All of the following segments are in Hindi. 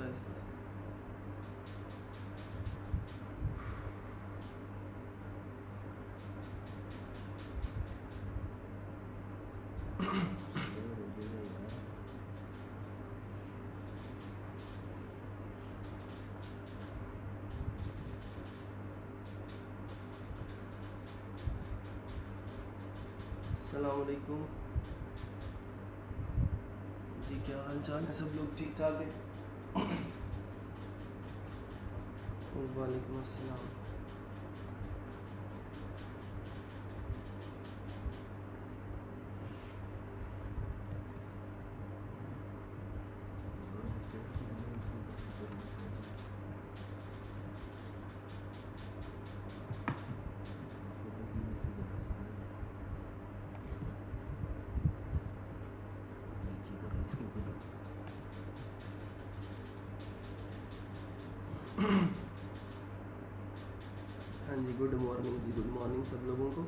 आहिस्ता से। अस्सलाम वालेकुम जी, क्या हाल चाल है? सब लोग ठीक ठाक है? वालेकुम अस्सलाम। हाँ जी, गुड मॉर्निंग जी, गुड मॉर्निंग सब लोगों को।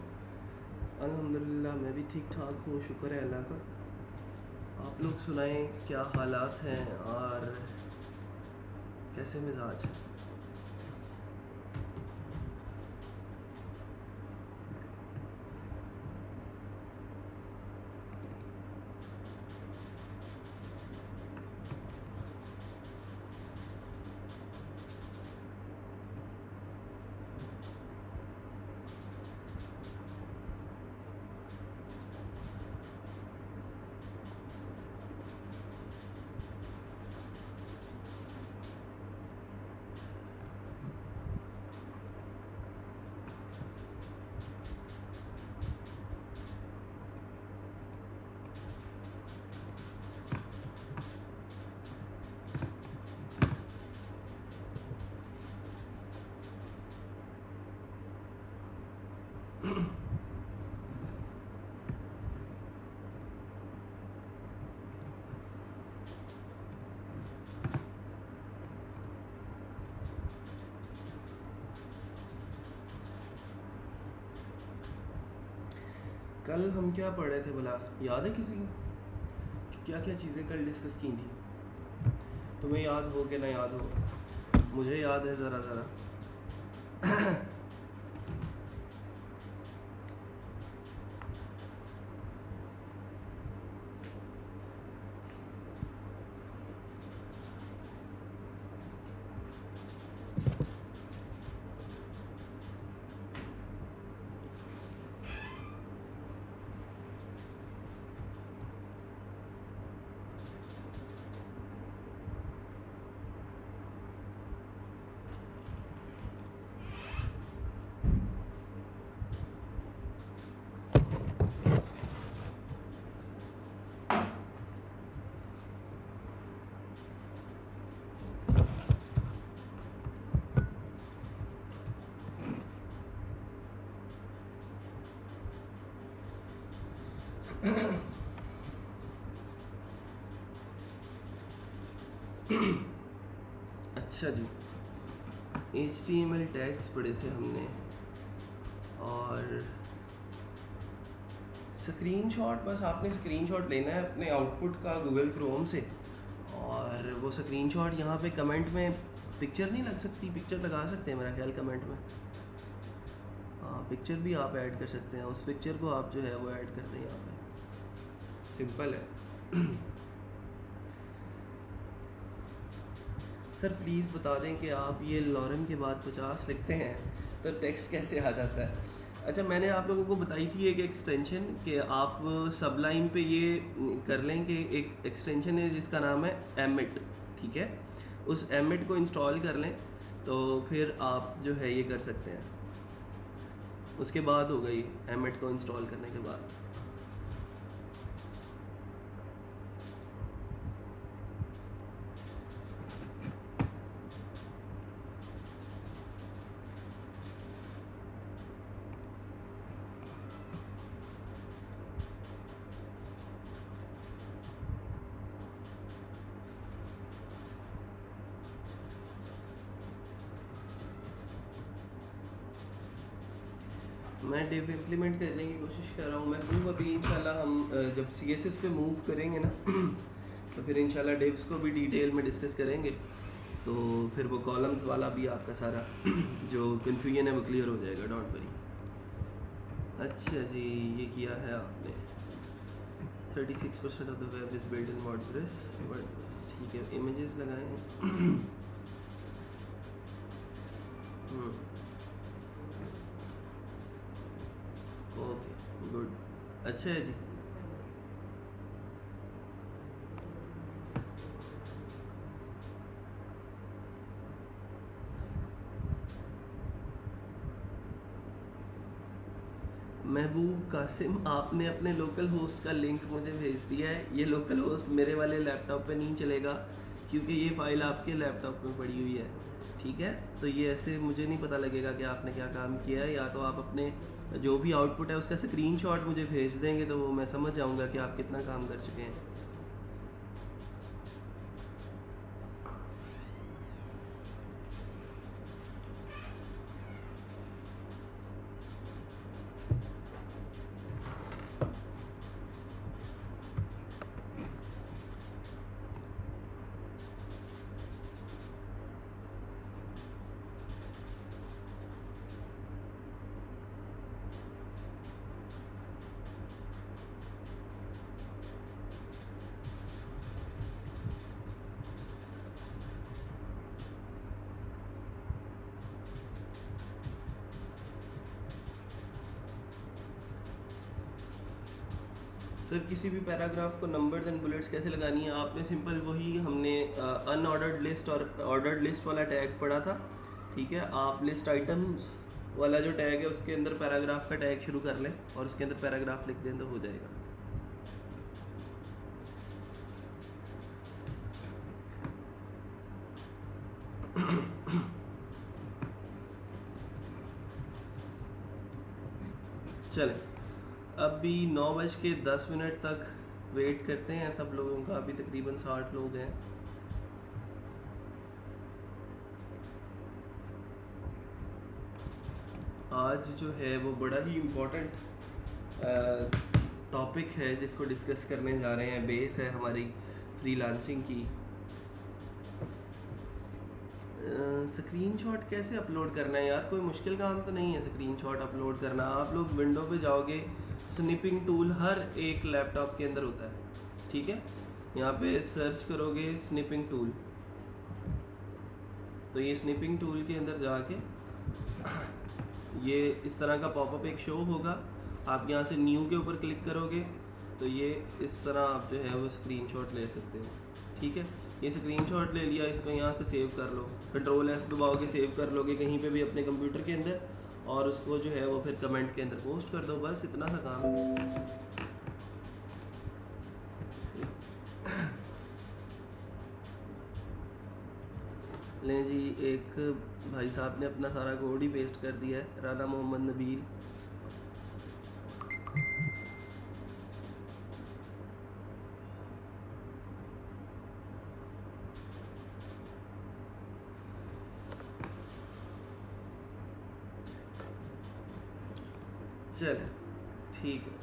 अल्हम्दुलिल्लाह मैं भी ठीक ठाक हूँ, शुक्र है अल्लाह का। आप लोग सुनाएं, क्या हालात हैं और कैसे मिजाज हैं? कल हम क्या पढ़ रहे थे भला, याद है किसी को? क्या क्या चीज़ें कल डिस्कस की थी? तुम्हें याद हो कि ना याद हो? मुझे याद है ज़रा ज़रा। अच्छा जी, HTML टैग्स पढ़े थे हमने, और स्क्रीनशॉट, बस आपने स्क्रीनशॉट लेना है अपने आउटपुट का गूगल क्रोम से, और वो स्क्रीनशॉट यहाँ पे कमेंट में पिक्चर नहीं लग सकती, पिक्चर लगा सकते हैं मेरा ख्याल कमेंट में। हाँ, पिक्चर भी आप ऐड कर सकते हैं, उस पिक्चर को आप जो है वो ऐड कर दें यहाँ पे, सिंपल है। सर प्लीज़ बता दें कि आप ये लॉरेन के बाद 50 लिखते हैं तो टेक्स्ट कैसे आ जाता है? अच्छा, मैंने आप लोगों को बताई थी एक एक्सटेंशन कि आप सबलाइन पे ये कर लें कि एक एक्सटेंशन है जिसका नाम है एमिट, ठीक है? उस एमिट को इंस्टॉल कर लें तो फिर आप जो है ये कर सकते हैं। उसके बाद होगा ये, एमिट को इंस्टॉल करने के बाद। मैं डिव इम्प्लीमेंट करने की कोशिश कर रहा हूँ। मैं मूव अभी इंशाल्लाह हम जब CSS पे मूव करेंगे ना तो फिर इंशाल्लाह डिव्स को भी डिटेल में डिस्कस करेंगे। तो फिर वो कॉलम्स वाला भी आपका सारा जो कन्फ्यूजन है वो क्लियर हो जाएगा, डोंट वरी। अच्छा जी, ये किया है आपने। 36% of the web is build in WordPress. ठीक है, इमेजेस लगाए हैं। ओके गुड, अच्छा है जी। महबूब कासिम, आपने अपने लोकल होस्ट का लिंक मुझे भेज दिया है। ये लोकल होस्ट मेरे वाले लैपटॉप पे नहीं चलेगा क्योंकि ये फ़ाइल आपके लैपटॉप में पड़ी हुई है, ठीक है। तो ये ऐसे मुझे नहीं पता लगेगा कि आपने क्या काम किया है। या तो आप अपने जो भी आउटपुट है उसका स्क्रीनशॉट मुझे भेज देंगे तो वो मैं समझ जाऊँगा कि आप कितना काम कर चुके हैं। सर किसी भी पैराग्राफ को नंबर्स एंड बुलेट्स कैसे लगानी है? आपने सिंपल वही हमने अनऑर्डर्ड लिस्ट और ऑर्डर्ड लिस्ट वाला टैग पढ़ा था, ठीक है। आप लिस्ट आइटम्स वाला जो टैग है उसके अंदर पैराग्राफ का टैग शुरू कर लें और उसके अंदर पैराग्राफ लिख दें तो हो जाएगा। चलें, अभी 9:10 तक वेट करते हैं सब लोगों का। अभी तकरीबन 60 लोग हैं। आज जो है वो बड़ा ही इम्पोर्टेंट टॉपिक है जिसको डिस्कस करने जा रहे हैं। बेस है हमारी फ्रीलांसिंग की। स्क्रीनशॉट कैसे अपलोड करना है यार? कोई मुश्किल काम तो नहीं है स्क्रीनशॉट अपलोड करना। आप लोग विंडो पे जाओगे, स्निपिंग टूल हर एक लैपटॉप के अंदर होता है, ठीक है। यहाँ पे सर्च करोगे स्निपिंग टूल, तो ये स्निपिंग टूल के अंदर जाके ये इस तरह का पॉपअप एक शो होगा। आप यहाँ से न्यू के ऊपर क्लिक करोगे तो ये इस तरह आप जो है वो स्क्रीनशॉट ले सकते हो, ठीक है। ये स्क्रीनशॉट ले लिया, इसको यहाँ से सेव कर लो। Ctrl+S दबाओगे, सेव कर लोगे कहीं पे भी अपने कंप्यूटर के अंदर, और उसको जो है वो फिर कमेंट के अंदर पोस्ट कर दो। बस इतना सा काम है। लें जी, एक भाई साहब ने अपना सारा कोड ही पेस्ट कर दिया है, राना मोहम्मद नबील। चले ठीक है।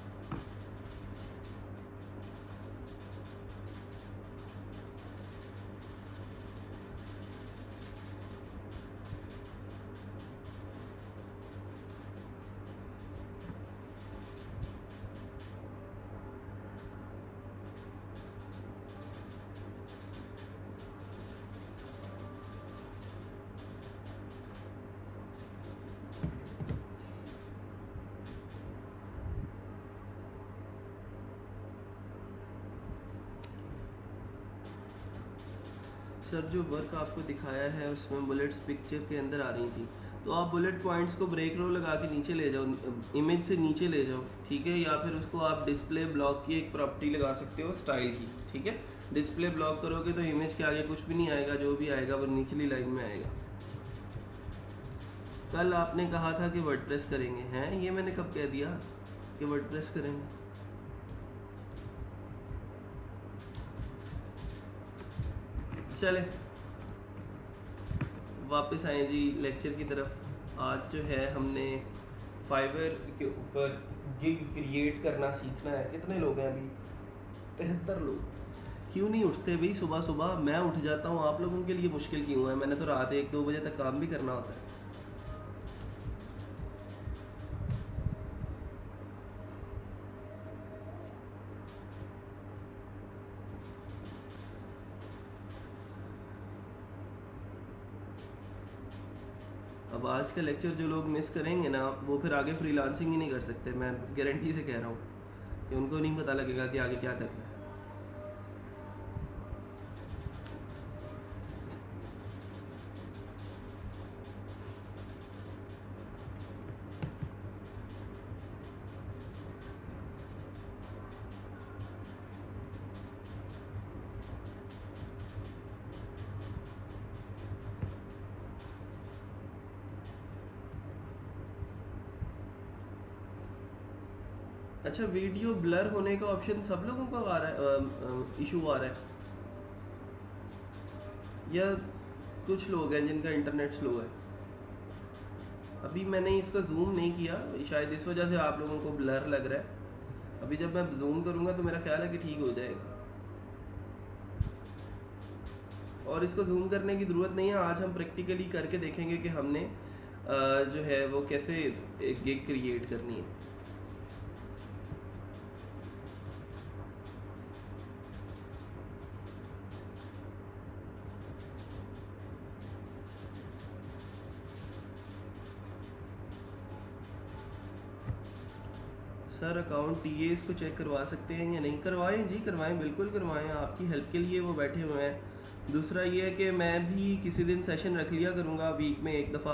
सर जो वर्क आपको दिखाया है उसमें बुलेट्स पिक्चर के अंदर आ रही थी, तो आप बुलेट पॉइंट्स को ब्रेक रो लगा के नीचे ले जाओ, इमेज से नीचे ले जाओ, ठीक है। या फिर उसको आप डिस्प्ले ब्लॉक की एक प्रॉपर्टी लगा सकते हो स्टाइल की, ठीक है। डिस्प्ले ब्लॉक करोगे तो इमेज के आगे कुछ भी नहीं आएगा, जो भी आएगा वो निचली लाइन में आएगा। कल आपने कहा था कि वर्डप्रेस करेंगे, हैं ये मैंने कब कह दिया कि वर्डप्रेस करेंगे? चले वापस आए जी लेक्चर की तरफ। आज जो है हमने फाइवर के ऊपर गिग क्रिएट करना सीखना है। कितने लोग हैं अभी? 73 लोग। क्यों नहीं उठते भाई सुबह सुबह? मैं उठ जाता हूँ, आप लोगों के लिए मुश्किल क्यों है? मैंने तो रात 1-2 बजे तक काम भी करना होता है। अब आज का लेक्चर जो लोग मिस करेंगे ना, वो फिर आगे फ्रीलांसिंग ही नहीं कर सकते। मैं गारंटी से कह रहा हूँ कि उनको नहीं पता लगेगा कि आगे क्या करना है। अच्छा, वीडियो ब्लर होने का ऑप्शन सब लोगों को आ रहा है, इशू आ रहा है, या कुछ लोग हैं जिनका इंटरनेट स्लो है? अभी मैंने इसका जूम नहीं किया, शायद इस वजह से आप लोगों को ब्लर लग रहा है। अभी जब मैं जूम करूंगा तो मेरा ख्याल है कि ठीक हो जाएगा। और इसको जूम करने की ज़रूरत नहीं है, आज हम प्रैक्टिकली करके देखेंगे कि हमने जो है वो कैसे एक गिग क्रिएट करनी है। सर अकाउंट टीएस को चेक करवा सकते हैं या नहीं? करवाएं जी, करवाएं, बिल्कुल करवाएं, आपकी हेल्प के लिए वो बैठे हुए हैं। दूसरा ये है कि मैं भी किसी दिन सेशन रख लिया करूँगा वीक में एक दफ़ा,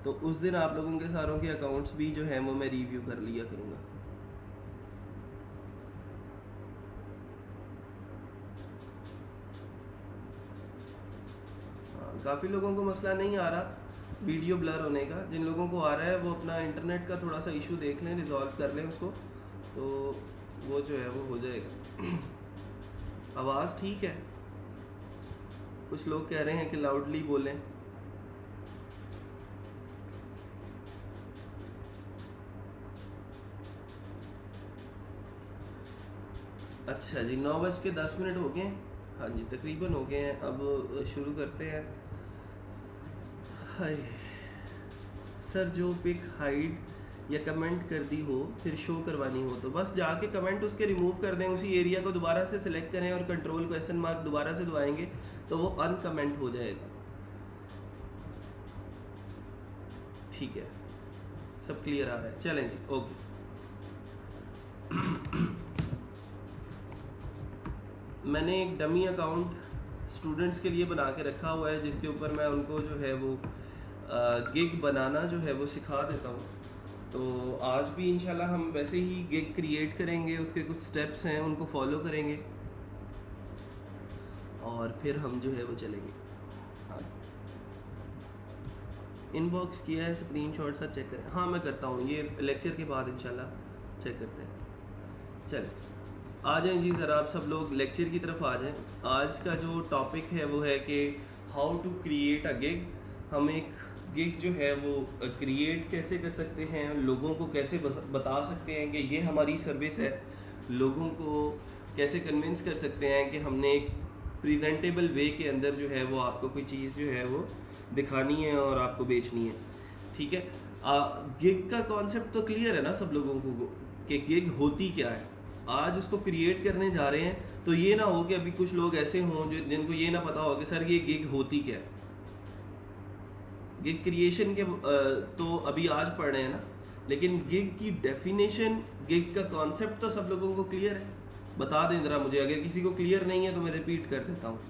तो उस दिन आप लोगों के सारों के अकाउंट्स भी जो हैं वो मैं रिव्यू कर लिया करूँगा। काफ़ी लोगों को मसला नहीं आ रहा वीडियो ब्लर होने का। जिन लोगों को आ रहा है वो अपना इंटरनेट का थोड़ा सा इशू देख लें, रिजॉल्व कर लें उसको, तो वो जो है वो हो जाएगा। आवाज़ ठीक है? कुछ लोग कह रहे हैं कि लाउडली बोलें। अच्छा जी, 9:10 हो गए। हाँ जी, तकरीबन हो गए हैं। अब शुरू करते हैं। हाय सर, जो पिक हाइड या कमेंट कर दी हो फिर शो करवानी हो तो बस जाके कमेंट उसके रिमूव कर दें, उसी एरिया को दोबारा से सिलेक्ट करें और कंट्रोल क्वेश्चन मार्क दोबारा से दबाएंगे तो वो अनकमेंट हो जाएगा। ठीक है, सब क्लियर आ रहा है? चलें जी, ओके। मैंने एक डमी अकाउंट स्टूडेंट्स के लिए बना के रखा हुआ है जिसके ऊपर मैं उनको जो है वो गिग बनाना जो है वो सिखा देता हूँ। तो आज भी इंशाल्लाह हम वैसे ही गिग क्रिएट करेंगे, उसके कुछ स्टेप्स हैं उनको फॉलो करेंगे और फिर हम जो है वो चलेंगे। हाँ, इनबॉक्स किया है, स्क्रीनशॉट सा चेक करें। हाँ मैं करता हूँ, ये लेक्चर के बाद इंशाल्लाह चेक करते हैं। चलें आ जाएं जी, ज़रा आप सब लोग लेक्चर की तरफ आ जाएं। आज का जो टॉपिक है वो है कि how to create a gig. हम एक गिग जो है वो क्रिएट कैसे कर सकते हैं, लोगों को कैसे बता सकते हैं कि ये हमारी सर्विस है, लोगों को कैसे कन्विंस कर सकते हैं कि हमने एक प्रेजेंटेबल वे के अंदर जो है वो आपको कोई चीज़ जो है वो दिखानी है और आपको बेचनी है। ठीक है, गिग का कॉन्सेप्ट तो क्लियर है ना सब लोगों को कि गिग होती क्या है। आज उसको क्रिएट करने जा रहे हैं, तो ये ना हो कि अभी कुछ लोग ऐसे हों जो जिनको ये ना पता हो कि सर ये गिग होती क्या है। गिग क्रिएशन के तो अभी आज पढ़ रहे हैं ना, लेकिन गिग की डेफिनेशन, गिग का कॉन्सेप्ट तो सब लोगों को क्लियर है। बता दें ज़रा मुझे, अगर किसी को क्लियर नहीं है तो मैं रिपीट कर देता हूँ।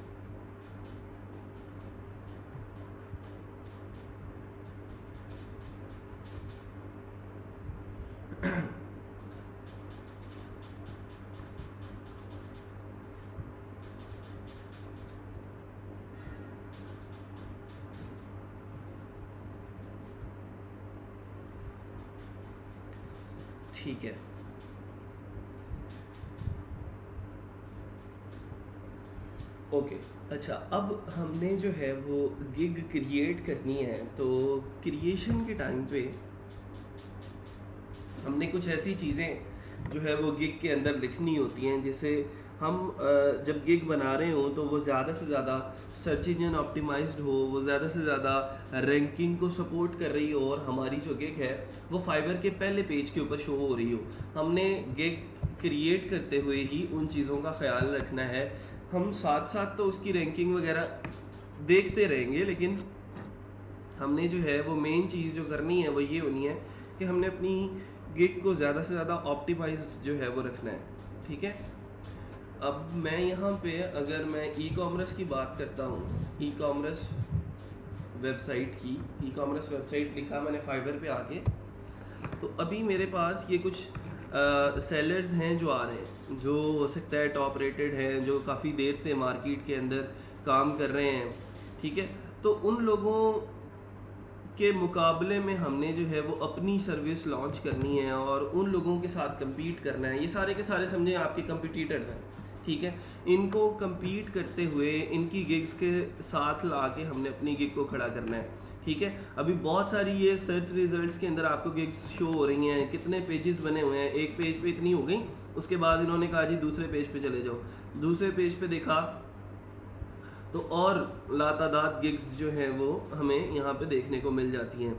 ठीक है, ओके। अच्छा, अब हमने जो है वो गिग क्रिएट करनी है, तो क्रिएशन के टाइम पे हमने कुछ ऐसी चीज़ें जो है वो गिग के अंदर लिखनी होती हैं जिससे हम जब गिग बना रहे हों तो वो ज़्यादा से ज़्यादा सर्च इंजन ऑप्टिमाइज्ड हो, वो ज़्यादा से ज़्यादा रैंकिंग को सपोर्ट कर रही हो और हमारी जो गिग है वो फाइवर के पहले पेज के ऊपर शो हो रही हो। हमने गिग क्रिएट करते हुए ही उन चीज़ों का ख्याल रखना है। हम साथ साथ तो उसकी रैंकिंग वगैरह देखते रहेंगे, लेकिन हमने जो है वो मेन चीज़ जो करनी है वो ये होनी है कि हमने अपनी गिग को ज़्यादा से ज़्यादा ऑप्टिमाइज जो है वो रखना है। ठीक है, अब मैं यहाँ पे अगर मैं ई कॉमर्स की बात करता हूँ, ई कॉमर्स वेबसाइट की, ई कॉमर्स वेबसाइट लिखा मैंने फाइवर पे आके, तो अभी मेरे पास ये कुछ सेलर्स हैं जो आ रहे हैं, जो हो सकता है टॉप रेटेड हैं, जो काफ़ी देर से मार्केट के अंदर काम कर रहे हैं। ठीक है, तो उन लोगों के मुकाबले में हमने जो है वो अपनी सर्विस लॉन्च करनी है और उन लोगों के साथ compete करना है। ये सारे के सारे समझें आपके कंपिटिटर्स हैं। ठीक है, इनको compete करते हुए इनकी गिग्स के साथ ला के हमने अपनी गिग को खड़ा करना है। ठीक है, अभी बहुत सारी ये सर्च रिजल्ट्स के अंदर आपको गिग्स शो हो रही हैं, कितने पेजेस बने हुए हैं, एक पेज पे इतनी हो गई, उसके बाद इन्होंने कहा जी दूसरे पेज पे चले जाओ, दूसरे पेज पे देखा तो और लातादाद गिग्स जो हैं वो हमें यहाँ पे देखने को मिल जाती हैं।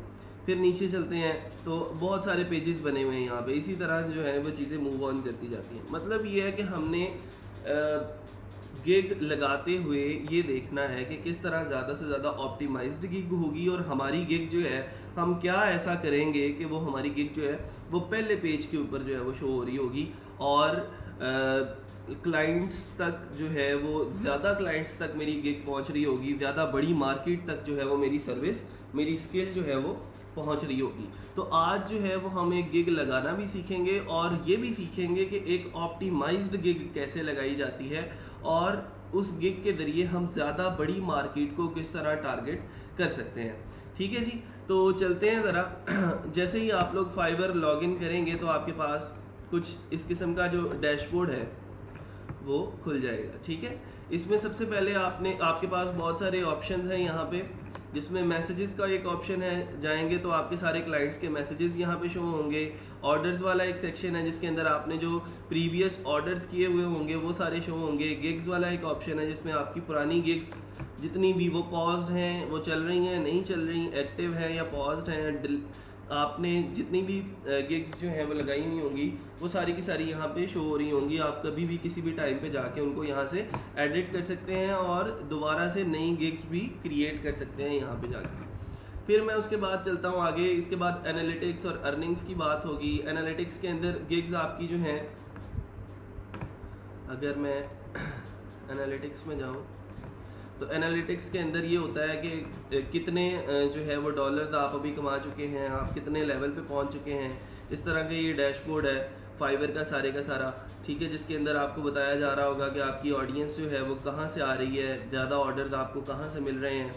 फिर नीचे चलते हैं तो बहुत सारे पेजेस बने हुए हैं यहाँ पे, इसी तरह जो है वो चीज़ें मूव ऑन करती जाती हैं। मतलब ये है कि हमने गिग लगाते हुए ये देखना है कि किस तरह ज़्यादा से ज़्यादा ऑप्टिमाइज्ड गिग होगी और हमारी गिग जो है हम क्या ऐसा करेंगे कि वो हमारी गिग जो है वो पहले पेज के ऊपर जो है वो शो हो रही होगी और क्लाइंट्स तक जो है वो ज़्यादा क्लाइंट्स तक मेरी गिग पहुंच रही होगी, ज़्यादा बड़ी मार्केट तक जो है वो मेरी सर्विस, मेरी स्किल जो है वो पहुंच रही होगी। तो आज जो है वो हम एक गिग लगाना भी सीखेंगे और ये भी सीखेंगे कि एक ऑप्टिमाइज्ड गिग कैसे लगाई जाती है और उस गिग के ज़रिए हम ज़्यादा बड़ी मार्केट को किस तरह टारगेट कर सकते हैं। ठीक है जी, तो चलते हैं ज़रा। जैसे ही आप लोग फाइवर लॉगिन करेंगे तो आपके पास कुछ इस किस्म का जो डैशबोर्ड है वो खुल जाएगा। ठीक है, इसमें सबसे पहले आपके पास बहुत सारे ऑप्शंस हैं यहाँ पे, जिसमें मैसेजेस का एक ऑप्शन है, जाएंगे तो आपके सारे क्लाइंट्स के मैसेजेस यहाँ पे शो होंगे। ऑर्डर्स वाला एक सेक्शन है जिसके अंदर आपने जो प्रीवियस ऑर्डर्स किए हुए होंगे वो सारे शो होंगे। गिग्स वाला एक ऑप्शन है जिसमें आपकी पुरानी गिग्स जितनी भी वो पॉज्ड हैं, वो चल रही हैं, नहीं चल रही, एक्टिव है या पॉज्ड हैं, आपने जितनी भी गिग्स जो हैं वो लगाई हुई होंगी वो सारी की सारी यहाँ पे शो हो रही होंगी। आप कभी भी किसी भी टाइम पे जाके उनको यहाँ से एडिट कर सकते हैं और दोबारा से नई गिग्स भी क्रिएट कर सकते हैं यहाँ पे जाके। फिर मैं उसके बाद चलता हूँ आगे। इसके बाद एनालिटिक्स और अर्निंग्स की बात होगी। एनालिटिक्स के अंदर गिग्स आपकी जो हैं, अगर मैं एनालिटिक्स में जाऊँ तो एनालिटिक्स के अंदर ये होता है कि कितने जो है वो डॉलर्स आप अभी कमा चुके हैं, आप कितने लेवल पे पहुंच चुके हैं। इस तरह का ये डैशबोर्ड है फाइवर का सारा। ठीक है, जिसके अंदर आपको बताया जा रहा होगा कि आपकी ऑडियंस जो है वो कहाँ से आ रही है, ज़्यादा ऑर्डर्स आपको कहाँ से मिल रहे हैं।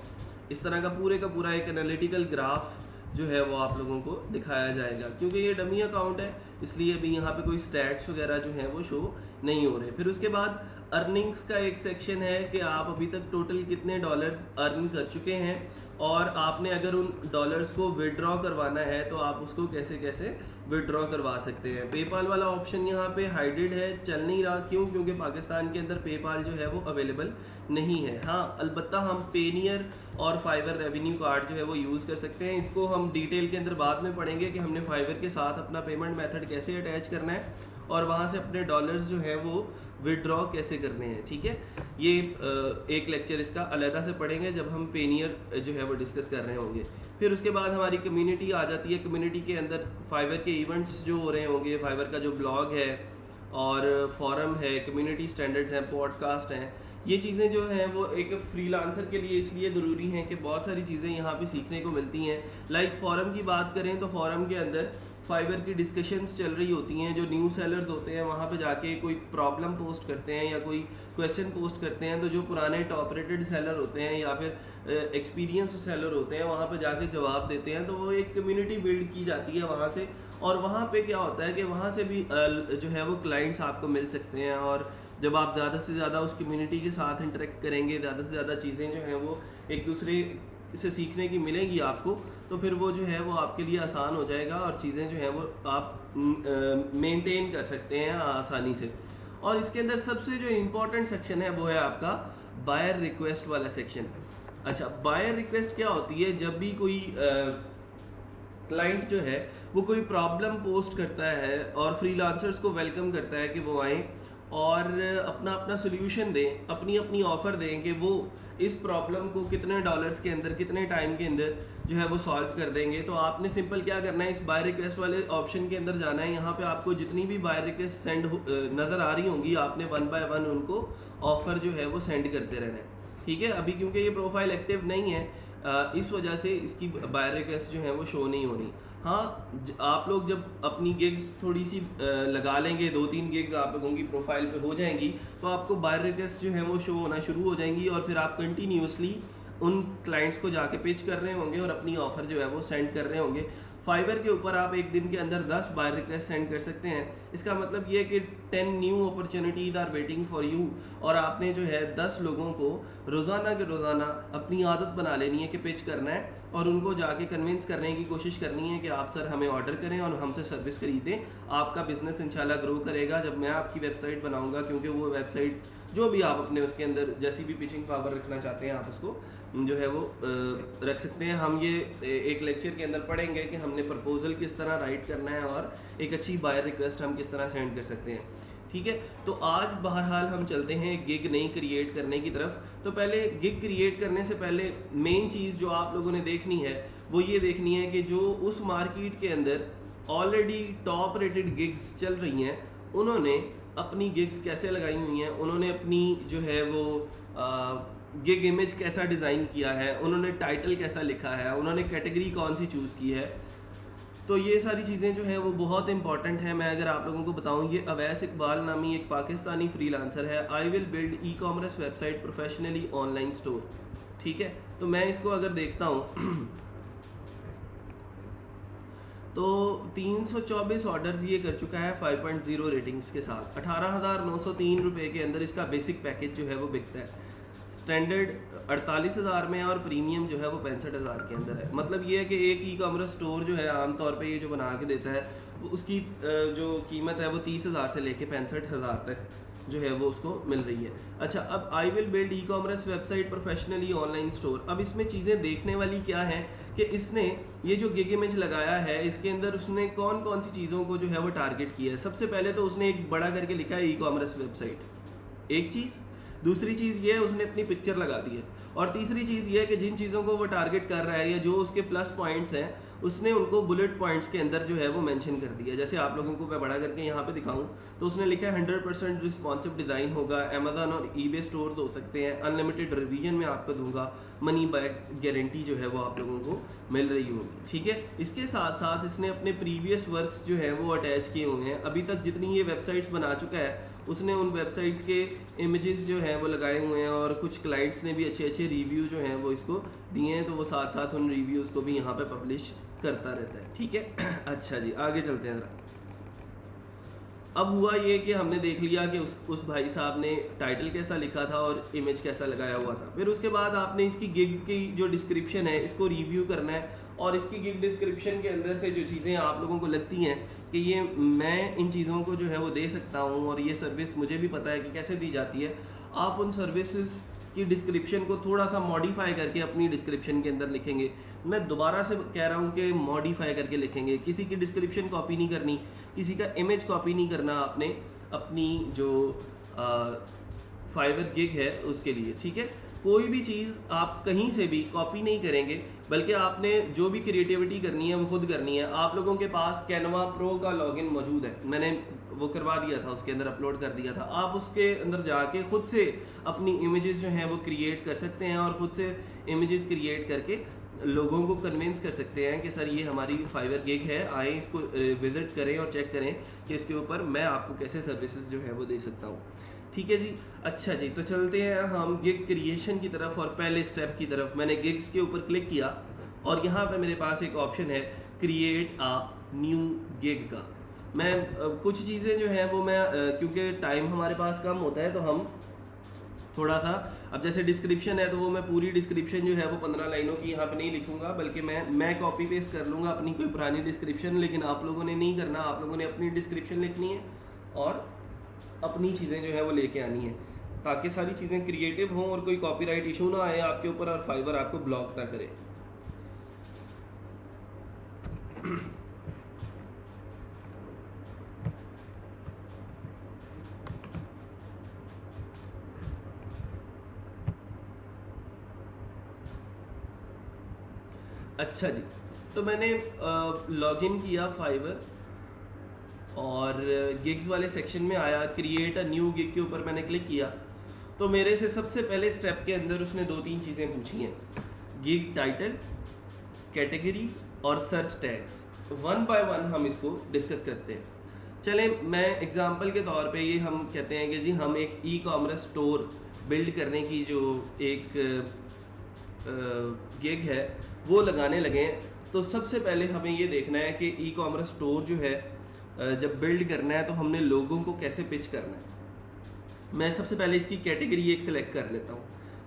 इस तरह का पूरा एक एनालिटिकल ग्राफ जो है वो आप लोगों को दिखाया जाएगा। क्योंकि ये डमी अकाउंट है इसलिए अभी यहाँ पे कोई स्टैट्स वगैरह जो हैं वो शो नहीं हो रहे। फिर उसके बाद अर्निंग्स का एक सेक्शन है कि आप अभी तक टोटल कितने डॉलर अर्न कर चुके हैं और आपने अगर उन डॉलर्स को विड्रॉ करवाना है तो आप उसको कैसे कैसे विड्रॉ करवा सकते हैं। पेपाल वाला ऑप्शन यहाँ पे हाइडेड है, चल नहीं रहा। क्यों? क्योंकि पाकिस्तान के अंदर पेपाल जो है वो अवेलेबल नहीं है। हाँ, अलबत्ता हम पेनियर और फाइवर रेवेन्यू कार्ड जो है वो यूज़ कर सकते हैं। इसको हम डिटेल के अंदर बाद में पढ़ेंगे कि हमने फाइवर के साथ अपना पेमेंट मेथड कैसे अटैच करना है और वहाँ से अपने डॉलर्स जो है वो विड्रॉ कैसे करने हैं। ठीक है, ये एक लेक्चर इसका अलहदा से पढ़ेंगे जब हम पेनियर जो है वो डिस्कस कर रहे होंगे। फिर उसके बाद हमारी कम्युनिटी आ जाती है। कम्युनिटी के अंदर फाइवर के इवेंट्स जो हो रहे होंगे, फाइवर का जो ब्लॉग है और फॉरम है, कम्युनिटी स्टैंडर्ड्स हैं, पॉडकास्ट हैं, ये चीज़ें जो हैं वो एक फ्रीलांसर के लिए इसलिए ज़रूरी हैं कि बहुत सारी चीज़ें यहाँ पे सीखने को मिलती हैं। लाइक फॉरम की बात करें तो फॉरम के अंदर फाइवर की डिस्कशंस चल रही होती हैं। जो न्यू सेलर्स होते हैं वहाँ पे जाके कोई प्रॉब्लम पोस्ट करते हैं या कोई क्वेश्चन पोस्ट करते हैं, तो जो पुराने टॉप रेटेड सेलर होते हैं या फिर एक्सपीरियंस सेलर होते हैं वहाँ पे जाके जवाब देते हैं। तो वो एक कम्युनिटी बिल्ड की जाती है वहाँ से, और वहाँ पे क्या होता है कि वहाँ से भी जो है वो क्लाइंट्स आपको मिल सकते हैं। और जब आप ज़्यादा से ज़्यादा उस कम्युनिटी के साथ इंटरेक्ट करेंगे, ज़्यादा से ज़्यादा चीज़ें जो हैं वो एक दूसरे से सीखने की मिलेंगी आपको, तो फिर वो जो है वो आपके लिए आसान हो जाएगा और चीज़ें जो हैं वो आप मेंटेन कर सकते हैं आसानी से। और इसके अंदर सबसे जो इम्पोर्टेंट सेक्शन है वो है आपका बायर रिक्वेस्ट वाला सेक्शन। अच्छा, बायर रिक्वेस्ट क्या होती है? जब भी कोई क्लाइंट जो है वो कोई प्रॉब्लम पोस्ट करता है और फ्रीलांसर्स को वेलकम करता है कि वो आएँ और अपना अपना सोल्यूशन दें, अपनी अपनी ऑफ़र दें कि वो इस प्रॉब्लम को कितने डॉलर्स के अंदर, कितने टाइम के अंदर जो है वो सॉल्व कर देंगे। तो आपने सिंपल क्या करना है, इस बाय रिक्वेस्ट वाले ऑप्शन के अंदर जाना है। यहाँ पे आपको जितनी भी बाय रिक्वेस्ट सेंड नज़र आ रही होंगी, आपने 1 बाय 1 उनको ऑफ़र जो है वो सेंड करते रहना है। ठीक है, अभी क्योंकि ये प्रोफाइल एक्टिव नहीं है, इस वजह से इसकी बाय रिक्वेस्ट जो है वो शो नहीं हो रही। हाँ, आप लोग जब अपनी गिग्स थोड़ी सी लगा लेंगे, 2-3 गिग्स आप लोगों की प्रोफाइल पे हो जाएंगी, तो आपको बाय रिक्वेस्ट जो है वो शो होना शुरू हो जाएंगी और फिर आप कंटिन्यूसली उन क्लाइंट्स को जाके पिच कर रहे होंगे और अपनी ऑफ़र जो है वो सेंड कर रहे होंगे। फाइवर के ऊपर आप एक दिन के अंदर 10 बाय रिक्वेस्ट सेंड कर सकते हैं। इसका मतलब ये है कि 10 new opportunities are waiting for you, और आपने जो है 10 लोगों को रोज़ाना के रोज़ाना अपनी आदत बना लेनी है कि पिच करना है और उनको जाके कन्विंस करने की कोशिश करनी है कि आप सर हमें ऑर्डर करें और हमसे सर्विस खरीदें। आपका बिजनेस इंशाल्लाह ग्रो करेगा जब मैं आपकी वेबसाइट बनाऊंगा, क्योंकि वो वेबसाइट जो भी आप अपने उसके अंदर जैसी भी पिचिंग पावर रखना चाहते हैं आप उसको जो है वो रख सकते हैं। हम ये एक लेक्चर के अंदर पढ़ेंगे कि हमने प्रपोजल किस तरह राइट करना है और एक अच्छी बाय रिक्वेस्ट हम किस तरह सेंड कर सकते हैं। ठीक है, तो आज बहरहाल हम चलते हैं गिग नई क्रिएट करने की तरफ। तो पहले गिग क्रिएट करने से पहले मेन चीज़ जो आप लोगों ने देखनी है वो ये देखनी है कि जो उस मार्केट के अंदर ऑलरेडी टॉप रेटेड गिग्स चल रही हैं, उन्होंने अपनी गिग्स कैसे लगाई हुई हैं, उन्होंने अपनी जो है वो गिग इमेज कैसा डिज़ाइन किया है, उन्होंने टाइटल कैसा लिखा है, उन्होंने कैटेगरी कौन सी चूज़ की है। तो ये सारी चीज़ें जो हैं वो बहुत इंपॉर्टेंट हैं। मैं अगर आप लोगों को बताऊं, ये अवैस इकबाल नामी एक पाकिस्तानी फ्रीलांसर है। I will build E commerce website professionally online store. ठीक है, तो मैं इसको अगर देखता हूँ तो 324 ऑर्डर्स ये कर चुका है 5.0 रेटिंग्स के साथ। 18,903 रुपये के अंदर इसका बेसिक पैकेज जो है वो बिकता है। स्टैंडर्ड 48,000 में और प्रीमियम जो है वो 65,000 के अंदर है। मतलब ये है कि एक ई कॉमर्स स्टोर जो है आमतौर पे ये जो बना के देता है वो उसकी जो कीमत है वो 30,000 से लेके 65,000 तक जो है वो उसको मिल रही है। अच्छा, अब I will build E commerce website professionally online store. अब इसमें चीज़ें देखने वाली क्या है कि इसने ये जो गिग इमेज लगाया है इसके अंदर उसने कौन कौन सी चीज़ों को जो है वो टारगेट किया है। सबसे पहले तो उसने एक बड़ा करके लिखा है ई कॉमर्स वेबसाइट, एक चीज़। दूसरी चीज़ ये है उसने अपनी पिक्चर लगा दी है, और तीसरी चीज़ ये है कि जिन चीज़ों को वो टारगेट कर रहा है या जो उसके प्लस पॉइंट्स हैं उसने उनको बुलेट पॉइंट्स के अंदर जो है वो मेंशन कर दिया। जैसे आप लोगों को मैं बड़ा करके यहाँ पे दिखाऊं तो उसने लिखा है 100% रिस्पॉन्सिव डिज़ाइन होगा, अमेजन और ईबे स्टोर हो सकते हैं, अनलिमिटेड रिवीजन में आपको दूंगा, मनी बैक गारंटी जो है वो आप लोगों को मिल रही होगी। ठीक है, इसके साथ साथ इसने अपने प्रीवियस वर्क्स जो है वो अटैच किए हुए हैं। अभी तक जितनी ये वेबसाइट्स बना चुका है उसने उन वेबसाइट्स के इमेजेस जो हैं वो लगाए हुए हैं, और कुछ क्लाइंट्स ने भी अच्छे अच्छे रिव्यू जो हैं वो इसको दिए हैं, तो वो साथ साथ उन रिव्यूज़ को भी यहाँ पे पब्लिश करता रहता है। ठीक है, अच्छा जी आगे चलते हैं ज़रा। अब हुआ ये कि हमने देख लिया कि उस भाई साहब ने टाइटल कैसा लिखा था और इमेज कैसा लगाया हुआ था। फिर उसके बाद आपने इसकी गिग की जो डिस्क्रिप्शन है इसको रिव्यू करना है, और इसकी गिग डिस्क्रिप्शन के अंदर से जो चीज़ें आप लोगों को लगती हैं कि ये मैं इन चीज़ों को जो है वो दे सकता हूँ और ये सर्विस मुझे भी पता है कि कैसे दी जाती है, आप उन सर्विसेज की डिस्क्रिप्शन को थोड़ा सा मॉडिफाई करके अपनी डिस्क्रिप्शन के अंदर लिखेंगे। मैं दोबारा से कह रहा हूँ कि मॉडिफाई करके लिखेंगे। किसी की डिस्क्रिप्शन कॉपी नहीं करनी, किसी का इमेज कॉपी नहीं करना आपने अपनी जो फाइवर गिग है उसके लिए। ठीक है, कोई भी चीज़ आप कहीं से भी कॉपी नहीं करेंगे, बल्कि आपने जो भी क्रिएटिविटी करनी है वो खुद करनी है। आप लोगों के पास कैनवा प्रो का लॉगिन मौजूद है, मैंने वो करवा दिया था, उसके अंदर अपलोड कर दिया था। आप उसके अंदर जाके खुद से अपनी इमेजेस जो हैं वो क्रिएट कर सकते हैं और खुद से इमेजेस क्रिएट करके लोगों को कन्विंस कर सकते हैं कि सर ये हमारी फाइवर गिग है, आए इसको विजिट करें और चेक करें कि इसके ऊपर मैं आपको कैसे सर्विसेज जो है वो दे सकता हूँ। ठीक है जी, अच्छा जी, तो चलते हैं हम गिग क्रिएशन की तरफ और पहले स्टेप की तरफ। मैंने गिग्स के ऊपर क्लिक किया और यहाँ पे मेरे पास एक ऑप्शन है क्रिएट अ न्यू गिग का। मैं कुछ चीज़ें जो हैं वो मैं क्योंकि टाइम हमारे पास कम होता है तो हम थोड़ा सा, अब जैसे डिस्क्रिप्शन है तो वो मैं पूरी डिस्क्रिप्शन जो है वो 15 लाइनों की यहाँ पे नहीं लिखूंगा, बल्कि मैं कॉपी पेस्ट कर लूँगा अपनी कोई पुरानी डिस्क्रिप्शन। लेकिन आप लोगों ने नहीं करना, आप लोगों ने अपनी डिस्क्रिप्शन लिखनी है और अपनी चीज़ें जो है वो लेके आनी है, ताकि सारी चीज़ें क्रिएटिव हों और कोई कॉपीराइट इशू ना आए आपके ऊपर और फाइवर आपको ब्लॉक ना करे। अच्छा जी, तो मैंने लॉगिन किया फाइवर और गिग्स वाले सेक्शन में आया, क्रिएट अ न्यू गिग के ऊपर मैंने क्लिक किया। तो मेरे से सबसे पहले स्टेप के अंदर उसने 2-3 चीज़ें पूछी हैं, गिग टाइटल, कैटेगरी और search tags. One by one हम इसको डिस्कस करते हैं। चलें, मैं एग्जांपल के तौर पे ये हम कहते हैं कि जी हम एक ई कॉमर्स स्टोर बिल्ड करने की जो एक गिग है वो लगाने लगे हैं। तो सबसे पहले हमें ये देखना है कि ई कॉमर्स स्टोर जो है जब बिल्ड करना है तो हमने लोगों को कैसे पिच करना है। मैं सबसे पहले इसकी कैटेगरी एक सिलेक्ट कर लेता हूँ।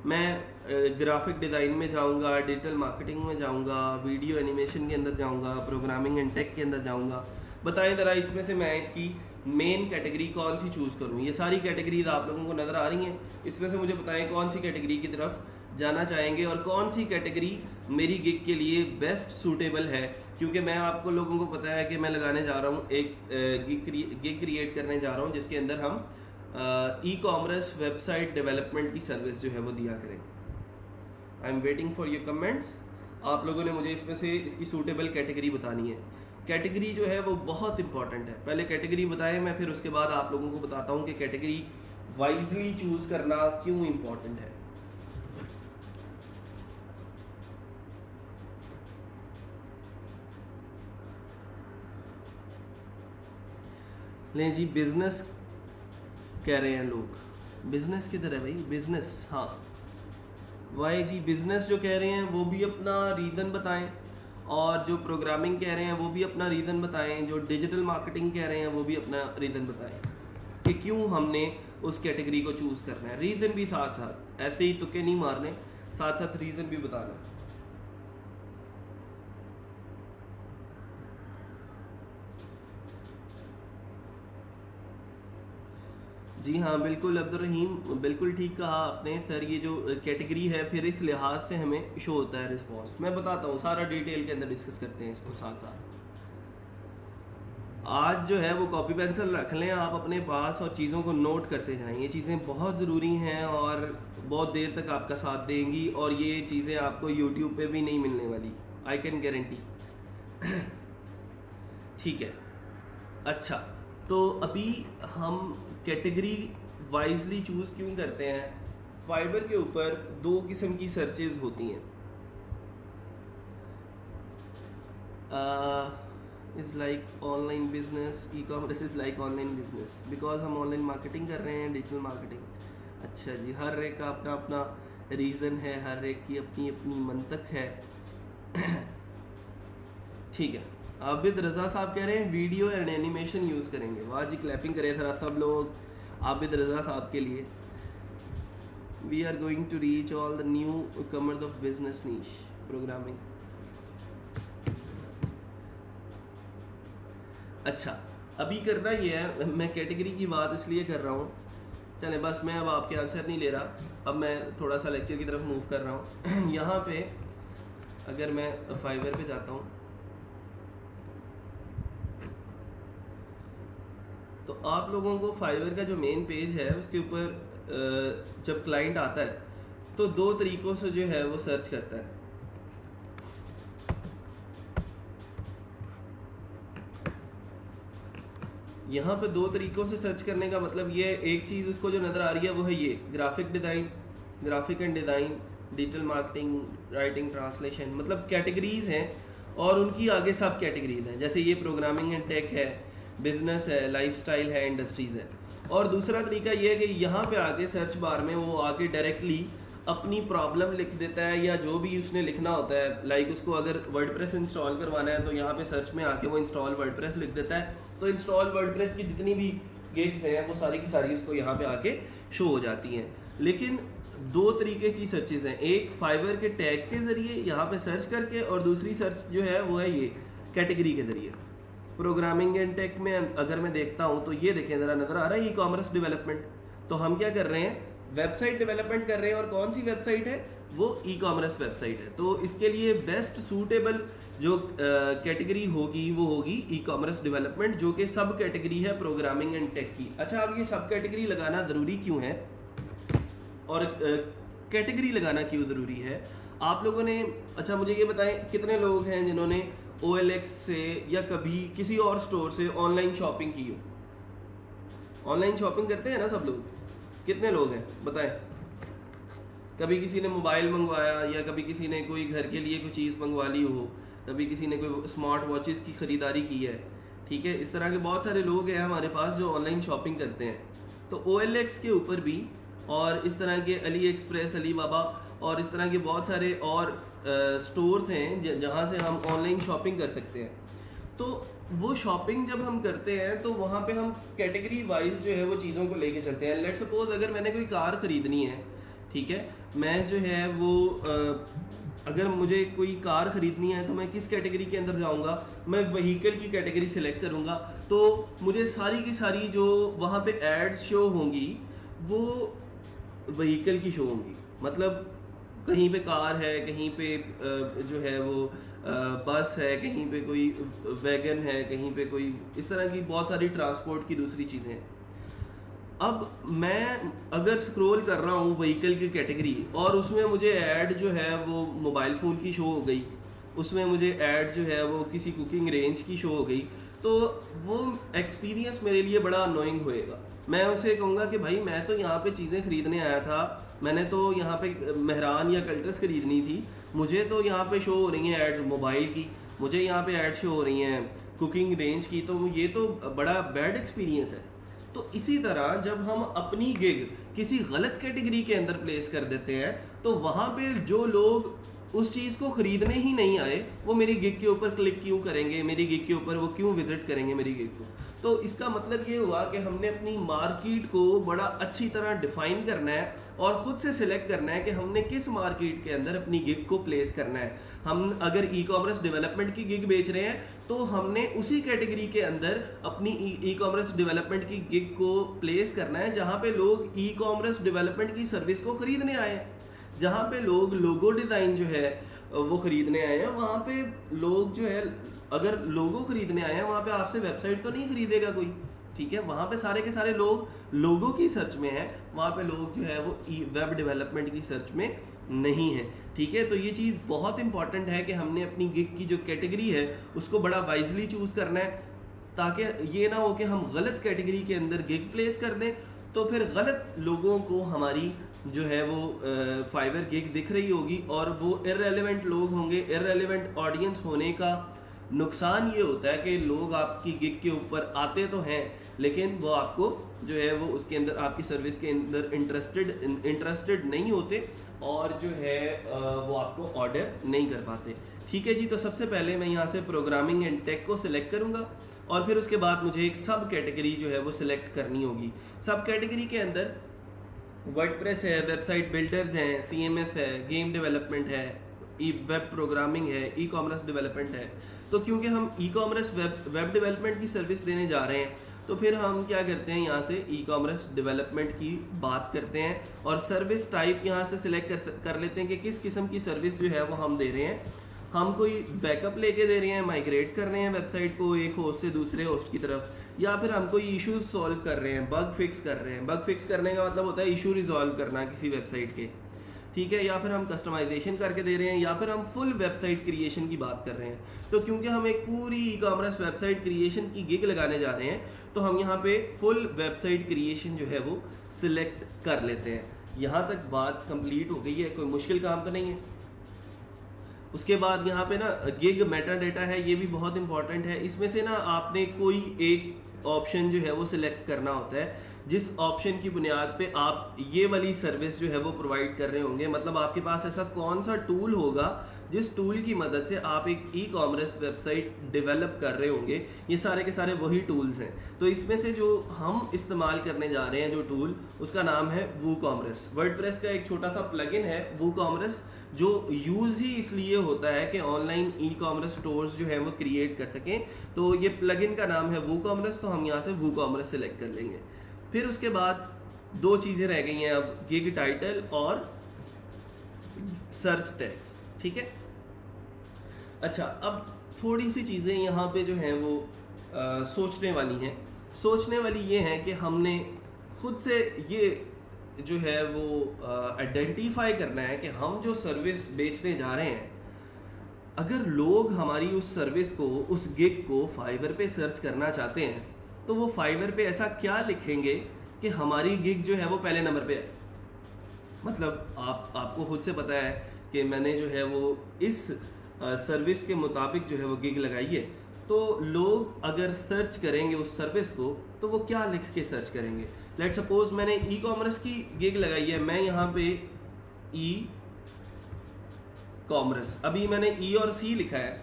मैं ग्राफिक डिज़ाइन में जाऊँगा, डिजिटल मार्केटिंग में जाऊँगा, वीडियो एनिमेशन के अंदर जाऊँगा, प्रोग्रामिंग एंड टेक के अंदर जाऊँगा। बताएं ज़रा इसमें से मैं इसकी मेन कैटेगरी कौन सी चूज़ करूँ। ये सारी कैटेगरीज आप लोगों को नज़र आ रही हैं, इसमें से मुझे बताएं कौन सी कैटेगरी की तरफ जाना चाहेंगे और कौन सी कैटेगरी मेरी गिग के लिए बेस्ट सूटेबल है। क्योंकि मैं आपको लोगों को पता है कि मैं लगाने जा रहा हूँ एक गिग क्रिएट करने जा रहा हूँ जिसके अंदर हम ई कॉमर्स वेबसाइट डेवलपमेंट की सर्विस जो है वो दिया करें। I am waiting for your comments. आप लोगों ने मुझे इसमें से इसकी सूटेबल कैटेगरी बतानी है। कैटेगरी जो है वो बहुत इंपॉर्टेंट है। पहले कैटेगरी बताएं, मैं फिर उसके बाद आप लोगों को बताता हूँ कि कैटेगरी वाइजली चूज करना क्यों इंपॉर्टेंट है। लें जी, बिजनेस कह रहे हैं लोग, बिजनेस किधर है भाई, बिजनेस, हाँ वाई जी, बिजनेस जो कह रहे हैं वो भी अपना रीज़न बताएं और जो प्रोग्रामिंग कह रहे हैं वो भी अपना रीज़न बताएं, जो डिजिटल मार्केटिंग कह रहे हैं वो भी अपना रीज़न बताएं कि क्यों हमने उस कैटेगरी को चूज़ करना है। रीज़न भी साथ साथ, ऐसे ही तुक्के नहीं मारने, साथ साथ रीज़न भी बताना है। जी हाँ बिल्कुल अब्दुर्रहीम, बिल्कुल ठीक कहा आपने सर। ये जो कैटेगरी है फिर इस लिहाज से हमें शो होता है रिस्पॉन्स। मैं बताता हूँ, सारा डिटेल के अंदर डिस्कस करते हैं इसको साथ साथ। आज जो है वो कॉपी पेंसिल रख लें आप अपने पास और चीज़ों को नोट करते जाएं। ये चीज़ें बहुत ज़रूरी हैं और बहुत देर तक आपका साथ देंगी और ये चीज़ें आपको यूट्यूब पे भी नहीं मिलने वाली, आई कैन गारंटी। ठीक है, अच्छा तो अभी हम कैटेगरी वाइजली चूज़ क्यों करते हैं। फाइबर के ऊपर 2 किस्म की सर्चेज होती हैं। Is like online business, e commerce is like online business, because हम ऑनलाइन मार्केटिंग कर रहे हैं, डिजिटल मार्केटिंग। अच्छा जी, हर एक का अपना अपना रीज़न है, हर एक की अपनी अपनी मंतक है। ठीक है, आबिद रज़ा साहब कह रहे हैं वीडियो एंड एनिमेशन यूज़ करेंगे। वाह जी, क्लैपिंग करें ज़रा सब लोग आबिद रज़ा साहब के लिए। We are going to reach all the newcomers of business niche programming. अच्छा, अभी करना ये है, मैं कैटेगरी की बात इसलिए कर रहा हूँ, चले बस मैं अब आपके आंसर नहीं ले रहा, अब मैं थोड़ा सा लेक्चर की तरफ मूव कर रहा हूँ। यहाँ पे अगर मैं फाइवर पे जाता हूँ तो आप लोगों को फाइवर का जो मेन पेज है उसके ऊपर जब क्लाइंट आता है तो 2 तरीकों से जो है वो सर्च करता है। यहाँ पे 2 तरीकों से सर्च करने का मतलब ये, एक चीज़ उसको जो नज़र आ रही है वो है ये graphic design, graphic and design, digital marketing, writing, translation, मतलब कैटेगरीज हैं और उनकी आगे सब कैटेगरीज हैं। जैसे ये प्रोग्रामिंग एंड टेक है, बिजनेस है, लाइफस्टाइल है, इंडस्ट्रीज़ है। और दूसरा तरीका ये है कि यहाँ पे आगे सर्च बार में वो आगे डायरेक्टली अपनी प्रॉब्लम लिख देता है या जो भी उसने लिखना होता है। लाइक उसको अगर वर्डप्रेस इंस्टॉल करवाना है तो यहाँ पे सर्च में आके वो इंस्टॉल वर्डप्रेस लिख देता है, तो इंस्टॉल वर्डप्रेस की जितनी भी गिग्स हैं वो सारी की सारी उसको यहाँ पे आके शो हो जाती हैं। लेकिन 2 तरीके की सर्चेज हैं, एक फाइवर के टैग के ज़रिए यहाँ पे सर्च करके और दूसरी सर्च जो है वो है ये कैटेगरी के ज़रिए। प्रोग्रामिंग एंड टेक में अगर मैं देखता हूँ तो ये देखें ज़रा, नज़र आ रहा है ई कॉमर्स डेवलपमेंट। तो हम क्या कर रहे हैं, वेबसाइट डेवलपमेंट कर रहे हैं, और कौन सी वेबसाइट है, वो ई कॉमर्स वेबसाइट है। तो इसके लिए बेस्ट सूटेबल जो कैटेगरी होगी वो होगी ई कॉमर्स डेवलपमेंट, जो कि सब कैटेगरी है प्रोग्रामिंग एंड टेक की। अच्छा, अब ये सब कैटेगरी लगाना ज़रूरी क्यों है, और कैटेगरी लगाना क्यों ज़रूरी है आप लोगों ने, अच्छा मुझे ये बताएं कितने लोग हैं जिन्होंने OLX से या कभी किसी और स्टोर से ऑनलाइन शॉपिंग की हो। ऑनलाइन शॉपिंग करते हैं ना सब लोग, कितने लोग हैं बताएं। कभी किसी ने मोबाइल मंगवाया, या कभी किसी ने कोई घर के लिए कोई चीज़ मंगवा ली हो, कभी किसी ने कोई स्मार्ट वॉचेस की ख़रीदारी की है। ठीक है, इस तरह के बहुत सारे लोग हैं हमारे पास जो ऑनलाइन शॉपिंग करते हैं। तो OLX के ऊपर भी, और इस तरह के अली एक्सप्रेस, अली बाबा और इस तरह के बहुत सारे और स्टोर्स हैं जहाँ से हम ऑनलाइन शॉपिंग कर सकते हैं। तो वो शॉपिंग जब हम करते हैं तो वहाँ पे हम कैटेगरी वाइज जो है वो चीज़ों को लेके चलते हैं। लेट्स सपोज अगर मैंने कोई कार ख़रीदनी है, ठीक है, मैं जो है वो अगर मुझे कोई कार ख़रीदनी है तो मैं किस कैटेगरी के अंदर जाऊँगा, मैं व्हीकल की कैटेगरी सेलेक्ट करूँगा। तो मुझे सारी की सारी जो वहाँ पे एड्स शो होंगी वो व्हीकल की शो होंगी। मतलब कहीं पे कार है, कहीं पे जो है वो बस है, कहीं पे कोई वैगन है, कहीं पे कोई इस तरह की बहुत सारी ट्रांसपोर्ट की दूसरी चीज़ें। अब मैं अगर स्क्रॉल कर रहा हूँ व्हीकल की कैटेगरी, और उसमें मुझे ऐड जो है वो मोबाइल फ़ोन की शो हो गई, उसमें मुझे ऐड जो है वो किसी कुकिंग रेंज की शो हो गई, तो वो एक्सपीरियंस मेरे लिए बड़ा अनोइंग होएगा। मैं उसे कहूँगा कि भाई मैं तो यहाँ पे चीज़ें ख़रीदने आया था, मैंने तो यहाँ पे मेहरान या कल्टस ख़रीदनी थी, मुझे तो यहाँ पे शो हो रही हैं एड्स मोबाइल की, मुझे यहाँ पे ऐड शो हो रही हैं कुकिंग रेंज की, तो ये तो बड़ा बैड एक्सपीरियंस है। तो इसी तरह जब हम अपनी गिग किसी गलत कैटेगरी के अंदर प्लेस कर देते हैं, तो वहाँ पे जो लोग उस चीज़ को ख़रीदने ही नहीं आए, वो मेरी गिग के ऊपर क्लिक क्यों करेंगे, मेरी गिग के ऊपर वो क्यों विजिट करेंगे मेरी गिग को। तो इसका मतलब ये हुआ कि हमने अपनी मार्केट को बड़ा अच्छी तरह डिफाइन करना है और ख़ुद से सिलेक्ट करना है कि हमने किस मार्केट के अंदर अपनी गिग को प्लेस करना है। हम अगर ई कॉमर्स डेवलपमेंट की गिग बेच रहे हैं तो हमने उसी कैटेगरी के अंदर अपनी ई कॉमर्स डेवलपमेंट की गिग को प्लेस करना है जहाँ पे लोग ई कॉमर्स डेवलपमेंट की सर्विस को ख़रीदने आए हैं, जहाँ पे लोग लोगो डिज़ाइन जो है वो ख़रीदने आए हैं। वहाँ पे लोग जो है अगर लोगो ख़रीदने आए हैं, वहाँ पे आपसे वेबसाइट तो नहीं ख़रीदेगा कोई, ठीक है। वहाँ पे सारे के सारे लोग लोगो की सर्च में हैं, वहाँ पे लोग जो है वो वेब डेवलपमेंट की सर्च में नहीं है, ठीक है। तो ये चीज़ बहुत इंपॉर्टेंट है कि हमने अपनी गिग की जो कैटेगरी है उसको बड़ा वाइजली चूज़ करना है, ताकि ये ना हो कि हम गलत कैटेगरी के अंदर गिग प्लेस कर दें तो फिर गलत लोगों को हमारी जो है वो फाइवर गिग दिख रही होगी और वो इररेलेवेंट लोग होंगे। इररेलेवेंट ऑडियंस होने का नुकसान ये होता है कि लोग आपकी गिग के ऊपर आते तो हैं लेकिन वो आपको जो है वो उसके अंदर आपकी सर्विस के अंदर इंटरेस्टेड नहीं होते और जो है वो आपको ऑर्डर नहीं कर पाते, ठीक है जी। तो सबसे पहले मैं यहाँ से प्रोग्रामिंग एंड टेक को सिलेक्ट करूँगा और फिर उसके बाद मुझे एक सब कैटेगरी जो है वो सिलेक्ट करनी होगी। सब कैटेगरी के अंदर वर्डप्रेस है, वेबसाइट बिल्डर्स हैं, CMS है, गेम डेवलपमेंट है, वेब प्रोग्रामिंग है, ई कॉमर्स डेवलपमेंट है। तो क्योंकि हम ई कॉमर्स वेब डेवलपमेंट की सर्विस देने जा रहे हैं तो फिर हम क्या करते हैं, यहाँ से ई कॉमर्स डेवलपमेंट की बात करते हैं और सर्विस टाइप यहाँ से सिलेक्ट कर लेते हैं कि किस किस्म की सर्विस जो है वो हम दे रहे हैं। हम कोई बैकअप लेके दे रहे हैं, माइग्रेट कर रहे हैं वेबसाइट को एक होस्ट से दूसरे होस्ट की तरफ, या फिर हम कोई इश्यूज सॉल्व कर रहे हैं, बग फिक्स कर रहे हैं। बग फिक्स करने का मतलब होता है इशू रिजॉल्व करना किसी वेबसाइट के, ठीक है। या फिर हम कस्टमाइजेशन करके दे रहे हैं, या फिर हम फुल वेबसाइट क्रिएशन की बात कर रहे हैं। तो क्योंकि हम एक पूरी ई कॉमर्स वेबसाइट क्रिएशन की गिग लगाने जा रहे हैं तो हम यहाँ पे फुल वेबसाइट क्रिएशन जो है वो सिलेक्ट कर लेते हैं। यहाँ तक बात कंप्लीट हो गई है, कोई मुश्किल काम तो नहीं है। उसके बाद यहाँ पे ना गिग मेटा डेटा है, ये भी बहुत इंपॉर्टेंट है। इसमें से ना आपने कोई एक ऑप्शन जो है वो सिलेक्ट करना होता है जिस ऑप्शन की बुनियाद पे आप ये वाली सर्विस जो है वो प्रोवाइड कर रहे होंगे। मतलब आपके पास ऐसा कौन सा टूल होगा जिस टूल की मदद से आप एक ई कॉमर्स वेबसाइट डेवलप कर रहे होंगे, ये सारे के सारे वही टूल्स हैं। तो इसमें से जो हम इस्तेमाल करने जा रहे हैं जो टूल, उसका नाम है वूकॉमर्स। वर्डप्रेस का एक छोटा सा प्लगइन है वूकॉमर्स, जो यूज़ ही इसलिए होता है कि ऑनलाइन ई कॉमर्स स्टोर्स जो है वो क्रिएट कर सकें। तो ये प्लगइन का नाम है वूकॉमर्स, तो हम यहाँ से वूकॉमर्स सेलेक्ट कर लेंगे। फिर उसके बाद दो चीज़ें रह गई हैं अब, गिग टाइटल और सर्च टैग्स, ठीक है। अच्छा, अब थोड़ी सी चीज़ें यहाँ पे जो हैं वो सोचने वाली हैं। सोचने वाली ये हैं कि हमने खुद से ये जो है वो आइडेंटिफाई करना है कि हम जो सर्विस बेचने जा रहे हैं, अगर लोग हमारी उस सर्विस को, उस गिग को फाइवर पे सर्च करना चाहते हैं, तो वो फाइवर पे ऐसा क्या लिखेंगे कि हमारी गिग जो है वो पहले नंबर पे है। मतलब आपको खुद से पता है कि मैंने जो है वो इस सर्विस के मुताबिक जो है वो गिग लगाई है, तो लोग अगर सर्च करेंगे उस सर्विस को तो वो क्या लिख के सर्च करेंगे। लेट सपोज मैंने ई कॉमर्स की गिग लगाई है, मैं यहाँ पे ई कॉमर्स, अभी मैंने ई और सी लिखा है,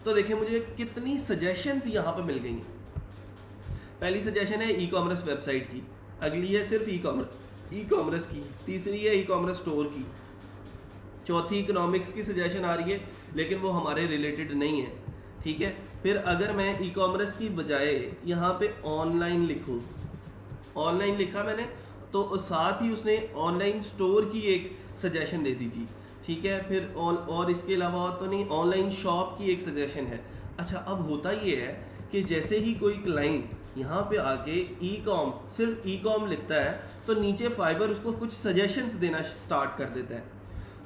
तो देखिए मुझे कितनी सजेशंस यहाँ पे मिल गई हैं। पहली सजेशन है ई कॉमर्स वेबसाइट की, अगली है सिर्फ ई कॉमर्स की, तीसरी है ई कॉमर्स स्टोर की, चौथी इकोनॉमिक्स की सजेशन आ रही है, लेकिन वो हमारे रिलेटेड नहीं है, ठीक है। फिर अगर मैं ई कॉमर्स की बजाय यहाँ पे ऑनलाइन लिखूँ, ऑनलाइन लिखा मैंने, तो साथ ही उसने ऑनलाइन स्टोर की एक सजेशन दे दी थी, ठीक है। फिर और इसके अलावा तो नहीं, ऑनलाइन शॉप की एक सजेशन है। अच्छा, अब होता ये है कि जैसे ही कोई क्लाइंट यहाँ पे आके ई कॉम, सिर्फ ई कॉम लिखता है, तो नीचे फाइबर उसको कुछ सजेशंस देना स्टार्ट कर देता है।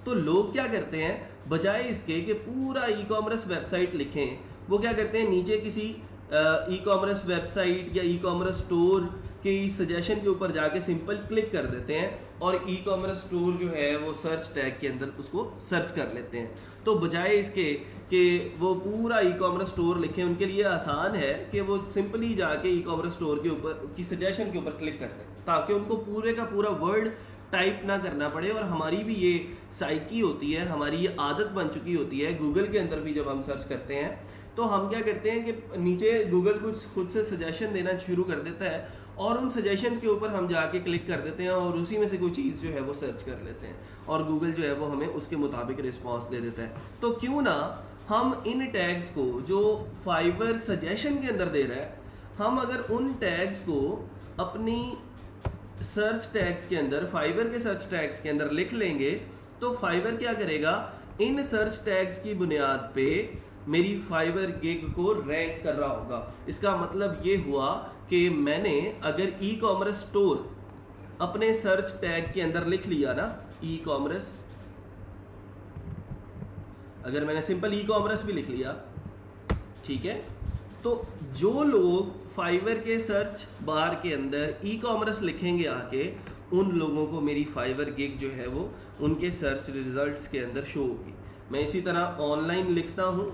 तो लोग क्या करते हैं, बजाय इसके कि पूरा ई कॉमर्स वेबसाइट लिखें, वो क्या करते हैं, नीचे किसी ई कॉमर्स वेबसाइट या ई कॉमर्स स्टोर के सजेशन के ऊपर जाके सिंपल क्लिक कर देते हैं और ई कॉमर्स स्टोर जो है वो सर्च टैग के अंदर उसको सर्च कर लेते हैं। तो बजाय इसके कि वो पूरा ई कॉमर्स स्टोर लिखें, उनके लिए आसान है कि वो सिंपली जाके ई कॉमर्स स्टोर के ऊपर की सजेशन के ऊपर क्लिक कर दें, ताकि उनको पूरे का पूरा वर्ड टाइप ना करना पड़े। और हमारी भी ये साइकी होती है, हमारी ये आदत बन चुकी होती है, गूगल के अंदर भी जब हम सर्च करते हैं तो हम क्या करते हैं कि नीचे गूगल कुछ खुद से सजेशन देना शुरू कर देता है और उन सजेशंस के ऊपर हम जाके क्लिक कर देते हैं और उसी में से कोई चीज़ जो है वो सर्च कर लेते हैं और गूगल जो है वो हमें उसके मुताबिक रिस्पॉन्स दे देता है। तो क्यों ना हम इन टैग्स को जो फाइवर सजेशन के अंदर दे रहा है, हम अगर उन टैग्स को अपनी सर्च टैग्स के अंदर, फाइवर के सर्च टैग्स के अंदर लिख लेंगे, तो फाइवर क्या करेगा, इन सर्च टैग्स की बुनियाद पे मेरी फाइवर गिग को रैंक कर रहा होगा। इसका मतलब ये हुआ कि मैंने अगर ई कॉमर्स स्टोर अपने सर्च टैग के अंदर लिख लिया ना, ई कॉमर्स, अगर मैंने सिंपल ई कॉमर्स भी लिख लिया, ठीक है, तो जो लोग फाइवर के सर्च बार के अंदर ई कॉमर्स लिखेंगे आके, उन लोगों को मेरी फाइवर गिग जो है वो उनके सर्च रिजल्ट्स के अंदर शो होगी। मैं इसी तरह ऑनलाइन लिखता हूँ,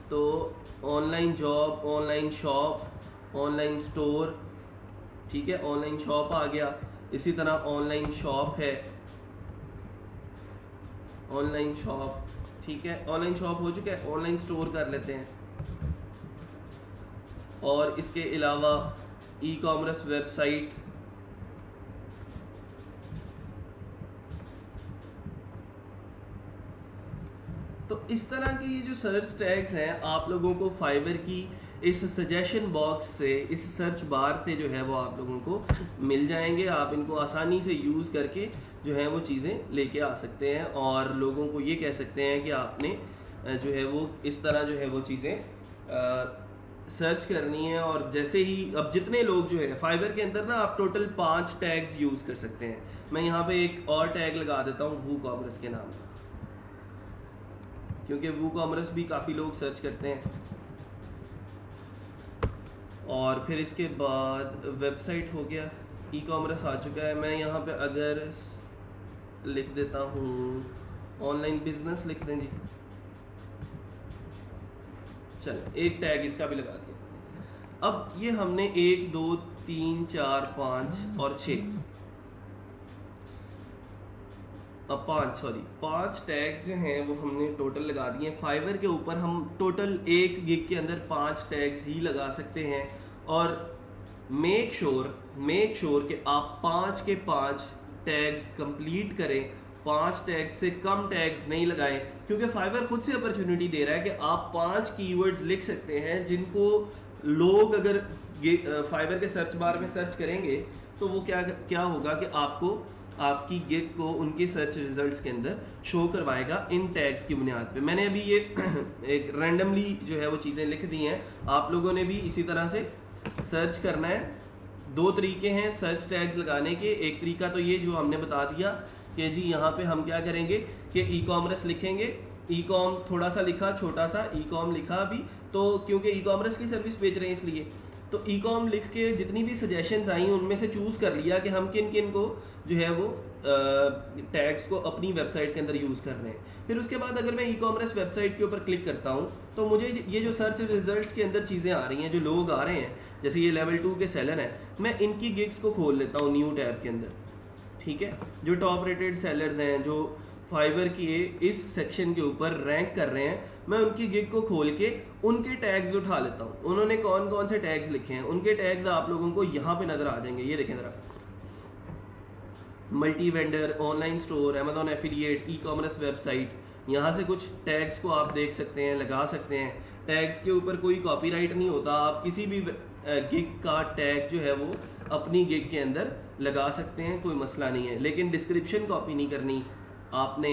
तो online job, online shop, online store, ठीक है, ऑनलाइन शॉप आ गया। इसी तरह ऑनलाइन शॉप है, ऑनलाइन शॉप, ठीक है, ऑनलाइन शॉप हो चुका है, ऑनलाइन स्टोर कर लेते हैं। और इसके अलावा ई कॉमर्स वेबसाइट, तो इस तरह के ये जो सर्च टैग्स हैं आप लोगों को फाइवर की इस सजेशन बॉक्स से, इस सर्च बार से जो है वो आप लोगों को मिल जाएंगे। आप इनको आसानी से यूज़ करके जो है वो चीज़ें लेके आ सकते हैं और लोगों को ये कह सकते हैं कि आपने जो है वो इस तरह जो है वो चीज़ें सर्च करनी है। और जैसे ही अब जितने लोग जो है फाइवर के अंदर ना, आप टोटल 5 टैग्स यूज़ कर सकते हैं। मैं यहाँ पे एक और टैग लगा देता हूँ वू कॉमर्स के नाम, क्योंकि वू कॉमर्स भी काफ़ी लोग सर्च करते हैं। और फिर इसके बाद वेबसाइट हो गया, ई कॉमर्स आ चुका है। मैं यहाँ पे अगर लिख देता हूँ ऑनलाइन बिजनेस, लिख दें जी, चलो एक टैग इसका भी लगा दिया। अब ये हमने 1 2 3 4 5 और 6 अब 5 टैग्स जो हैं वो हमने टोटल लगा दिए हैं। फाइवर के ऊपर हम टोटल एक गिग के अंदर 5 टैग्स ही लगा सकते हैं, और मेक श्योर कि आप 5 के 5 टैग्स कंप्लीट करें, 5 टैग्स से कम टैग्स नहीं लगाएं, क्योंकि फाइवर खुद से अपॉर्चुनिटी दे रहा है कि आप 5 कीवर्ड्स लिख सकते हैं जिनको लोग अगर फाइवर के सर्च बार में सर्च करेंगे तो वो क्या होगा कि आपको आपकी गिग को उनके सर्च रिजल्ट्स के अंदर शो करवाएगा इन टैग्स की बुनियाद पे। मैंने अभी ये एक रैंडमली जो है वो चीज़ें लिख दी हैं, आप लोगों ने भी इसी तरह से सर्च करना है। 2 तरीके हैं सर्च टैग्स लगाने के। एक तरीका तो ये जो हमने बता दिया कि जी यहाँ पे हम क्या करेंगे कि ई कॉमर्स लिखेंगे, ई कॉम थोड़ा सा लिखा, छोटा सा ई कॉम लिखा अभी, तो क्योंकि ई कॉमर्स की सर्विस बेच रहे हैं इसलिए, तो ई कॉम लिख के जितनी भी सजेशंस आई उनमें से चूज़ कर लिया कि हम किन किन को जो है वो टैग्स को अपनी वेबसाइट के अंदर यूज़ कर रहे हैं। फिर उसके बाद अगर मैं ई कॉमर्स वेबसाइट के ऊपर क्लिक करता हूँ तो मुझे ये जो सर्च रिजल्ट्स के अंदर चीज़ें आ रही हैं, जो लोग आ रहे हैं, जैसे ये लेवल 2 के सेलर हैं, मैं इनकी गिग्स को खोल लेता हूँ न्यू टैब के अंदर, ठीक है। जो टॉप रेटेड सेलर्स हैं, जो फाइवर की इस सेक्शन के ऊपर रैंक कर रहे हैं, मैं उनकी गिग को खोल के उनके टैग्स उठा लेता हूँ। उन्होंने कौन कौन से टैग्स लिखे हैं, उनके टैग्स आप लोगों को यहाँ पे नजर आ जाएंगे। ये देखें जरा, multi vendor, online store, Amazon affiliate, ई कॉमर्स वेबसाइट, यहाँ से कुछ टैग्स को आप देख सकते हैं, लगा सकते हैं। टैग्स के ऊपर कोई कॉपीराइट नहीं होता, आप किसी भी गिग का टैग जो है वो अपनी गिग के अंदर लगा सकते हैं, कोई मसला नहीं है। लेकिन डिस्क्रिप्शन कॉपी नहीं करनी, आपने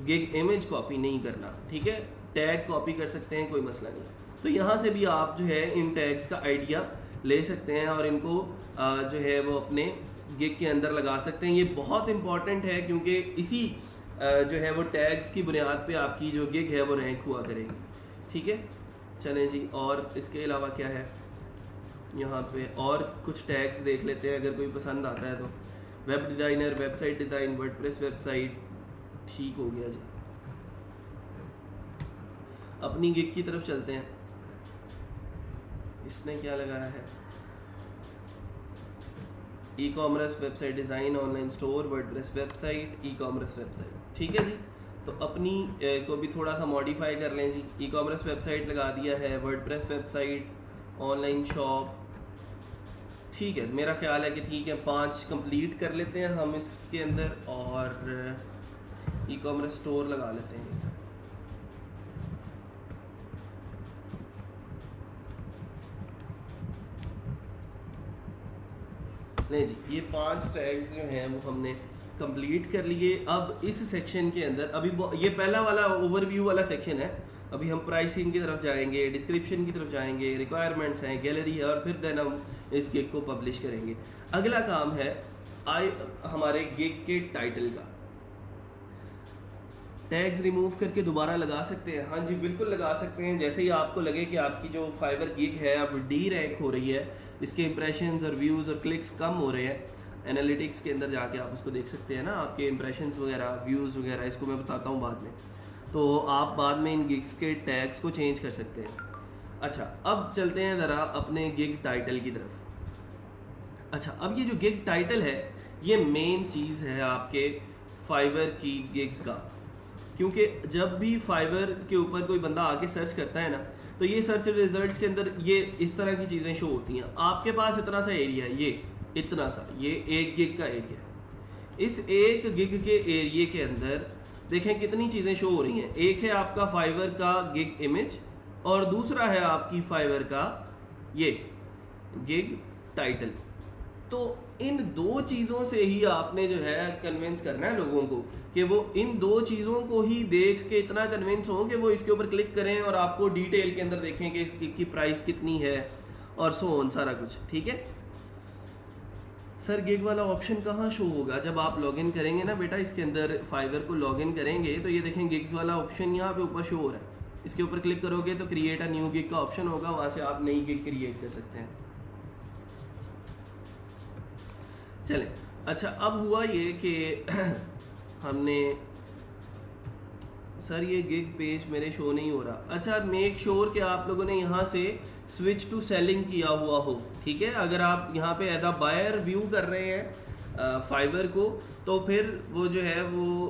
गिग इमेज कॉपी नहीं करना, ठीक है। टैग कॉपी कर सकते हैं, कोई मसला नहीं। तो यहाँ से भी आप जो है इन टैग्स का आइडिया ले सकते हैं और इनको जो है वो अपने गिग के अंदर लगा सकते हैं। ये बहुत इंपॉर्टेंट है क्योंकि इसी जो है वो टैग्स की बुनियाद पे आपकी जो गिग है वो रैंक हुआ करेगी, ठीक है। चलें जी, और इसके अलावा क्या है यहाँ पे, और कुछ टैग्स देख लेते हैं अगर कोई पसंद आता है तो। Web designer, website design, WordPress website, ठीक हो गया जी। अपनी गिग की तरफ चलते हैं। इसने क्या लगाया है, ई commerce website design, online store, WordPress website, ई कॉमर्स वेबसाइट, ठीक है जी। तो अपनी को भी थोड़ा सा मॉडिफाई कर लें जी। ई कॉमर्स वेबसाइट लगा दिया है, वर्डप्रेस वेबसाइट, ऑनलाइन शॉप, ठीक है। मेरा ख्याल है कि ठीक है, 5 कंप्लीट कर लेते हैं हम इसके अंदर, और ई कॉमर्स स्टोर लगा लेते हैं। नहीं जी, ये 5 टैग्स जो हैं वो हमने कंप्लीट कर लिए। अब इस सेक्शन के अंदर अभी ये पहला वाला ओवरव्यू वाला सेक्शन है, अभी हम प्राइसिंग की तरफ जाएंगे, डिस्क्रिप्शन की तरफ जाएंगे, रिक्वायरमेंट्स हैं, गैलरी है, और फिर देन हम इस गिग को पब्लिश करेंगे। अगला काम है हमारे गिग के टाइटल का। टैग्स रिमूव करके दोबारा लगा सकते हैं, हाँ जी बिल्कुल लगा सकते हैं। जैसे ही आपको लगे कि आपकी जो फाइवर गिग है अब डी रैंक हो रही है, इसके इंप्रेशंस और व्यूज़ और क्लिक्स कम हो रहे हैं, एनालिटिक्स के अंदर जाके आप उसको देख सकते हैं ना, आपके इंप्रेशंस वगैरह, व्यूज़ वगैरह, इसको मैं बताता हूँ बाद में। तो आप बाद में इन गिग्स के टैग्स को चेंज कर सकते हैं। अच्छा, अब चलते हैं ज़रा अपने गिग टाइटल की तरफ। अच्छा, अब ये जो गिग टाइटल है ये मेन चीज़ है आपके फाइवर की गिग का, क्योंकि जब भी फाइवर के ऊपर कोई बंदा आके सर्च करता है ना, तो ये सर्च रिजल्ट्स के अंदर ये इस तरह की चीज़ें शो होती हैं। आपके पास इतना सा एरिया है, ये इतना सा, ये 1 गिग का एरिया। इस 1 गिग के एरिया के अंदर देखें कितनी चीज़ें शो हो रही हैं। एक है आपका फाइवर का गिग इमेज, और दूसरा है आपकी फाइवर का ये गिग टाइटल। तो इन 2 चीज़ों से ही आपने जो है कन्विंस करना है लोगों को कि वो इन 2 चीज़ों को ही देख के इतना कन्विंस हो कि वो इसके ऊपर क्लिक करें और आपको डिटेल के अंदर देखें कि इसकी की प्राइस कितनी है और सो ऑन सारा कुछ, ठीक है। सर गिग वाला ऑप्शन कहाँ शो होगा? जब आप लॉगिन करेंगे ना बेटा, इसके अंदर फाइवर को लॉगिन करेंगे तो ये देखें गिग्स वाला ऑप्शन यहाँ पे ऊपर शो हो रहा है। इसके ऊपर क्लिक करोगे तो क्रिएट अ न्यू गिग का ऑप्शन होगा, वहाँ से आप नई गिग क्रिएट कर सकते हैं। चले, अच्छा अब हुआ ये कि हमने, सर ये गिग पेज मेरे शो नहीं हो रहा। अच्छा, मेक श्योर कि आप लोगों ने यहाँ से स्विच टू सेलिंग किया हुआ हो, ठीक है। अगर आप यहाँ पे एज अ बायर व्यू कर रहे हैं फाइवर को, तो फिर वो जो है वो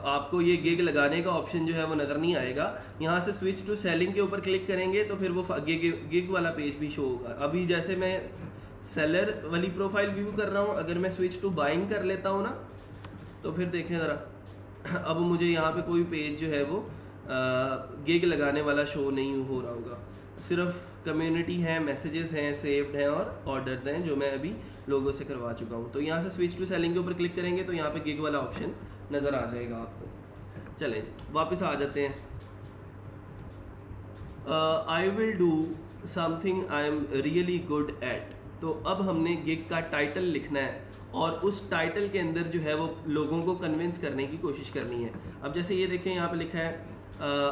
आपको ये गिग लगाने का ऑप्शन जो है वो नज़र नहीं आएगा। यहाँ से स्विच टू सेलिंग के ऊपर क्लिक करेंगे तो फिर वो गिग वाला पेज भी शो होगा। अभी जैसे मैं सेलर वाली प्रोफाइल व्यू कर रहा हूँ, अगर मैं स्विच टू बाइंग कर लेता हूँ ना, तो फिर देखें ज़रा अब मुझे यहाँ पे कोई पेज जो है वो गिग लगाने वाला शो नहीं हो रहा होगा, सिर्फ कम्युनिटी है, मैसेजेस हैं, सेव्ड हैं और ऑर्डर्स हैं जो मैं अभी लोगों से करवा चुका हूँ। तो यहाँ से स्विच टू सेलिंग के ऊपर क्लिक करेंगे तो यहाँ पे गिग वाला ऑप्शन नज़र आ जाएगा आपको। चलें वापस आ जाते हैं। I will do something I am really good at. तो अब हमने गिग का टाइटल लिखना है और उस टाइटल के अंदर जो है वो लोगों को कन्विंस करने की कोशिश करनी है। अब जैसे ये देखें यहाँ पे लिखा है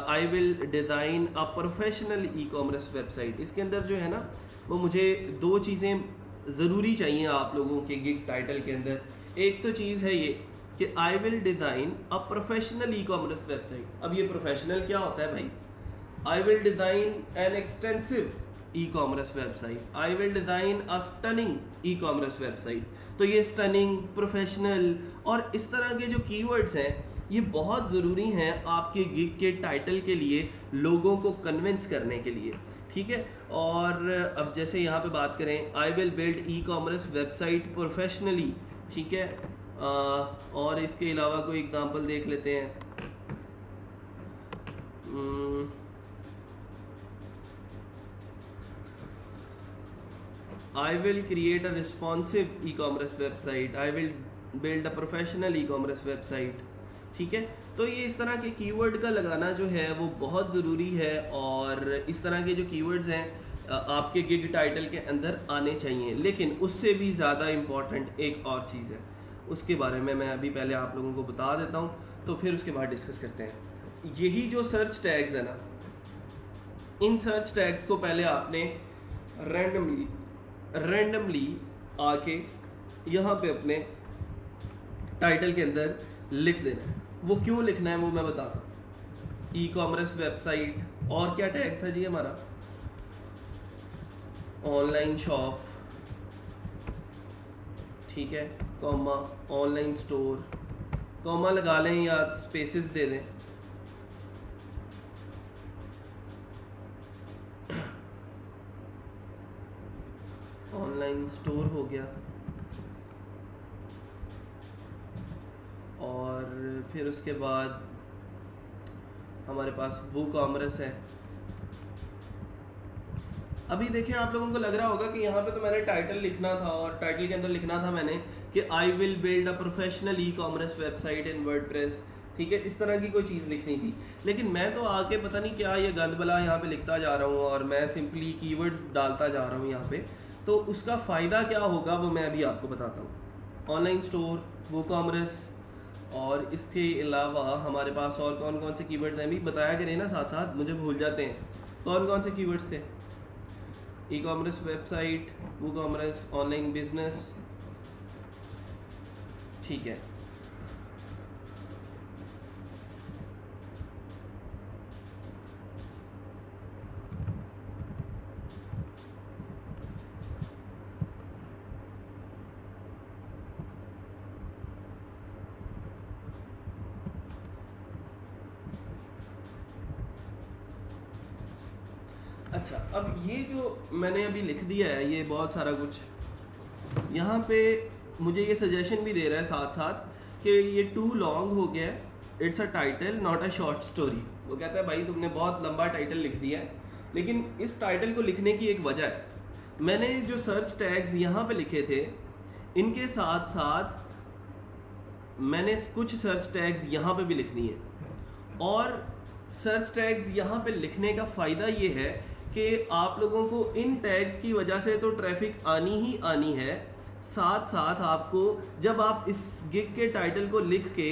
आई will design a professional E commerce website. इसके अंदर जो है ना वो मुझे दो चीज़ें ज़रूरी चाहिए आप लोगों के गिग टाइटल के अंदर। एक तो चीज़ है ये कि I will design a professional E commerce website. अब ये प्रोफेशनल क्या होता है भाई? आई will design an extensive E commerce website, I will design a stunning E commerce website. तो ये स्टनिंग, प्रोफेशनल और इस तरह के जो कीवर्ड्स हैं ये बहुत ज़रूरी हैं आपके गिग के टाइटल के लिए, लोगों को कन्विंस करने के लिए, ठीक है। और अब जैसे यहाँ पे बात करें I will build E commerce website professionally, ठीक है। और इसके अलावा कोई एग्जांपल देख लेते हैं। I will create a responsive e-commerce website, I will build a professional e-commerce website, ठीक है। तो ये इस तरह के कीवर्ड का लगाना जो है वो बहुत ज़रूरी है और इस तरह के जो कीवर्ड्स हैं आपके गिग टाइटल के अंदर आने चाहिए। लेकिन उससे भी ज़्यादा इम्पॉर्टेंट एक और चीज़ है, उसके बारे में मैं अभी पहले आप लोगों को बता देता हूँ, तो फिर उसके बाद डिस्कस करते हैं। यही जो सर्च टैग्स है ना, इन सर्च टैग्स को पहले आपने रैंडमली आके यहाँ पे अपने टाइटल के अंदर लिख देना है। वो क्यों लिखना है वो मैं बताता हूँ। ई कॉमर्स वेबसाइट और क्या टैग था जी हमारा? ऑनलाइन शॉप, ठीक है, कॉमा ऑनलाइन स्टोर, कॉमा लगा लें या स्पेसेस दे दें। ऑनलाइन स्टोर हो गया और फिर उसके बाद हमारे पास वो कॉमर्स है। अभी देखिए आप लोगों को लग रहा होगा कि यहाँ पे तो मैंने टाइटल लिखना था और टाइटल के अंदर लिखना था मैंने कि I will build a professional E commerce website in WordPress, ठीक है, इस तरह की कोई चीज़ लिखनी थी। लेकिन मैं तो आके पता नहीं क्या ये गंदबला यहाँ पे लिखता जा रहा हूँ और मैं सिंपली कीवर्ड्स डालता जा रहा हूँ यहाँ पे। तो उसका फ़ायदा क्या होगा वो मैं अभी आपको बताता हूँ। ऑनलाइन स्टोर, वो कॉमर्स और इसके अलावा हमारे पास और कौन कौन से कीवर्ड्स हैं भी बताया करें ना साथ साथ, मुझे भूल जाते हैं। कौन कौन से कीवर्ड्स थे? ई कॉमर्स वेबसाइट, वो कॉमर्स, ऑनलाइन बिजनेस, ठीक है। अच्छा, अब ये जो मैंने अभी लिख दिया है ये बहुत सारा कुछ, यहाँ पे मुझे ये सजेशन भी दे रहा है साथ साथ कि ये टू लॉन्ग हो गया है, it's a title not a short story. वो कहता है भाई तुमने बहुत लंबा टाइटल लिख दिया है, लेकिन इस टाइटल को लिखने की एक वजह है। मैंने जो सर्च टैग्स यहाँ पे लिखे थे इनके साथ साथ मैंने कुछ सर्च टैग्स यहाँ पे भी लिखनी है, और सर्च टैग्स यहाँ पे लिखने का फ़ायदा ये है कि आप लोगों को इन टैग्स की वजह से तो ट्रैफिक आनी ही आनी है, साथ साथ आपको जब आप इस गिग के टाइटल को लिख के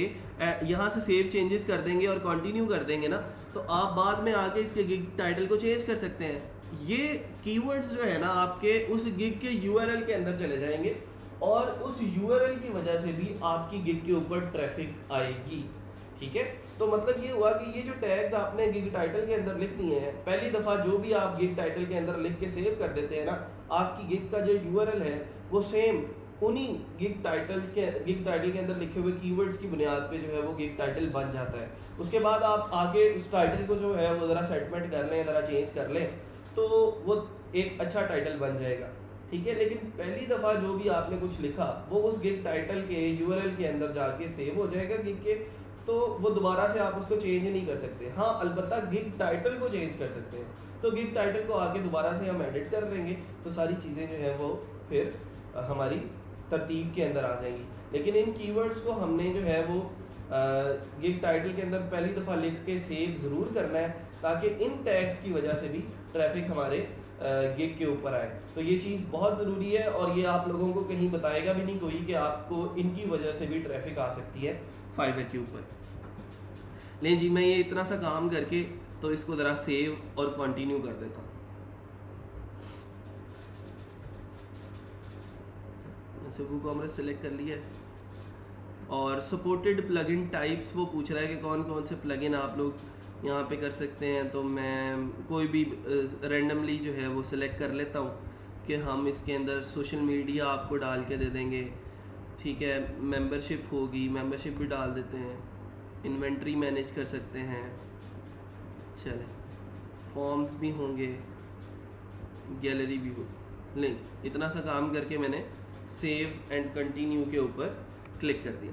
यहाँ से सेव चेंजेस कर देंगे और कंटिन्यू कर देंगे ना, तो आप बाद में आके इसके गिग टाइटल को चेंज कर सकते हैं। ये कीवर्ड्स जो है ना आपके उस गिग के यूआरएल के अंदर चले जाएंगे और उस यूआरएल की वजह से भी आपकी गिग के ऊपर ट्रैफिक आएगी, ठीक है। तो मतलब ये हुआ कि ये जो टैग्स आपने गिग टाइटल के अंदर लिख दिए हैं, पहली दफ़ा जो भी आप गिग टाइटल के अंदर लिख के सेव कर देते हैं ना, आपकी गिग का जो यूआरएल है वो सेम उन्हीं गिग टाइटल के अंदर लिखे हुए कीवर्ड्स की बुनियाद पे जो है वो गिग टाइटल बन जाता है। उसके बाद आप आगे उस टाइटल को जो है वो ज़रा सेटमेंट कर लें, ज़रा चेंज कर लें, तो वो एक अच्छा टाइटल बन जाएगा, ठीक है। लेकिन पहली दफ़ा जो भी आपने कुछ लिखा वो उस गिग टाइटल के यूआरएल के अंदर जाके सेव हो जाएगा गिग के, तो वो दोबारा से आप उसको चेंज नहीं कर सकते। हाँ, अलबत्ता गिग टाइटल को चेंज कर सकते हैं। तो गिग टाइटल को आगे दोबारा से हम एडिट कर लेंगे तो सारी चीज़ें जो है वो फिर हमारी तरतीब के अंदर आ जाएंगी। लेकिन इन कीवर्ड्स को हमने जो है वो गिग टाइटल के अंदर पहली दफ़ा लिख के सेव ज़रूर करना है, ताकि इन टैग्स की वजह से भी ट्रैफिक हमारे गिग के ऊपर आए। तो ये चीज़ बहुत ज़रूरी है, और ये आप लोगों को कहीं बताएगा भी नहीं कोई कि आपको इनकी वजह से भी ट्रैफिक आ सकती है फाइवर के ऊपर। नहीं जी, मैं ये इतना सा काम करके तो इसको ज़रा सेव और कंटिन्यू कर देता हूँ। WooCommerce सेलेक्ट कर लिया है, और सपोर्टेड प्लगइन टाइप्स वो पूछ रहा है कि कौन कौन से प्लगइन आप लोग यहाँ पे कर सकते हैं। तो मैं कोई भी रैंडमली जो है वो सिलेक्ट कर लेता हूँ कि हम इसके अंदर सोशल मीडिया आपको डाल के दे देंगे, ठीक है। मेंबरशिप होगी, मेंबरशिप भी डाल देते हैं। इन्वेंट्री मैनेज कर सकते हैं, चलें। फॉर्म्स भी होंगे, गैलरी भी हो। नहीं, इतना सा काम करके मैंने सेव एंड कंटिन्यू के ऊपर क्लिक कर दिया।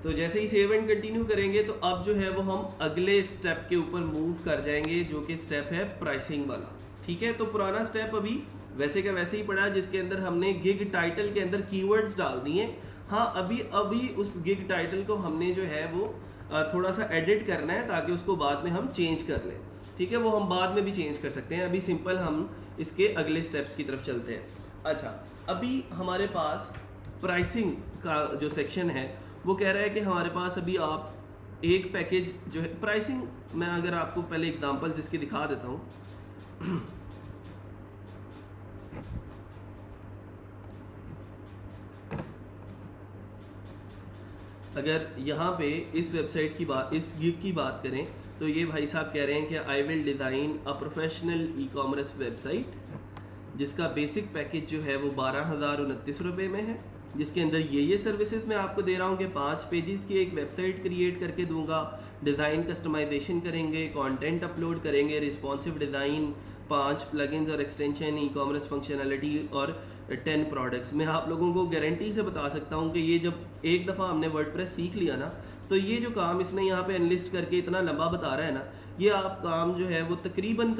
तो जैसे ही सेव एंड कंटिन्यू करेंगे तो अब जो है वो हम अगले स्टेप के ऊपर मूव कर जाएंगे, जो कि स्टेप है प्राइसिंग वाला, ठीक है। तो पुराना स्टेप अभी वैसे का वैसे ही पड़ा, जिसके अंदर हमने गिग टाइटल के अंदर कीवर्ड्स डाल दिए। हाँ, अभी उस गिग टाइटल को हमने जो है वो थोड़ा सा एडिट करना है, ताकि उसको बाद में हम चेंज कर लें, ठीक है। वो हम बाद में भी चेंज कर सकते हैं। अभी सिंपल हम इसके अगले स्टेप्स की तरफ चलते हैं। अच्छा, अभी हमारे पास प्राइसिंग का जो सेक्शन है वो कह रहा है कि हमारे पास अभी आप एक पैकेज जो है प्राइसिंग, मैं अगर आपको पहले एग्जांपल्स इसके दिखा देता हूँ। अगर यहाँ पे इस वेबसाइट की बात, इस गिग की बात करें, तो ये भाई साहब कह रहे हैं कि I will design a professional e-commerce website, जिसका बेसिक पैकेज जो है वो 12,029 रुपये में है, जिसके अंदर ये सर्विसेज मैं आपको दे रहा हूँ कि 5 पेजेस की एक वेबसाइट क्रिएट करके दूंगा, डिज़ाइन कस्टमाइजेशन करेंगे, कंटेंट अपलोड करेंगे, रिस्पॉन्सिव डिज़ाइन, 5 प्लगइन्स और एक्सटेंशन, ई-कॉमर्स फंक्शनैलिटी और 10 प्रोडक्ट्स। मैं आप लोगों को गारंटी से बता सकता हूँ कि ये जब एक दफ़ा हमने वर्डप्रेस सीख लिया ना, तो ये जो काम इसने यहाँ पे एनलिस्ट करके इतना लंबा बता रहा है ना, ये आप काम जो है वो तकरीबन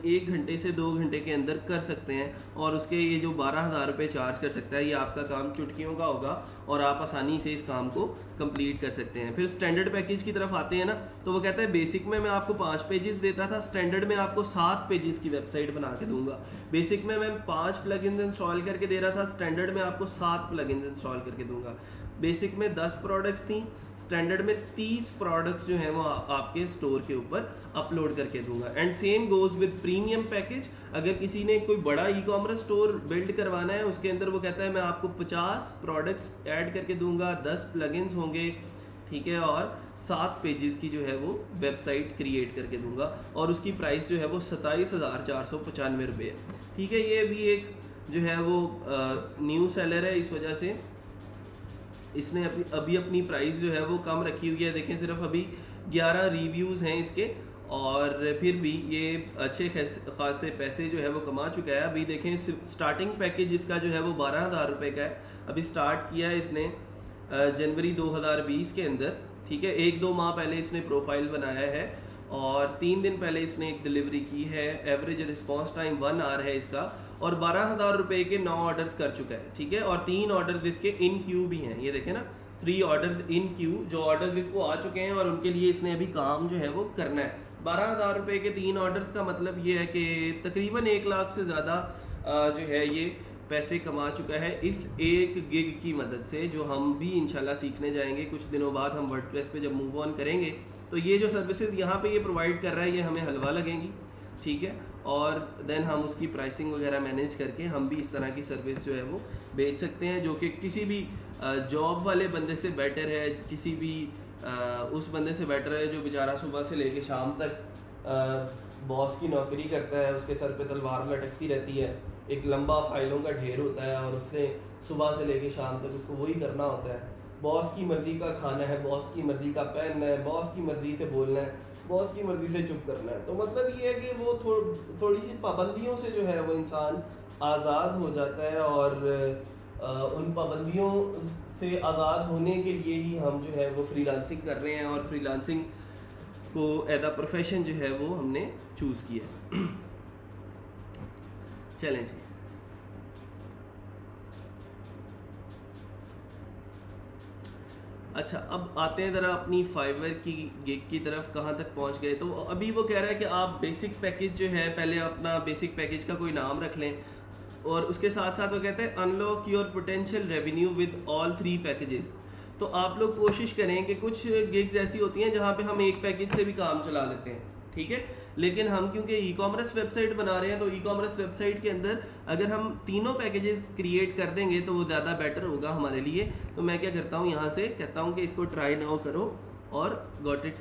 1 घंटे से 2 घंटे के अंदर कर सकते हैं, और उसके ये जो 12,000 रुपये चार्ज कर सकता है, ये आपका काम चुटकियों का होगा और आप आसानी से इस काम को कंप्लीट कर सकते हैं। फिर स्टैंडर्ड पैकेज की तरफ आते हैं ना, तो वो कहता है बेसिक में मैं आपको 5 पेजेस देता था, स्टैंडर्ड में आपको 7 पेजेस की वेबसाइट बना के दूंगा। बेसिक में मैं 5 प्लगइन्स इंस्टॉल करके दे रहा था, स्टैंडर्ड में आपको 7 प्लगइन्स इंस्टॉल करके दूंगा। बेसिक में 10 प्रोडक्ट्स थी, स्टैंडर्ड में 30 प्रोडक्ट्स जो हैं वो आपके स्टोर के ऊपर अपलोड करके दूंगा। And same goes with premium package. अगर किसी ने कोई बड़ा ई कॉमर्स स्टोर बिल्ड करवाना है, उसके अंदर वो कहता है मैं आपको 50 प्रोडक्ट्स ऐड करके दूंगा, 10 प्लगइन्स होंगे, ठीक है, और 7 पेजेस की जो है वो वेबसाइट क्रिएट करके दूंगा, और उसकी प्राइस जो है वो 27,495 रुपये है, ठीक है। ये भी एक जो है वो न्यू सेलर है, इस वजह से इसने अभी अपनी प्राइस जो है वो कम रखी हुई है। देखें, सिर्फ अभी 11 रिव्यूज़ हैं इसके, और फिर भी ये अच्छे खासे पैसे जो है वो कमा चुका है। अभी देखें, स्टार्टिंग पैकेज इसका जो है वो 12,000 रुपये का है। अभी स्टार्ट किया है इसने जनवरी 2020 के अंदर, ठीक है। 1-2 माह पहले इसने प्रोफाइल बनाया है, और 3 दिन पहले इसने एक डिलीवरी की है। एवरेज रिस्पॉन्स टाइम 1 आवर है इसका, और 12,000 रुपये के 9 ऑर्डर्स कर चुका है, ठीक है। और 3 ऑर्डर इसके इन क्यू भी हैं, ये देखें ना, 3 ऑर्डर्स इन क्यू, जो ऑर्डर्स इसको आ चुके हैं और उनके लिए इसने अभी काम जो है वो करना है। 12,000 रुपये के 3 ऑर्डर्स का मतलब ये है कि तकरीबन 1 लाख से ज़्यादा जो है ये पैसे कमा चुका है इस एक गिग की मदद से, जो हम भी इंशाल्लाह सीखने जाएंगे कुछ दिनों बाद। हम वर्डप्रेस पे जब मूव ऑन करेंगे तो ये जो सर्विसेज यहाँ पे ये प्रोवाइड कर रहा है, ये हमें हलवा लगेंगी, ठीक है। और देन हम उसकी प्राइसिंग वगैरह मैनेज करके हम भी इस तरह की सर्विस जो है वो बेच सकते हैं, जो कि किसी भी जॉब वाले बंदे से बेटर है, किसी भी उस बंदे से बेटर है जो बेचारा सुबह से लेके शाम तक बॉस की नौकरी करता है, उसके सर पे तलवार लटकती रहती है, एक लंबा फाइलों का ढेर होता है और उसने सुबह से लेके शाम तक उसको वही करना होता है। बॉस की मर्ज़ी का खाना है, बॉस की मर्ज़ी का पहनना है, बॉस की मर्ज़ी से बोलना है, बॉस की मर्ज़ी से चुप करना है। तो मतलब ये है कि वो थोड़ी सी पाबंदियों से जो है वो इंसान आज़ाद हो जाता है और उन पाबंदियों से आज़ाद होने के लिए ही हम जो है वो फ्रीलांसिंग कर रहे हैं और फ्रीलांसिंग को एज अ प्रोफेशन जो है वो हमने चूज़ किया। चलें जी। अच्छा, अब आते हैं ज़रा अपनी फाइवर की गिग की तरफ, कहाँ तक पहुँच गए। तो अभी वो कह रहा है कि आप बेसिक पैकेज जो है पहले अपना बेसिक पैकेज का कोई नाम रख लें और उसके साथ साथ वो कहते हैं unlock your potential revenue with all 3 packages. तो आप लोग कोशिश करें कि कुछ गिग्स ऐसी होती हैं जहाँ पे हम एक पैकेज से भी काम चला लेते हैं, ठीक है, लेकिन हम क्योंकि ई कॉमर्स वेबसाइट बना रहे हैं तो ई कॉमर्स वेबसाइट के अंदर अगर हम तीनों पैकेजेस क्रिएट कर देंगे तो वो ज़्यादा बेटर होगा हमारे लिए। तो मैं क्या करता हूँ, यहाँ से कहता हूँ कि इसको ट्राई नाउ करो और गॉट इट,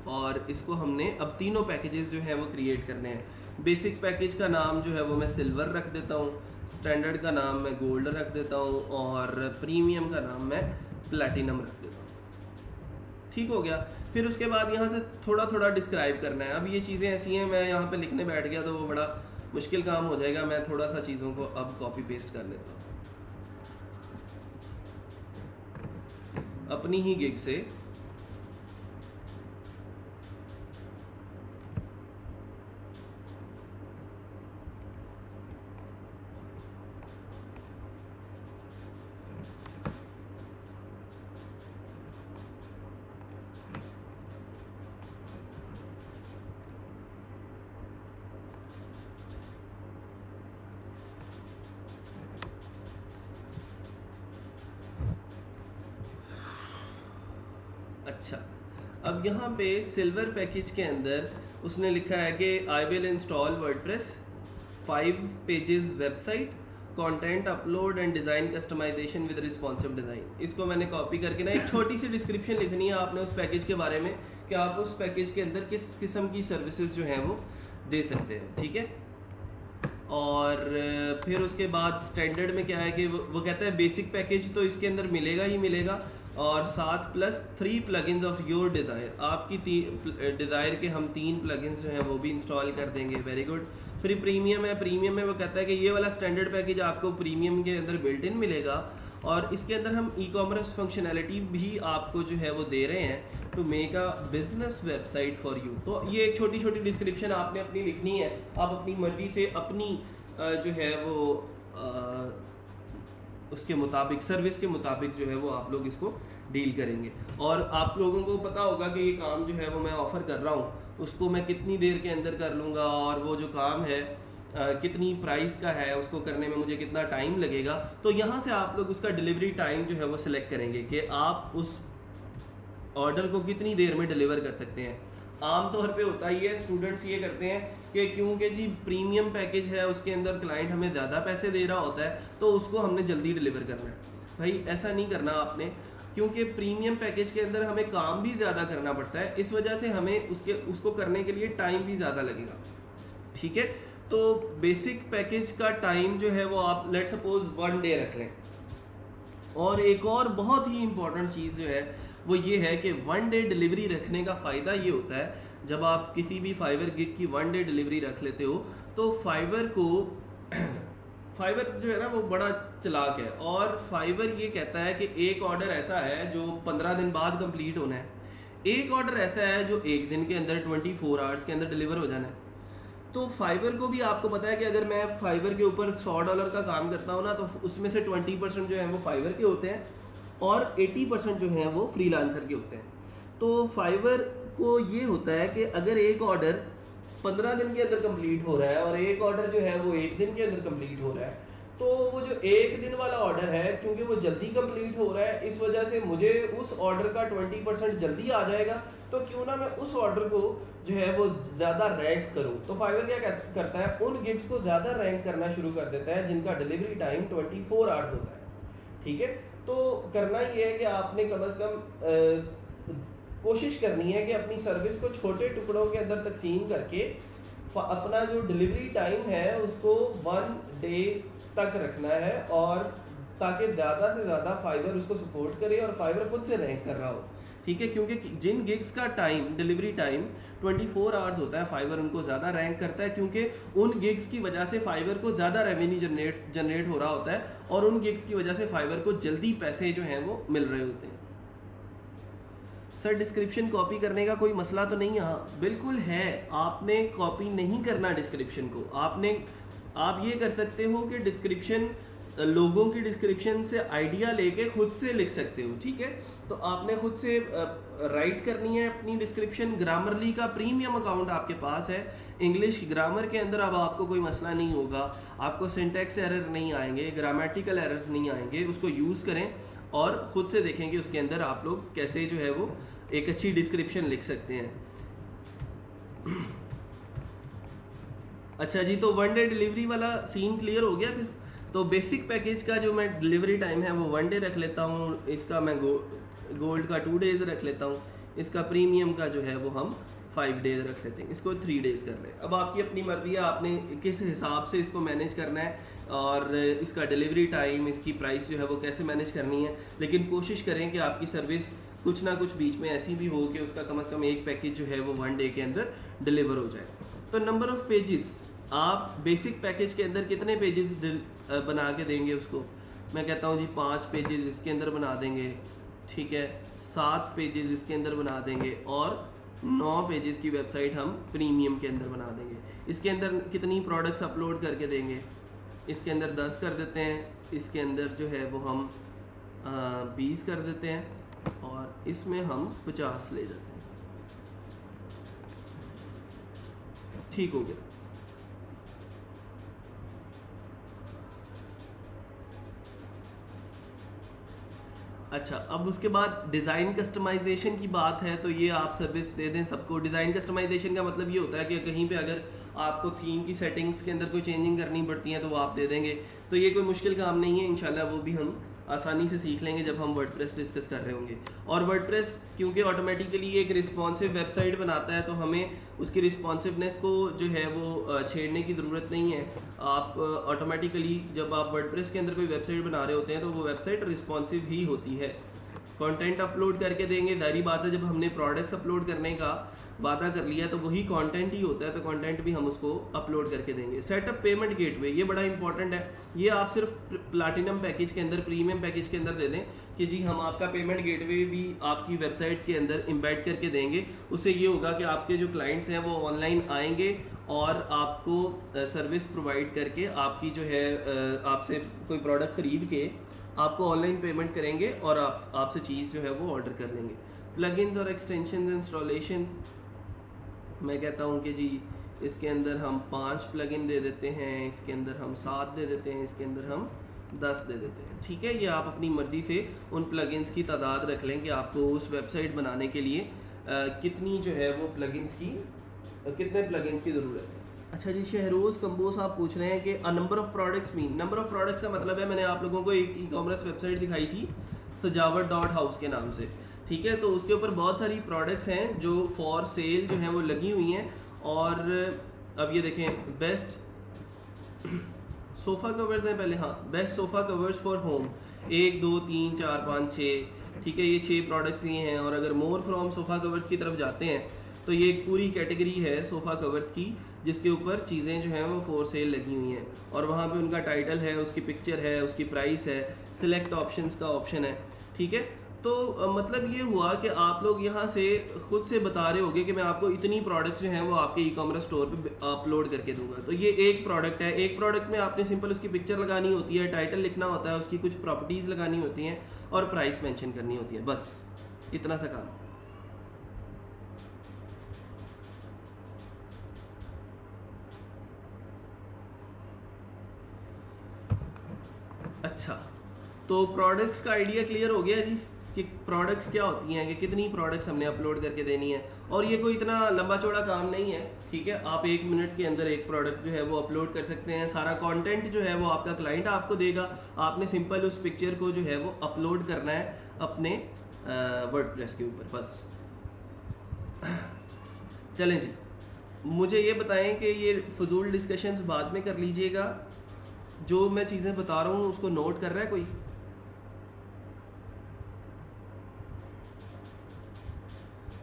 और इसको हमने अब तीनों पैकेजेस जो हैं वो क्रिएट करने हैं। बेसिक पैकेज का नाम जो है वो मैं सिल्वर रख देता हूँ, स्टैंडर्ड का नाम मैं गोल्ड रख देता हूँ और प्रीमियम का नाम मैं प्लैटिनम रख देता हूँ। ठीक हो गया। फिर उसके बाद यहाँ से थोड़ा थोड़ा डिस्क्राइब करना है। अब ये चीज़ें ऐसी हैं, मैं यहाँ पे लिखने बैठ गया तो वो बड़ा मुश्किल काम हो जाएगा। मैं थोड़ा सा चीज़ों को अब कॉपी पेस्ट कर लेता हूँ अपनी ही गिग से। अच्छा, अब यहाँ पे सिल्वर पैकेज के अंदर उसने लिखा है कि I will install WordPress, 5 pages website, content upload and design customization with responsive design. इसको मैंने कॉपी करके ना एक छोटी सी डिस्क्रिप्शन लिखनी है आपने उस पैकेज के बारे में कि आप उस पैकेज के अंदर किस किस्म की सर्विसेज जो हैं वो दे सकते हैं, ठीक है। और फिर उसके बाद स्टैंडर्ड में क्या है कि वो कहता है बेसिक पैकेज तो इसके अंदर मिलेगा ही मिलेगा और साथ plus 3 plugins of your desire, आपकी डिज़ायर के हम 3 प्लगइन्स जो हैं वो भी इंस्टॉल कर देंगे। Very good. फिर प्रीमियम है, प्रीमियम में वो कहता है कि ये वाला स्टैंडर्ड पैकेज आपको प्रीमियम के अंदर बिल्ट इन मिलेगा और इसके अंदर हम ई कॉमर्स फंक्शनैलिटी भी आपको जो है वो दे रहे हैं to make a business website for you. तो ये एक छोटी छोटी डिस्क्रिप्शन आपने अपनी लिखनी है, आप अपनी मर्जी से अपनी जो है वो उसके मुताबिक सर्विस के मुताबिक जो है वो आप लोग इसको डील करेंगे। और आप लोगों को पता होगा कि ये काम जो है वो मैं ऑफ़र कर रहा हूँ उसको मैं कितनी देर के अंदर कर लूँगा और वो जो काम है कितनी प्राइस का है, उसको करने में मुझे कितना टाइम लगेगा। तो यहाँ से आप लोग उसका डिलीवरी टाइम जो है वो सिलेक्ट करेंगे कि आप उस ऑर्डर को कितनी देर में डिलीवर कर सकते हैं। आमतौर पे होता ही है, स्टूडेंट्स ये करते हैं कि क्योंकि जी प्रीमियम पैकेज है उसके अंदर क्लाइंट हमें ज़्यादा पैसे दे रहा होता है तो उसको हमने जल्दी डिलीवर करना है। भाई ऐसा नहीं करना आपने, क्योंकि प्रीमियम पैकेज के अंदर हमें काम भी ज़्यादा करना पड़ता है, इस वजह से हमें उसको करने के लिए टाइम भी ज़्यादा लगेगा, ठीक है। तो बेसिक पैकेज का टाइम जो है वो आप लेट सपोज 1 डे रख लें। और एक और बहुत ही इंपॉर्टेंट चीज़ जो है वो ये है कि 1 डे डिलीवरी रखने का फ़ायदा ये होता है जब आप किसी भी फाइवर गिग की 1 डे डिलीवरी रख लेते हो तो फाइवर को फाइवर जो है ना वो बड़ा चालाक है और फाइवर ये कहता है कि एक ऑर्डर ऐसा है जो 15 दिन बाद कंप्लीट होना है, एक ऑर्डर ऐसा है जो एक दिन के अंदर 24 आवर्स के अंदर डिलीवर हो जाना है। तो फाइवर को भी आपको पता है कि अगर मैं फाइवर के ऊपर $100 का काम करता हूँ ना तो उसमें से 20% जो है वो फाइवर के होते हैं और 80% जो हैं वो फ्रीलांसर के होते हैं। तो फाइवर को ये होता है कि अगर एक ऑर्डर 15 दिन के अंदर कंप्लीट हो रहा है और एक ऑर्डर जो है वो एक दिन के अंदर कंप्लीट हो रहा है, तो वो जो एक दिन वाला ऑर्डर है क्योंकि वो जल्दी कंप्लीट हो रहा है इस वजह से मुझे उस ऑर्डर का 20% जल्दी आ जाएगा, तो क्यों ना मैं उस ऑर्डर को जो है वो ज़्यादा रैंक करूं। तो फाइवर क्या करता है, उन गिग्स को ज़्यादा रैंक करना शुरू कर देता है जिनका डिलीवरी टाइम 24 आवर्स होता है, ठीक है। तो करना ये है कि आपने कम से कम कोशिश करनी है कि अपनी सर्विस को छोटे टुकड़ों के अंदर तकसीम करके अपना जो डिलीवरी टाइम है उसको 1 डे तक रखना है, और ताकि ज़्यादा से ज़्यादा फाइवर उसको सपोर्ट करे और फाइवर खुद से रैंक कर रहा हो, ठीक है। क्योंकि जिन गिग्स का टाइम, डिलीवरी टाइम 24 आवर्स होता है, फाइवर उनको ज़्यादा रैंक करता है, क्योंकि उन गिग्स की वजह से फाइवर को ज़्यादा रेवेन्यू जनरेट हो रहा होता है, और उन गिग्स की वजह से फाइवर को जल्दी पैसे जो हैं वो मिल रहे होते हैं। सर डिस्क्रिप्शन कॉपी करने का कोई मसला तो नहीं है? हाँ बिल्कुल है, आपने कॉपी नहीं करना डिस्क्रिप्शन को। आप ये कर सकते हो कि डिस्क्रिप्शन, लोगों की डिस्क्रिप्शन से आइडिया लेके खुद से लिख सकते हो, ठीक है। तो आपने खुद से राइट करनी है अपनी डिस्क्रिप्शन। ग्रामरली का प्रीमियम अकाउंट आपके पास है, इंग्लिश ग्रामर के अंदर अब आपको कोई मसला नहीं होगा, आपको सिंटैक्स एरर नहीं आएंगे, ग्रामेटिकल एरर्स नहीं आएंगे। उसको यूज़ करें और ख़ुद से देखें कि उसके अंदर आप लोग कैसे जो है वो एक अच्छी डिस्क्रिप्शन लिख सकते हैं। अच्छा जी, तो 1 डे डिलीवरी वाला सीन क्लियर हो गया। तो बेसिक पैकेज का जो मैं डिलीवरी टाइम है वो 1 डे रख लेता हूँ, इसका मैं गोल्ड का 2 डेज़ रख लेता हूँ, इसका प्रीमियम का जो है वो हम 5 डेज रख लेते हैं, इसको 3 डेज़ कर लें। अब आपकी अपनी मर्जी है, आपने किस हिसाब से इसको मैनेज करना है और इसका डिलीवरी टाइम, इसकी प्राइस जो है वो कैसे मैनेज करनी है। लेकिन कोशिश करें कि आपकी सर्विस कुछ ना कुछ बीच में ऐसी भी हो कि उसका कम से कम एक पैकेज जो है वो 1 डे के अंदर डिलीवर हो जाए। तो नंबर ऑफ़ पेजेस, आप बेसिक पैकेज के अंदर कितने पेजेस बना के देंगे उसको? मैं कहता हूँ जी 5 पेजेस इसके अंदर बना देंगे, ठीक है, 7 पेजेस इसके अंदर बना देंगे, और 9 पेजेस की वेबसाइट हम प्रीमियम के अंदर बना देंगे। इसके अंदर कितनी प्रोडक्ट्स अपलोड करके देंगे? इसके अंदर 10 कर देते हैं, इसके अंदर जो है वो हम 20 कर देते हैं, और इसमें हम 50 ले जाते हैं। ठीक हो गया। अच्छा, अब उसके बाद डिज़ाइन कस्टमाइजेशन की बात है, तो ये आप सर्विस दे दें सबको। डिज़ाइन कस्टमाइजेशन का मतलब ये होता है कि कहीं पे अगर आपको थीम की सेटिंग्स के अंदर कोई चेंजिंग करनी पड़ती है तो वो आप दे देंगे। तो ये कोई मुश्किल काम नहीं है, इंशाल्लाह वो भी हम आसानी से सीख लेंगे जब हम वर्डप्रेस डिस्कस कर रहे होंगे। और वर्डप्रेस क्योंकि ऑटोमेटिकली एक रिस्पॉन्सिव वेबसाइट बनाता है, तो हमें उसकी रिस्पॉन्सिवनेस को जो है वो छेड़ने की ज़रूरत नहीं है। आप ऑटोमेटिकली जब आप वर्डप्रेस के अंदर कोई वेबसाइट बना रहे होते हैं तो वो वेबसाइट रिस्पॉन्सिव ही होती है। कंटेंट अपलोड करके देंगे, जाहिर बात है जब हमने प्रोडक्ट्स अपलोड करने का वादा कर लिया तो वही कंटेंट ही होता है, तो कंटेंट भी हम उसको अपलोड करके देंगे। सेटअप पेमेंट गेटवे, ये बड़ा इंपॉर्टेंट है। ये आप सिर्फ प्लैटिनम पैकेज के अंदर, प्रीमियम पैकेज के अंदर दे दें कि जी हम आपका पेमेंट गेटवे भी आपकी वेबसाइट के अंदर एम्बेड करके देंगे। उससे ये होगा कि आपके जो क्लाइंट्स हैं वो ऑनलाइन आएंगे और आपको सर्विस प्रोवाइड करके आपकी जो है आपसे कोई प्रोडक्ट खरीद के आपको ऑनलाइन पेमेंट करेंगे और आपसे चीज़ जो है वो ऑर्डर कर लेंगे। प्लगइन्स और एक्सटेंशन इंस्टॉलेशन, मैं कहता हूँ कि जी इसके अंदर हम 5 प्लगइन दे देते हैं, इसके अंदर हम 7 दे देते हैं, इसके अंदर हम 10 दे देते हैं, ठीक है। ये आप अपनी मर्ज़ी से उन प्लगइन्स की तादाद रख लें कि आपको उस वेबसाइट बनाने के लिए कितनी जो है वो प्लगइन्स की, कितने प्लगइन्स की ज़रूरत है। अच्छा जी, शहरोज़ कंबोज आप पूछ रहे हैं कि a number of products mean, number of products का मतलब है, मैंने आप लोगों को एक ई-कॉमर्स वेबसाइट दिखाई थी सजावट.हाउस के नाम से, ठीक है। तो उसके ऊपर बहुत सारी प्रोडक्ट्स हैं जो फॉर सेल जो हैं वो लगी हुई हैं। और अब ये देखें, बेस्ट सोफ़ा कवर्स हैं पहले, हाँ best sofa covers for home, 1 2 3 4 5 6, ठीक है, ये 6 प्रोडक्ट्स ये हैं। और अगर मोर फ्रॉम सोफ़ा कवर्स की तरफ जाते हैं तो ये एक पूरी कैटेगरी है सोफ़ा कवर्स की जिसके ऊपर चीज़ें जो हैं वो फॉर सेल लगी हुई हैं, और वहाँ पे उनका टाइटल है, उसकी पिक्चर है, उसकी प्राइस है, सिलेक्ट ऑप्शंस का ऑप्शन है, ठीक है। तो मतलब ये हुआ कि आप लोग यहाँ से खुद से बता रहे होगे कि मैं आपको इतनी प्रोडक्ट्स जो हैं वो आपके ई-कॉमर्स स्टोर पे अपलोड करके दूंगा। तो ये एक प्रोडक्ट है, एक प्रोडक्ट में आपने सिंपल उसकी पिक्चर लगानी होती है, टाइटल लिखना होता है, उसकी कुछ प्रॉपर्टीज़ लगानी होती हैं और प्राइस मेंशन करनी होती है, बस इतना सा काम। अच्छा, तो प्रोडक्ट्स का आइडिया क्लियर हो गया जी कि प्रोडक्ट्स क्या होती हैं, कि कितनी प्रोडक्ट्स हमने अपलोड करके देनी है। और ये कोई इतना लंबा चौड़ा काम नहीं है, ठीक है। आप 1 मिनट के अंदर एक प्रोडक्ट जो है वो अपलोड कर सकते हैं। सारा कंटेंट जो है वो आपका क्लाइंट आपको देगा, आपने सिंपल उस पिक्चर को जो है वो अपलोड करना है अपने वर्डप्रेस के ऊपर, बस। चलें जी, मुझे ये बताएं कि ये फजूल डिस्कशंस बाद में कर लीजिएगा, जो मैं चीज़ें बता रहा हूँ उसको नोट कर रहा है कोई?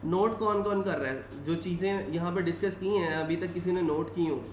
नोट कौन कौन कर रहा है? जो चीज़ें यहाँ पे डिस्कस की हैं अभी तक किसी ने नोट की हो?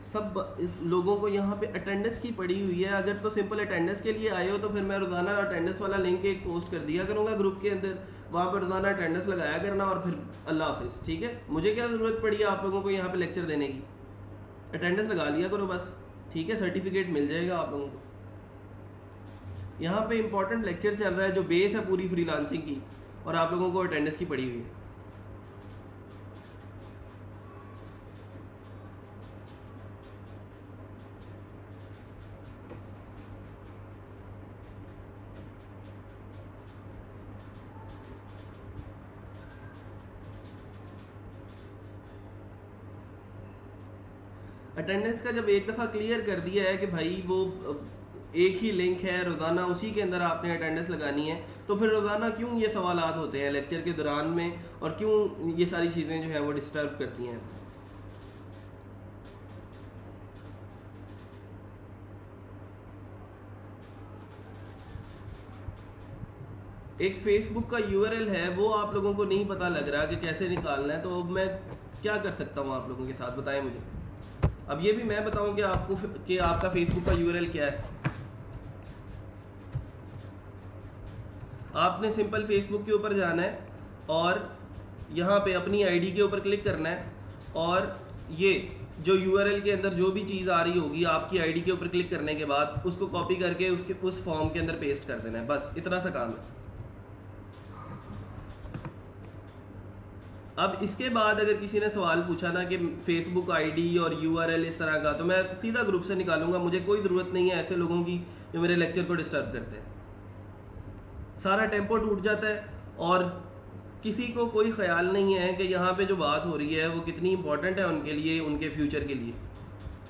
सब इस लोगों को यहाँ पे अटेंडेंस की पड़ी हुई है। अगर तो सिंपल अटेंडेंस के लिए आए हो तो फिर मैं रोज़ाना अटेंडेंस वाला लिंक एक पोस्ट कर दिया करूँगा ग्रुप के अंदर, वहाँ पर रोज़ाना अटेंडेंस लगाया करना और फिर अल्लाह हाफिज़। ठीक है, मुझे क्या ज़रूरत पड़ी है आप लोगों को यहाँ पे लेक्चर देने की? अटेंडेंस लगा लिया करो बस, ठीक है, सर्टिफिकेट मिल जाएगा आप लोगों को। यहाँ पे इंपॉर्टेंट लेक्चर चल रहा है जो बेस है पूरी फ्रीलांसिंग की, और आप लोगों को अटेंडेंस की पड़ी हुई है। अटेंडेंस का जब एक दफ़ा क्लियर कर दिया है कि भाई वो एक ही लिंक है, रोज़ाना उसी के अंदर आपने अटेंडेंस लगानी है, तो फिर रोज़ाना क्यों ये सवालात होते हैं लेक्चर के दौरान में, और क्यों ये सारी चीज़ें जो है वो डिस्टर्ब करती हैं? एक फेसबुक का यूआरएल है, वो आप लोगों को नहीं पता लग रहा कि कैसे निकालना है, तो अब मैं क्या कर सकता हूँ आप लोगों के साथ, बताएं मुझे। अब ये भी मैं बताऊं कि आपको कि आपका फेसबुक का यूआरएल क्या है। आपने सिंपल फेसबुक के ऊपर जाना है और यहाँ पे अपनी आईडी के ऊपर क्लिक करना है, और ये जो यूआरएल के अंदर जो भी चीज़ आ रही होगी आपकी आईडी के ऊपर क्लिक करने के बाद उसको कॉपी करके उसके उस फॉर्म के अंदर पेस्ट कर देना है, बस इतना सा काम है। अब इसके बाद अगर किसी ने सवाल पूछा ना कि फेसबुक आईडी और यूआरएल इस तरह का, तो मैं सीधा ग्रुप से निकालूंगा। मुझे कोई ज़रूरत नहीं है ऐसे लोगों की जो मेरे लेक्चर को डिस्टर्ब करते हैं। सारा टेम्पो टूट जाता है और किसी को कोई ख्याल नहीं है कि यहाँ पे जो बात हो रही है वो कितनी इंपॉर्टेंट है उनके लिए, उनके फ्यूचर के लिए।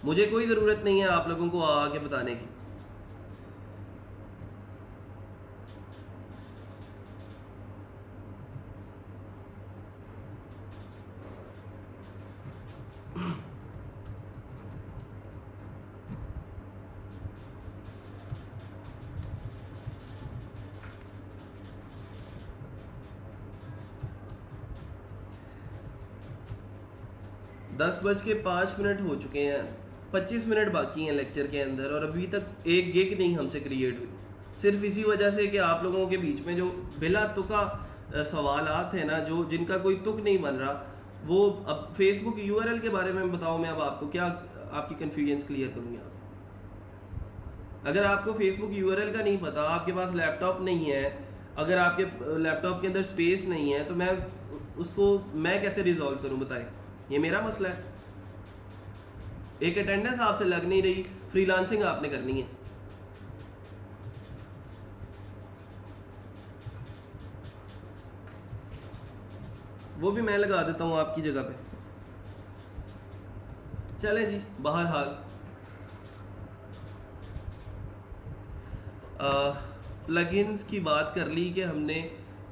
मुझे कोई ज़रूरत नहीं है आप लोगों को आके बताने की। दस बज के 5 मिनट हो चुके हैं, 25 मिनट बाकी हैं लेक्चर के अंदर, और अभी तक एक गिग नहीं हमसे क्रिएट हुई, सिर्फ इसी वजह से कि आप लोगों के बीच में जो बिला तुका सवालात हैं ना, जो जिनका कोई तुक नहीं बन रहा, वो अब फेसबुक यूआरएल के बारे में बताओ, मैं अब आपको क्या आपकी कन्फ्यूजन्स क्लियर करूँगी। आप अगर आपको फेसबुक यूआरएल का नहीं पता, आपके पास लैपटॉप नहीं है, अगर आपके लैपटॉप के अंदर स्पेस नहीं है, तो मैं कैसे रिजॉल्व करूँ बताएं? ये मेरा मसला है। एक अटेंडेंस आपसे लग नहीं रही, फ्रीलांसिंग आपने करनी है। वो भी मैं लगा देता हूँ आपकी जगह पे। चले जी, बहरहाल प्लगइन्स की बात कर ली कि हमने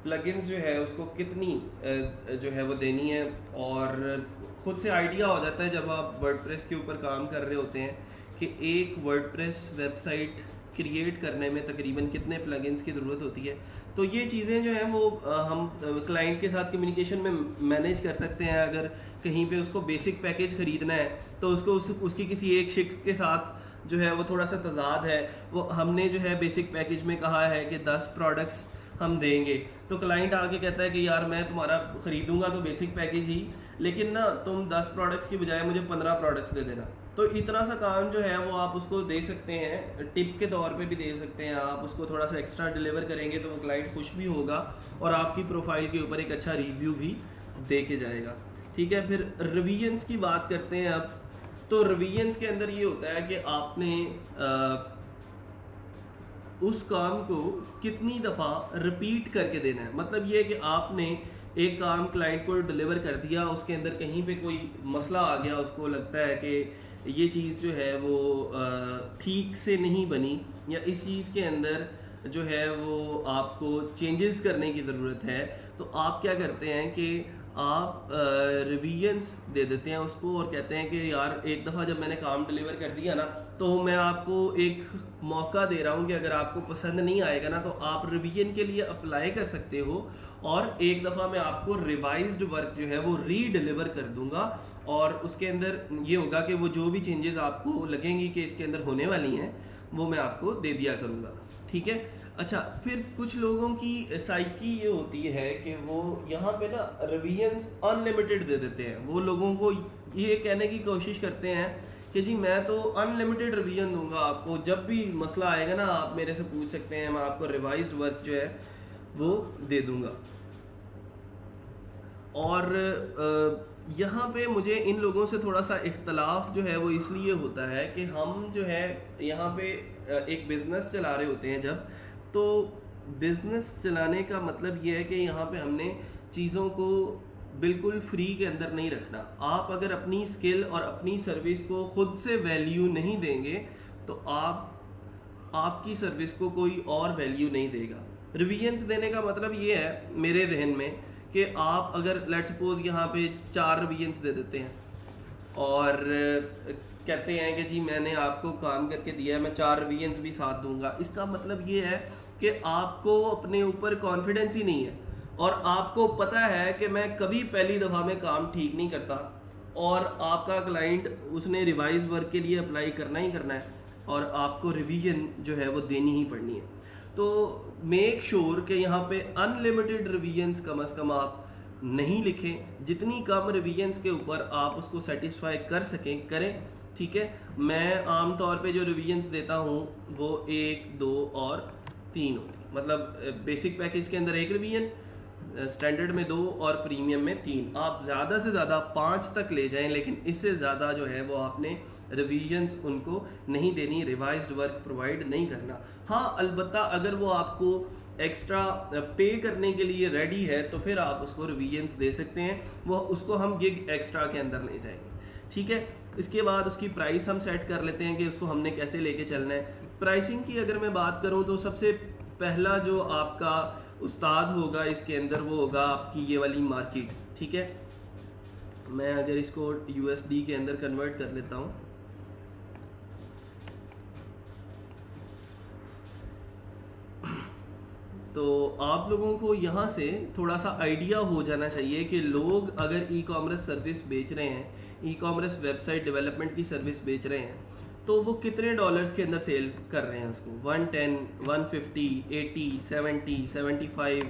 प्लगइन्स जो है उसको कितनी जो है वो देनी है, और खुद से आइडिया हो जाता है जब आप वर्डप्रेस के ऊपर काम कर रहे होते हैं कि एक वर्डप्रेस वेबसाइट क्रिएट करने में तकरीबन कितने प्लगइन्स की ज़रूरत होती है। तो ये चीज़ें जो हैं वो हम क्लाइंट के साथ कम्युनिकेशन में मैनेज कर सकते हैं। अगर कहीं पे उसको बेसिक पैकेज ख़रीदना है तो उसको उसकी किसी एक शिफ्ट के साथ जो है वो थोड़ा सा तजाद है, वो हमने जो है बेसिक पैकेज में कहा है कि 10 प्रोडक्ट्स हम देंगे, तो क्लाइंट आके कहता है कि यार मैं तुम्हारा ख़रीदूंगा तो बेसिक पैकेज ही, लेकिन ना तुम 10 प्रोडक्ट्स की बजाय मुझे 15 प्रोडक्ट्स दे देना। तो इतना सा काम जो है वो आप उसको दे सकते हैं, टिप के तौर पे भी दे सकते हैं। आप उसको थोड़ा सा एक्स्ट्रा डिलीवर करेंगे तो वो क्लाइंट खुश भी होगा और आपकी प्रोफाइल के ऊपर एक अच्छा रिव्यू भी दे के जाएगा। ठीक है, फिर रिवीजन्स की बात करते हैं अब। तो रिवीजन्स के अंदर ये होता है कि आपने उस काम को कितनी दफ़ा रिपीट करके देना है। मतलब ये कि आपने एक काम क्लाइंट को डिलीवर कर दिया, उसके अंदर कहीं पे कोई मसला आ गया, उसको लगता है कि ये चीज़ जो है वो ठीक से नहीं बनी, या इस चीज़ के अंदर जो है वो आपको चेंजेस करने की ज़रूरत है, तो आप क्या करते हैं कि आप रिवीजन्स दे देते हैं उसको और कहते हैं कि यार एक दफ़ा जब मैंने काम डिलीवर कर दिया ना, तो मैं आपको एक मौका दे रहा हूँ कि अगर आपको पसंद नहीं आएगा ना, तो आप रिवीजन के लिए अप्लाई कर सकते हो, और एक दफ़ा मैं आपको रिवाइज्ड वर्क जो है वो री डिलीवर कर दूंगा, और उसके अंदर ये होगा कि वो जो भी चेंजेस आपको लगेंगी कि इसके अंदर होने वाली हैं, वो मैं आपको दे दिया करूँगा। ठीक है। अच्छा, फिर कुछ लोगों की साइकी ये होती है कि वो यहाँ पे ना रिवीजन्स अनलिमिटेड दे देते हैं। वो लोगों को ये कहने की कोशिश करते हैं कि जी मैं तो अनलिमिटेड रिवीजन दूंगा आपको, जब भी मसला आएगा ना आप मेरे से पूछ सकते हैं, मैं आपको रिवाइज्ड वर्क जो है वो दे दूंगा। और यहाँ पे मुझे इन लोगों से थोड़ा सा इख्तलाफ जो है वो इसलिए होता है कि हम जो है यहाँ पे एक बिज़नेस चला रहे होते हैं जब, तो बिज़नेस चलाने का मतलब ये है कि यहाँ पे हमने चीज़ों को बिल्कुल फ्री के अंदर नहीं रखना। आप अगर अपनी स्किल और अपनी सर्विस को खुद से वैल्यू नहीं देंगे, तो आपकी सर्विस को कोई और वैल्यू नहीं देगा। रिवीजन्स देने का मतलब ये है मेरे जहन में कि आप अगर लेट्स सपोज यहाँ पे 4 रिवीजन्स दे देते हैं और कहते हैं कि जी मैंने आपको काम करके दिया है, मैं 4 रिवीजन्स भी साथ दूंगा। इसका मतलब ये है कि आपको अपने ऊपर कॉन्फिडेंस ही नहीं है, और आपको पता है कि मैं कभी पहली दफ़ा में काम ठीक नहीं करता, और आपका क्लाइंट उसने रिवाइज वर्क के लिए अप्लाई करना ही करना है, और आपको रिवीजन जो है वो देनी ही पड़नी है। तो मेक श्योर कि यहाँ पे अनलिमिटेड रिवीजन्स कम से कम आप नहीं लिखें। जितनी कम रिवीजन्स के ऊपर आप उसको सेटिस्फाई कर सकें करें। ठीक है। मैं आमतौर पे जो रिवीजन्स देता हूँ वो 1, 2 और 3 होती है। मतलब बेसिक पैकेज के अंदर 1 रिवीजन, स्टैंडर्ड में 2 और प्रीमियम में 3। आप ज़्यादा से ज़्यादा 5 तक ले जाएं, लेकिन इससे ज़्यादा जो है वो आपने रिवीजन्स उनको नहीं देनी, रिवाइज्ड वर्क प्रोवाइड नहीं करना। हाँ, अलबत्ता अगर वो आपको एक्स्ट्रा पे करने के लिए रेडी है तो फिर आप उसको रिवीजन्स दे सकते हैं, वो उसको हम गिग एक्स्ट्रा के अंदर ले जाएंगे। ठीक है। इसके बाद उसकी प्राइस हम सेट कर लेते हैं कि उसको हमने कैसे लेके चलना है। प्राइसिंग की अगर मैं बात करूं तो सबसे पहला जो आपका उस्ताद होगा इसके अंदर वो होगा आपकी ये वाली मार्केट। ठीक है। मैं अगर इसको यूएसडी के अंदर कन्वर्ट कर लेता हूं, तो आप लोगों को यहाँ से थोड़ा सा आइडिया हो जाना चाहिए कि लोग अगर ई कॉमर्स सर्विस बेच रहे हैं, ई कॉमर्स वेबसाइट डेवलपमेंट की सर्विस बेच रहे हैं, तो वो कितने डॉलर्स के अंदर सेल कर रहे हैं उसको। 110, 150, 80, 70, 75,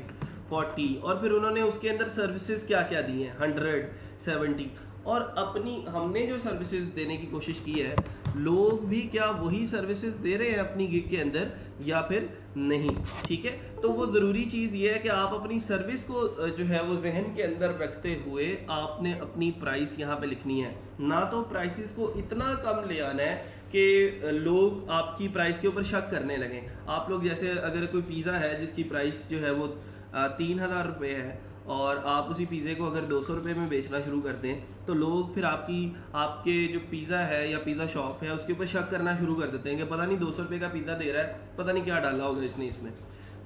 40, और फिर उन्होंने उसके अंदर सर्विसेज क्या क्या दी हैं, 100, 70। और अपनी हमने जो सर्विसेज देने की कोशिश की है, लोग भी क्या वही सर्विसेज दे रहे हैं अपनी गिग के अंदर या फिर नहीं। ठीक है। तो वो ज़रूरी चीज़ ये है कि आप अपनी सर्विस को जो है वो जहन के अंदर रखते हुए आपने अपनी प्राइस यहाँ पे लिखनी है। ना तो प्राइसेस को इतना कम ले आना है कि लोग आपकी प्राइस के ऊपर शक करने लगें। आप लोग जैसे अगर कोई पिज़्ज़ा है जिसकी प्राइस जो है वो 3000 रुपये है, और आप उसी पिज़्ज़े को अगर 200 रुपये में बेचना शुरू कर दें, तो लोग फिर आपके जो पिज़्ज़ा है या पिज़्ज़ा शॉप है उसके ऊपर शक करना शुरू कर देते हैं कि पता नहीं 200 रुपये का पिज़्ज़ा दे रहा है, पता नहीं क्या डाला होगा इसने इसमें।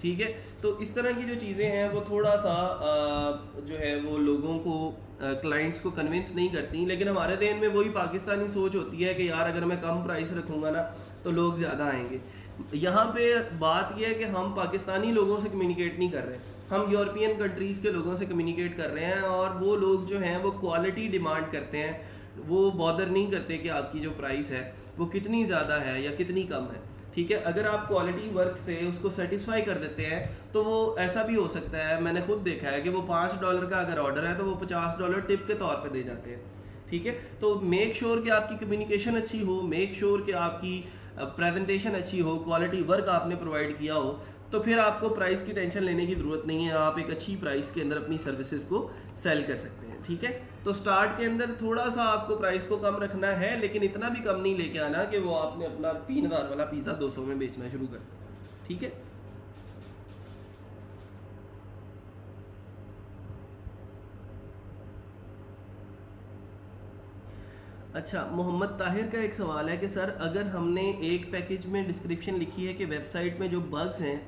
ठीक है। तो इस तरह की जो चीज़ें हैं वो थोड़ा सा जो है वो लोगों को क्लाइंट्स को कन्विंस नहीं करती। लेकिन हमारे देन में वही पाकिस्तानी सोच होती है कि यार अगर मैं कम प्राइस रखूँगा ना तो लोग ज़्यादा आएंगे। यहाँ पे बात यह है कि हम पाकिस्तानी लोगों से कम्युनिकेट नहीं कर रहे, हम यूरोपियन कंट्रीज़ के लोगों से कम्युनिकेट कर रहे हैं, और वो लोग जो हैं वो क्वालिटी डिमांड करते हैं। वो बॉदर नहीं करते कि आपकी जो प्राइस है वो कितनी ज़्यादा है या कितनी कम है। ठीक है। अगर आप क्वालिटी वर्क से उसको सेटिस्फाई कर देते हैं तो वो ऐसा भी हो सकता है, मैंने खुद देखा है कि वो $5 का अगर ऑर्डर है तो वो $50 टिप के तौर पे दे जाते हैं। ठीक है। तो मेक श्योर कि आपकी कम्युनिकेशन अच्छी हो, मेक श्योर कि आपकी प्रेजेंटेशन अच्छी हो, क्वालिटी वर्क आपने प्रोवाइड किया हो, तो फिर आपको प्राइस की टेंशन लेने की ज़रूरत नहीं है। आप एक अच्छी प्राइस के अंदर अपनी सर्विसेज को सेल कर सकते हैं। ठीक है। तो स्टार्ट के अंदर थोड़ा सा आपको प्राइस को कम रखना है, लेकिन इतना भी कम नहीं लेके आना कि वो आपने अपना 3000 वाला पिज़्ज़ा 200 में बेचना शुरू कर दिया। ठीक है। अच्छा, मोहम्मद ताहिर का एक सवाल है कि सर अगर हमने एक पैकेज में डिस्क्रिप्शन लिखी है कि वेबसाइट में जो बग्स हैं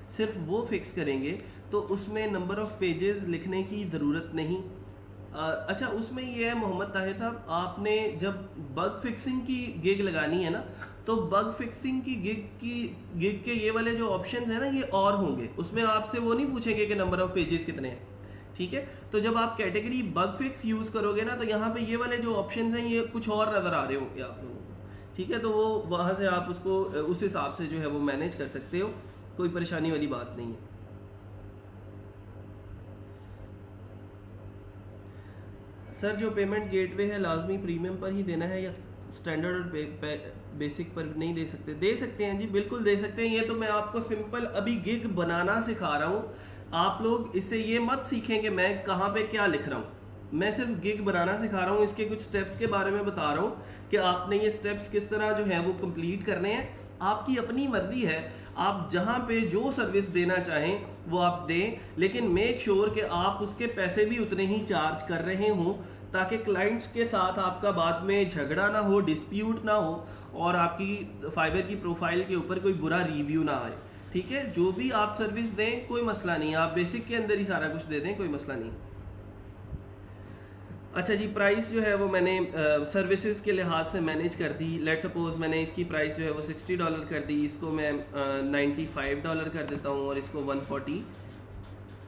सिर्फ वो फिक्स करेंगे, तो उसमें नंबर ऑफ़ पेजेस लिखने की ज़रूरत नहीं। अच्छा, उसमें ये है मोहम्मद ताहिर साहब, आपने जब बग फिक्सिंग की गिग लगानी है ना, तो बग फिक्सिंग की गिग के ये वाले जो ऑप्शंस हैं ना, ये और होंगे, उसमें आपसे वो नहीं पूछेंगे कि नंबर ऑफ़ पेजेस कितने हैं। ठीक है, तो जब आप कैटेगरी बग फिक्स यूज़ करोगे ना, तो यहाँ पे ये वाले जो ऑप्शंस हैं ये कुछ और नज़र आ रहे होंगे आप लोगों को। ठीक है, तो वो वहाँ से आप उसको उस हिसाब से जो है वो मैनेज कर सकते हो, कोई परेशानी वाली बात नहीं है। सर जो पेमेंट गेटवे है लाजमी प्रीमियम पर ही देना है या स्टैंडर्ड और बेसिक पर नहीं दे सकते? दे सकते हैं जी, बिल्कुल दे सकते हैं। ये तो मैं आपको सिंपल अभी गिग बनाना सिखा रहा हूँ। आप लोग इससे ये मत सीखें कि मैं कहाँ पे क्या लिख रहा हूँ। मैं सिर्फ गिग बनाना सिखा रहा हूँ, इसके कुछ स्टेप्स के बारे में बता रहा हूँ कि आपने ये स्टेप्स किस तरह जो है वो कंप्लीट करने हैं। आपकी अपनी मर्जी है, आप जहाँ पे जो सर्विस देना चाहें वो आप दें, लेकिन मेक श्योर कि आप उसके पैसे भी उतने ही चार्ज कर रहे हों, ताकि क्लाइंट्स के साथ आपका बाद में झगड़ा ना हो, डिस्प्यूट ना हो, और आपकी फाइबर की प्रोफाइल के ऊपर कोई बुरा रिव्यू ना आए। ठीक है, जो भी आप सर्विस दें कोई मसला नहीं है, आप बेसिक के अंदर ही सारा कुछ दे दें, कोई मसला नहीं। अच्छा जी, प्राइस जो है वो मैंने सर्विसेज के लिहाज से मैनेज कर दी। लेट सपोज मैंने इसकी प्राइस जो है वो $60 कर दी, इसको मैं $95 कर देता हूँ, और इसको 140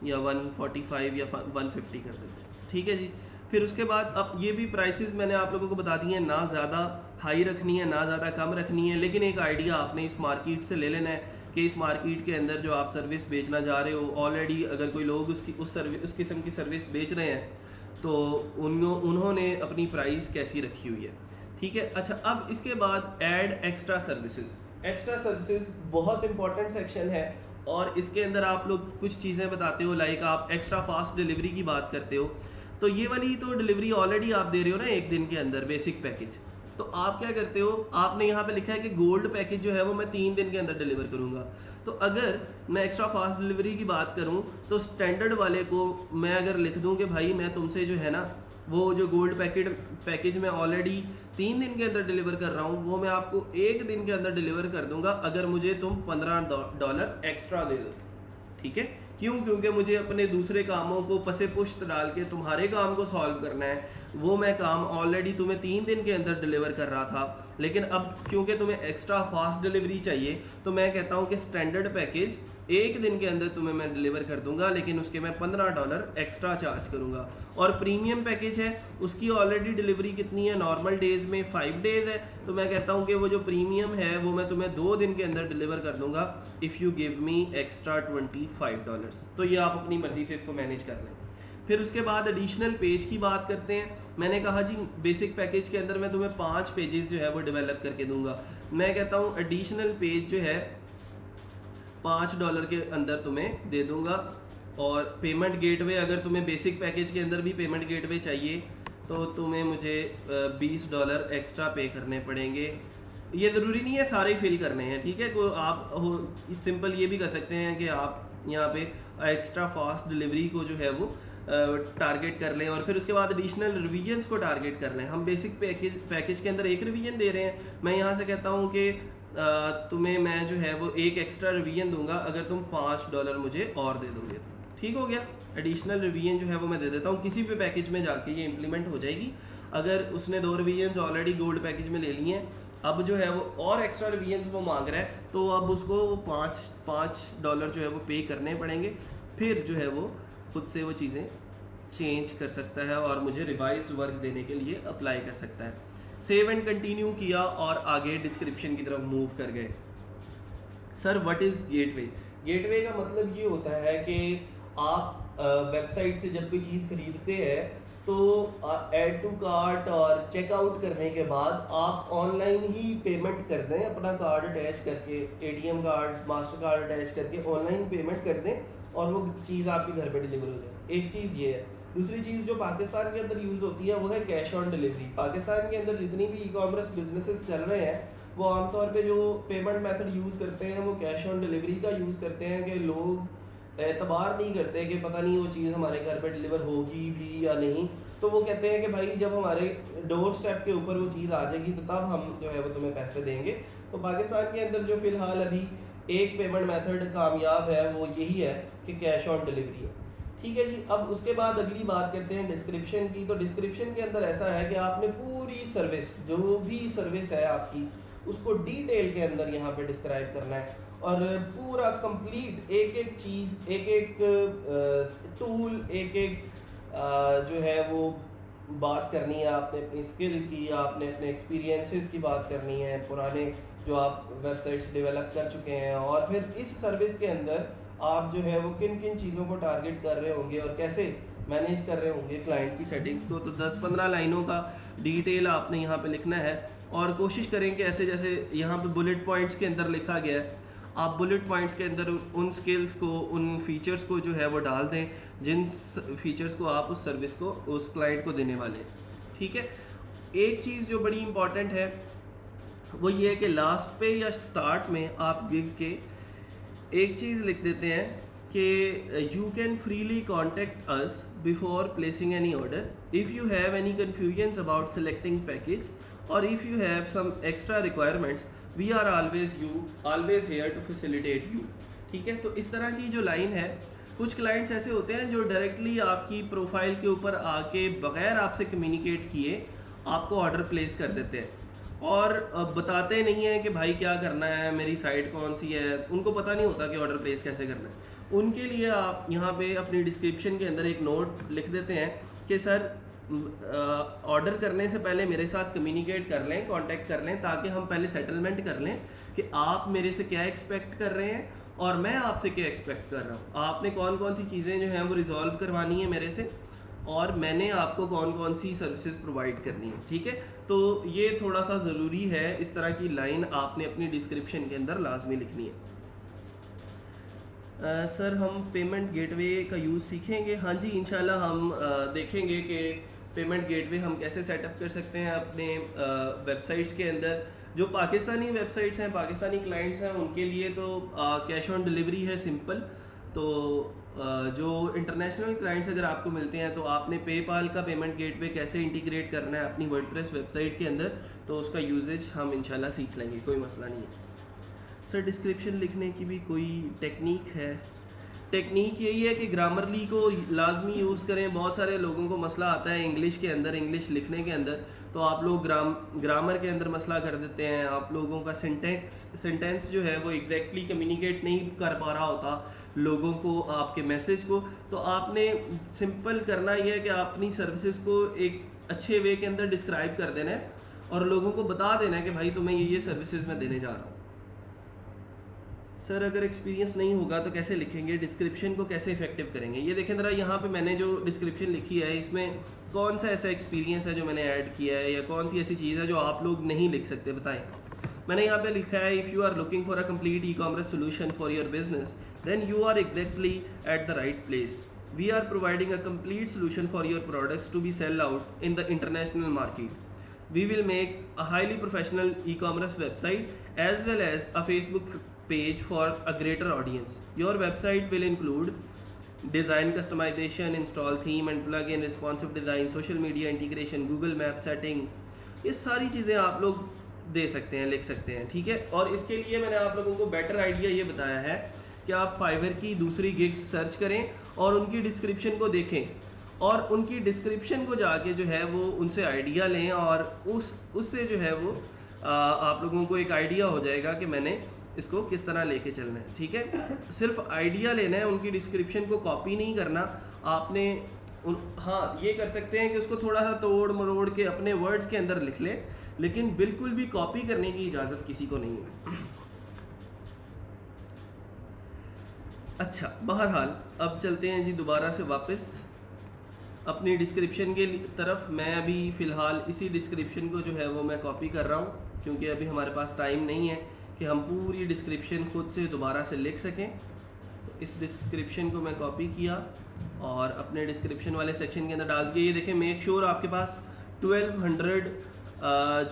या 145 या 150 कर देते हैं। ठीक है जी, फिर उसके बाद अब ये भी प्राइसेस मैंने आप लोगों को बता दी हैं, ना ज़्यादा हाई रखनी है ना ज़्यादा कम रखनी है, लेकिन एक आइडिया आपने इस मार्केट से ले लेना है कि इस मार्केट के अंदर जो आप सर्विस बेचना जा रहे हो, ऑलरेडी अगर कोई लोग उस किस्म की सर्विस बेच रहे हैं, तो उन्होंने अपनी प्राइस कैसी रखी हुई है। ठीक है, अच्छा, अब इसके बाद add extra services. Extra services बहुत इंपॉर्टेंट सेक्शन है, और इसके अंदर आप लोग कुछ चीज़ें बताते हो, लाइक आप एक्स्ट्रा फास्ट डिलीवरी की बात करते हो। तो ये वाली तो डिलीवरी ऑलरेडी आप दे रहे हो ना एक दिन के अंदर, बेसिक पैकेज। तो आप क्या करते हो, आपने यहाँ पे लिखा है कि गोल्ड पैकेज जो है वो मैं 3 दिन के अंदर डिलीवर करूँगा। तो अगर मैं एक्स्ट्रा फास्ट डिलीवरी की बात करूँ, तो स्टैंडर्ड वाले को मैं अगर लिख दूँ कि भाई मैं तुमसे जो है ना वो जो गोल्ड पैकेज मैं ऑलरेडी 3 दिन के अंदर डिलीवर कर रहा हूँ, वो मैं आपको 1 दिन के अंदर डिलीवर कर दूंगा अगर मुझे तुम $15 एक्स्ट्रा दे दो। ठीक है, क्यों? क्योंकि मुझे अपने दूसरे कामों को पसे पुश्त डाल के तुम्हारे काम को सॉल्व करना है। वो मैं काम ऑलरेडी तुम्हें 3 दिन के अंदर डिलीवर कर रहा था, लेकिन अब क्योंकि तुम्हें एक्स्ट्रा फास्ट डिलीवरी चाहिए, तो मैं कहता हूँ कि स्टैंडर्ड पैकेज 1 दिन के अंदर तुम्हें मैं डिलीवर कर दूंगा, लेकिन उसके मैं $15 एक्स्ट्रा चार्ज करूंगा। और प्रीमियम पैकेज है, उसकी ऑलरेडी डिलीवरी कितनी है, नॉर्मल डेज में 5 डेज है, तो मैं कहता हूँ कि वो जो प्रीमियम है वो मैं तुम्हें 2 दिन के अंदर डिलीवर कर दूंगा, if you give me extra $25। तो ये आप अपनी मर्जी से इसको मैनेज कर लें। फिर उसके बाद एडिशनल पेज की बात करते हैं। मैंने कहा जी बेसिक पैकेज के अंदर मैं तुम्हें 5 पेजेस जो है वो डेवलप करके दूंगा। मैं कहता हूँ एडिशनल पेज जो है $5 के अंदर तुम्हें दे दूंगा। और पेमेंट गेटवे, अगर तुम्हें बेसिक पैकेज के अंदर भी पेमेंट गेटवे चाहिए तो तुम्हें मुझे $20 एक्स्ट्रा पे करने पड़ेंगे। ये ज़रूरी नहीं है सारे ही फिल करने हैं, ठीक है। को आप सिंपल ये भी कर सकते हैं कि आप यहाँ पे एक्स्ट्रा फास्ट डिलीवरी को जो है वो टारगेट कर लें, और फिर उसके बाद एडिशनल रिवीजन्स को टारगेट कर लें। हम बेसिक पैकेज के अंदर 1 रिवीजन दे रहे हैं, मैं यहाँ से कहता हूँ कि तुम्हें मैं जो है वो 1 एक्स्ट्रा रिवीजन दूंगा अगर तुम $5 मुझे और दे दोगे तो। ठीक हो गया, एडिशनल रिवीजन जो है वो मैं दे देता हूँ, किसी भी पैकेज में जाके ये इंप्लीमेंट हो जाएगी। अगर उसने 2 रिवीजन ऑलरेडी गोल्ड पैकेज में ले लिए हैं, अब जो है वो और एक्स्ट्रा रिवीजन वो मांग रहा है, तो अब उसको $5 जो है वो पे करने पड़ेंगे। फिर जो है वो खुद से वो चीज़ें चेंज कर सकता है और मुझे रिवाइज्ड वर्क देने के लिए अप्लाई कर सकता है। सेव एंड कंटिन्यू किया और आगे डिस्क्रिप्शन की तरफ मूव कर गए। Sir what is gateway? Gateway का मतलब ये होता है कि आप वेबसाइट से जब कोई चीज़ खरीदते हैं तो ऐड टू कार्ट और चेकआउट करने के बाद आप ऑनलाइन ही पेमेंट कर दें, अपना कार्ड अटैच करके, ATM card, master card attach करके ऑनलाइन पेमेंट कर दें और वो चीज़ आपके घर पे डिलीवर हो जाए। एक चीज़ ये है। दूसरी चीज़ जो पाकिस्तान के अंदर यूज़ होती है वो है कैश ऑन डिलीवरी। पाकिस्तान के अंदर जितनी भी ई-कॉमर्स बिजनेसेस चल रहे हैं वो आमतौर पे जो पेमेंट मेथड यूज़ करते हैं वो कैश ऑन डिलीवरी का यूज़ करते हैं, कि लोग एतबार नहीं करते कि पता नहीं वो चीज़ हमारे घर पे डिलीवर होगी भी या नहीं, तो वो कहते हैं कि भाई जब हमारे डोर स्टेप के ऊपर वो चीज़ आ जाएगी तो तब हम जो है वो तुम्हें पैसे देंगे। तो पाकिस्तान के अंदर जो फ़िलहाल अभी एक पेमेंट मेथड कामयाब है वो यही है कि कैश ऑन डिलीवरी है। ठीक है जी। अब उसके बाद अगली बात करते हैं डिस्क्रिप्शन की। तो डिस्क्रिप्शन के अंदर ऐसा है कि आपने पूरी सर्विस, जो भी सर्विस है आपकी, उसको डिटेल के अंदर यहाँ पे डिस्क्राइब करना है और पूरा कंप्लीट एक एक चीज़, एक एक टूल, एक एक जो है वो बात करनी है। आपने अपनी स्किल की, आपने अपने एक्सपीरियंसेस की बात करनी है, पुराने जो आप वेबसाइट्स डेवलप कर चुके हैं, और फिर इस सर्विस के अंदर आप जो है वो किन किन चीज़ों को टारगेट कर रहे होंगे और कैसे मैनेज कर रहे होंगे क्लाइंट की सेटिंग्स को। तो 10-15 लाइनों का डिटेल आपने यहाँ पे लिखना है और कोशिश करें कि ऐसे जैसे यहाँ पे बुलेट पॉइंट्स के अंदर लिखा गया है, आप बुलेट पॉइंट्स के अंदर उन स्किल्स को, उन फीचर्स को जो है वो डाल दें जिन फीचर्स को आप उस सर्विस को, उस क्लाइंट को देने वाले हैं। ठीक है। एक चीज़ जो बड़ी इंपॉर्टेंट है वो ये है कि लास्ट पे या स्टार्ट में आप गिग के एक चीज़ लिख देते हैं कि you can freely contact us before placing any order if you have any confusions about selecting package or if you have some extra requirements we are always here to facilitate you. ठीक है। तो इस तरह की जो लाइन है, कुछ क्लाइंट्स ऐसे होते हैं जो डायरेक्टली आपकी प्रोफाइल के ऊपर आके बगैर आपसे कम्युनिकेट किए आपको ऑर्डर प्लेस कर देते हैं और बताते नहीं है कि भाई क्या करना है, मेरी साइट कौन सी है, उनको पता नहीं होता कि ऑर्डर प्लेस कैसे करना है। उनके लिए आप यहाँ पे अपनी डिस्क्रिप्शन के अंदर एक नोट लिख देते हैं कि सर ऑर्डर करने से पहले मेरे साथ कम्युनिकेट कर लें, कांटेक्ट कर लें, ताकि हम पहले सेटलमेंट कर लें कि आप मेरे से क्या एक्सपेक्ट कर रहे हैं और मैं आपसे क्या एक्सपेक्ट कर रहा हूँ। आपने कौन कौन सी चीज़ें जो हैं वो रिजॉल्व करवानी है मेरे से और मैंने आपको कौन कौन सी सर्विसेज प्रोवाइड करनी है। ठीक है। तो ये थोड़ा सा ज़रूरी है, इस तरह की लाइन आपने अपनी डिस्क्रिप्शन के अंदर लाजमी लिखनी है। सर हम पेमेंट गेटवे का यूज़ सीखेंगे? हाँ जी, इंशाल्लाह हम देखेंगे कि पेमेंट गेटवे हम कैसे सेटअप कर सकते हैं अपने वेबसाइट्स के अंदर। जो पाकिस्तानी वेबसाइट्स हैं, पाकिस्तानी क्लाइंट्स हैं, उनके लिए तो कैश ऑन डिलीवरी है, सिंपल। तो जो इंटरनेशनल क्लाइंट्स अगर आपको मिलते हैं तो आपने पेपाल का पेमेंट गेटवे कैसे इंटीग्रेट करना है अपनी वर्डप्रेस वेबसाइट के अंदर, तो उसका यूजेज हम इंशाल्लाह सीख लेंगे, कोई मसला नहीं है। सर डिस्क्रिप्शन लिखने की भी कोई टेक्निक है? टेक्निक यही है कि ग्रामरली को लाजमी यूज़ करें। बहुत सारे लोगों को मसला आता है इंग्लिश के अंदर, इंग्लिश लिखने के अंदर, तो आप लोग ग्रामर के अंदर मसला कर देते हैं। आप लोगों का सेंटेंस जो है वो एग्जैक्टली कम्युनिकेट नहीं कर पा रहा होता लोगों को, आपके मैसेज को। तो आपने सिंपल करना ये है कि अपनी सर्विसेज को एक अच्छे वे के अंदर डिस्क्राइब कर देना है और लोगों को बता देना है कि भाई तुम्हें ये सर्विसेज मैं देने जा रहा हूँ। सर अगर एक्सपीरियंस नहीं होगा तो कैसे लिखेंगे? डिस्क्रिप्शन को कैसे इफेक्टिव करेंगे? ये देखें ज़रा, यहाँ पे मैंने जो डिस्क्रिप्शन लिखी है इसमें कौन सा ऐसा एक्सपीरियंस है जो मैंने ऐड किया है, या कौन सी ऐसी चीज़ है जो आप लोग नहीं लिख सकते, बताएं। मैंने यहाँ पे लिखा है, if you are looking for a complete e commerce solution for your business then you are exactly at the right place. We are providing a complete solution for your products to be sell out in the international market. We will make a highly professional e-commerce website as well as a Facebook page for a greater audience. Your website will include design customization, install theme and plug-in, responsive design, social media integration, Google Map setting। ये सारी चीज़ें आप लोग दे सकते हैं, लिख सकते हैं। ठीक है। और इसके लिए मैंने आप लोगों को बेटर आइडिया ये बताया है कि आप फाइवर की दूसरी गिग्स सर्च करें और उनकी डिस्क्रिप्शन को देखें और उनकी डिस्क्रिप्शन को जाके जो है वो उनसे आइडिया लें और उससे जो है वो आप लोगों को एक आइडिया हो जाएगा कि मैंने इसको किस तरह लेके चलना है। ठीक है। सिर्फ आइडिया लेना है, उनकी डिस्क्रिप्शन को कॉपी नहीं करना आपने। हाँ, ये कर सकते हैं कि उसको थोड़ा सा तोड़ मरोड़ के अपने वर्ड्स के अंदर लिख लें, लेकिन बिल्कुल भी कॉपी करने की इजाज़त किसी को नहीं है। अच्छा, बहरहाल अब चलते हैं जी दोबारा से वापस अपनी डिस्क्रिप्शन के तरफ। मैं अभी फ़िलहाल इसी डिस्क्रिप्शन को जो है वो मैं कॉपी कर रहा हूँ, क्योंकि अभी हमारे पास टाइम नहीं है कि हम पूरी डिस्क्रिप्शन खुद से दोबारा से लिख सकें। तो इस डिस्क्रिप्शन को मैं कॉपी किया और अपने डिस्क्रिप्शन वाले सेक्शन के अंदर डाल दिया। ये देखें, मेक श्योर आपके पास 1200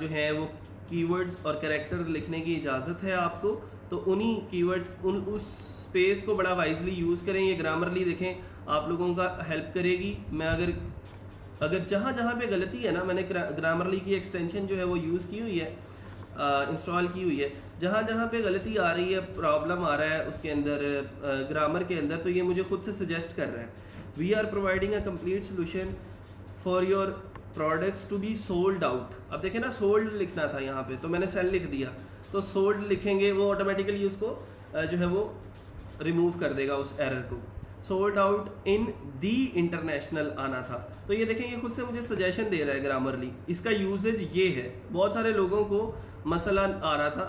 जो है वो कीवर्ड्स और कैरेक्टर लिखने की इजाज़त है आपको। तो उन्हीं कीवर्ड्स, उस स्पेस को बड़ा वाइजली यूज़ करें। ये ग्रामरली देखें आप लोगों का हेल्प करेगी। मैं अगर अगर जहाँ जहाँ पे गलती है ना, मैंने ग्रामरली की एक्सटेंशन जो है वो यूज़ की हुई है, इंस्टॉल की हुई है, जहाँ जहाँ पे गलती आ रही है, प्रॉब्लम आ रहा है उसके अंदर, ग्रामर के अंदर, तो ये मुझे खुद से सजेस्ट कर रहा है। We are providing a complete solution for your products to be sold out. अब देखें ना, सोल्ड लिखना था यहाँ पे, तो मैंने सेल लिख दिया, तो सोल्ड लिखेंगे, वो ऑटोमेटिकली उसको जो है वो रिमूव कर देगा उस एरर को। Sold out in the international आना था, तो ये देखें, ये खुद से मुझे सजेशन दे रहा है ग्रामरली, इसका यूजेज ये है। बहुत सारे लोगों को मसला आ रहा था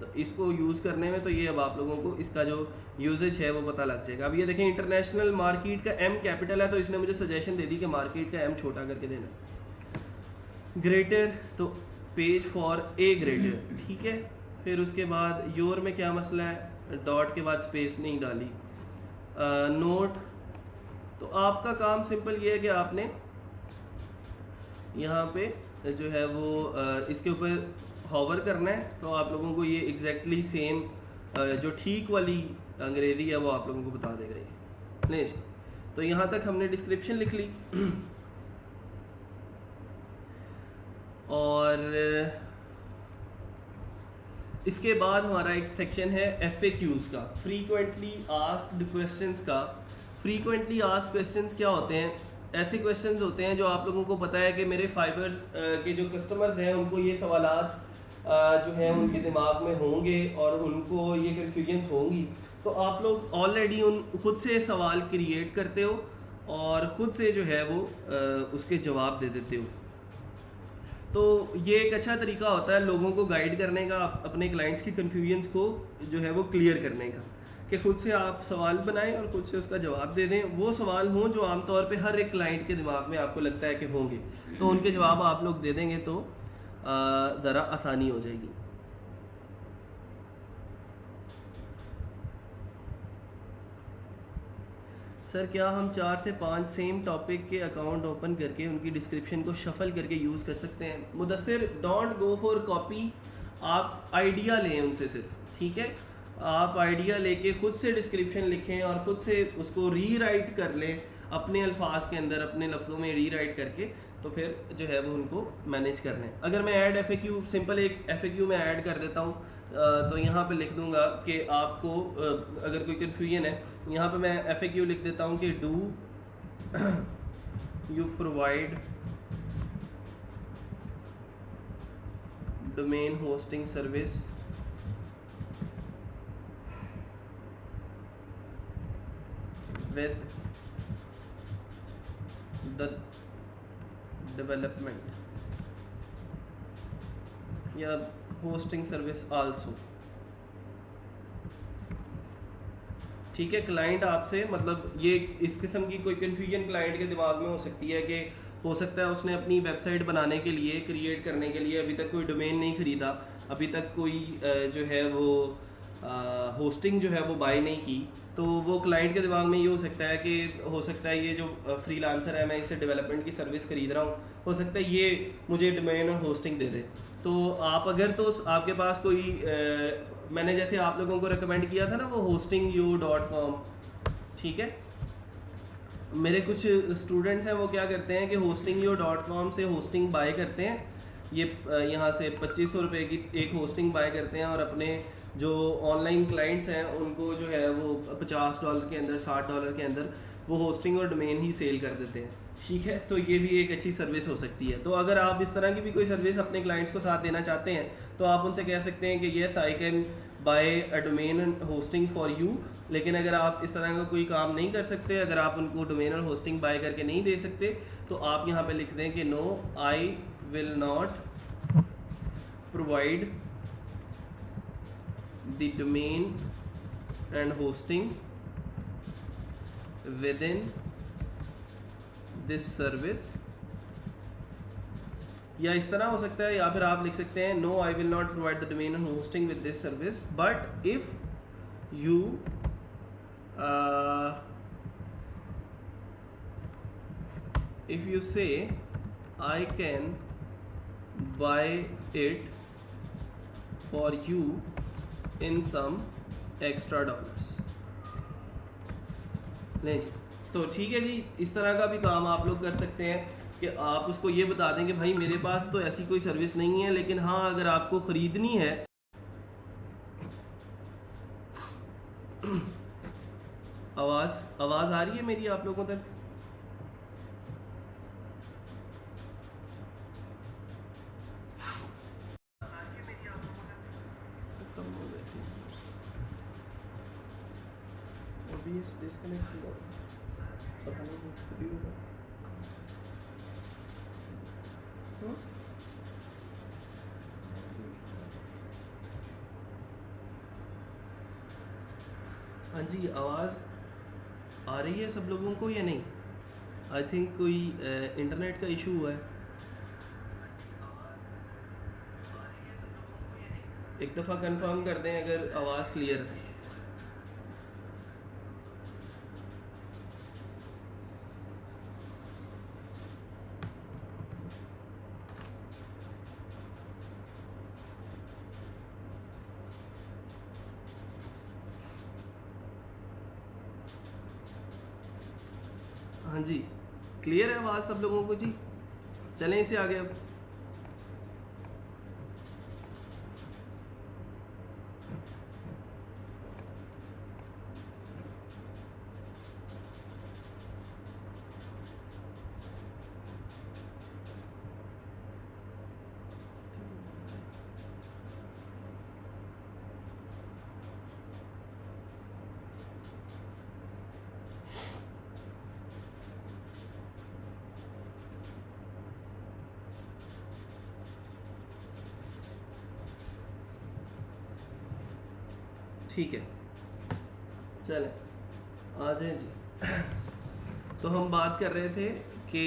तो इसको यूज़ करने में, तो ये अब आप लोगों को इसका जो यूजेज है वो पता लग जाएगा। अब ये देखें, इंटरनेशनल मार्केट का एम कैपिटल है, तो इसने मुझे सजेशन दे दी कि मार्केट का एम छोटा करके देना। ग्रेटर, तो पेज फॉर ए ग्रेटर, ठीक है। फिर उसके बाद योर में क्या मसला है, डॉट के बाद स्पेस नहीं डाली। नोट, तो आपका काम सिंपल ये है कि आपने यहाँ पे जो है वो इसके ऊपर हॉवर करना है, तो आप लोगों को ये एग्जैक्टली सेम जो ठीक वाली अंग्रेज़ी है वो आप लोगों को बता देगा ये। नहीं जी, तो यहाँ तक हमने डिस्क्रिप्शन लिख ली। और इसके बाद हमारा एक सेक्शन है FAQs का, फ्रीक्वेंटली आस्क्ड क्वेश्चंस का। फ्रीक्वेंटली आस्क्ड क्वेश्चंस क्या होते हैं? ऐसे क्वेश्चंस होते हैं जो आप लोगों को पता है कि मेरे फाइबर के जो कस्टमर्स हैं उनको ये सवालात जो हैं उनके दिमाग में होंगे और उनको ये कन्फ्यूजन्स होंगी, तो आप लोग ऑलरेडी उन खुद से सवाल क्रिएट करते हो और ख़ुद से जो है वो उसके जवाब दे देते हो। तो ये एक अच्छा तरीका होता है लोगों को गाइड करने का, अपने क्लाइंट्स की कन्फ्यूजन्स को जो है वो क्लियर करने का, कि खुद से आप सवाल बनाएं और खुद से उसका जवाब दे दें। वो सवाल हों जो आमतौर पे हर एक क्लाइंट के दिमाग में आपको लगता है कि होंगे, तो उनके जवाब आप लोग दे देंगे तो ज़रा आसानी हो जाएगी। सर क्या हम 4 से 5 सेम टॉपिक के अकाउंट ओपन करके उनकी डिस्क्रिप्शन को शफल करके यूज़ कर सकते हैं? Mudassir, don't go for copy, आप आइडिया लें उनसे सिर्फ, ठीक है। आप आइडिया लेके खुद से डिस्क्रिप्शन लिखें और खुद से उसको रीराइट कर लें अपने अल्फाज के अंदर, अपने लफ्ज़ों में रीराइट करके, तो फिर जो है वो उनको मैनेज करना है। अगर मैं ऐड FAQ, सिंपल एक FAQ में ऐड कर देता हूँ, तो यहाँ पे लिख दूंगा कि आपको अगर कोई कन्फ्यूजन है, यहाँ पे मैं FAQ लिख देता हूँ कि do you provide domain hosting service with the development या hosting service also, ठीक है। क्लाइंट आपसे, मतलब ये इस किस्म की कोई कन्फ्यूजन क्लाइंट के दिमाग में हो सकती है कि हो सकता है उसने अपनी वेबसाइट बनाने के लिए, क्रिएट करने के लिए अभी तक कोई डोमेन नहीं ख़रीदा, अभी तक कोई जो है वो होस्टिंग जो है वो बाय नहीं की, तो वो क्लाइंट के दिमाग में ये हो सकता है कि हो सकता है ये जो फ्रीलांसर है, मैं इससे डेवलपमेंट की सर्विस खरीद रहा हूँ, हो सकता है ये मुझे डोमेन और होस्टिंग दे दे। तो आप अगर, तो आपके पास कोई मैंने जैसे आप लोगों को रिकमेंड किया था ना वो hostingu.com, ठीक है। मेरे कुछ स्टूडेंट्स हैं वो क्या करते हैं कि hostingu.com से होस्टिंग बाय करते हैं, ये यहाँ से 2500 रुपये की एक होस्टिंग बाय करते हैं और अपने जो ऑनलाइन क्लाइंट्स हैं उनको जो है वो $50 के अंदर, $60 के अंदर वो होस्टिंग और डोमेन ही सेल कर देते हैं, ठीक है। तो ये भी एक अच्छी सर्विस हो सकती है। तो अगर आप इस तरह की भी कोई सर्विस अपने क्लाइंट्स को साथ देना चाहते हैं तो आप उनसे कह सकते हैं कि yes I can buy a domain and hosting for you. लेकिन अगर आप इस तरह का कोई काम नहीं कर सकते, अगर आप उनको डोमेन और होस्टिंग बाय करके नहीं दे सकते, तो आप यहाँ पे लिख दें कि no I will not provide the domain and hosting within this service, या इस तरह हो सकता है, या फिर आप लिख सकते हैं no I will not provide the domain and hosting with this service, but if you say I can buy it for you in some extra dollars। नहीं जी, तो ठीक है जी, इस तरह का भी काम आप लोग कर सकते हैं। कि आप उसको ये बता दें कि भाई मेरे पास तो ऐसी कोई सर्विस नहीं है, लेकिन हाँ अगर आपको ख़रीदनी है आवाज़ आ रही है मेरी आप लोगों तक? डिस्कनेक्ट हुआ, पता नहीं क्यों हुआ। हाँ जी, आवाज़ आ रही है सब लोगों को या नहीं? आई थिंक कोई इंटरनेट का इशू हुआ है। एक दफ़ा कंफर्म कर दें अगर आवाज़ क्लियर है। हाँ जी, क्लियर है आवाज़ सब लोगों को जी? चलें इसे आगे अब। ठीक है, चलें आ जाएं जी। तो हम बात कर रहे थे कि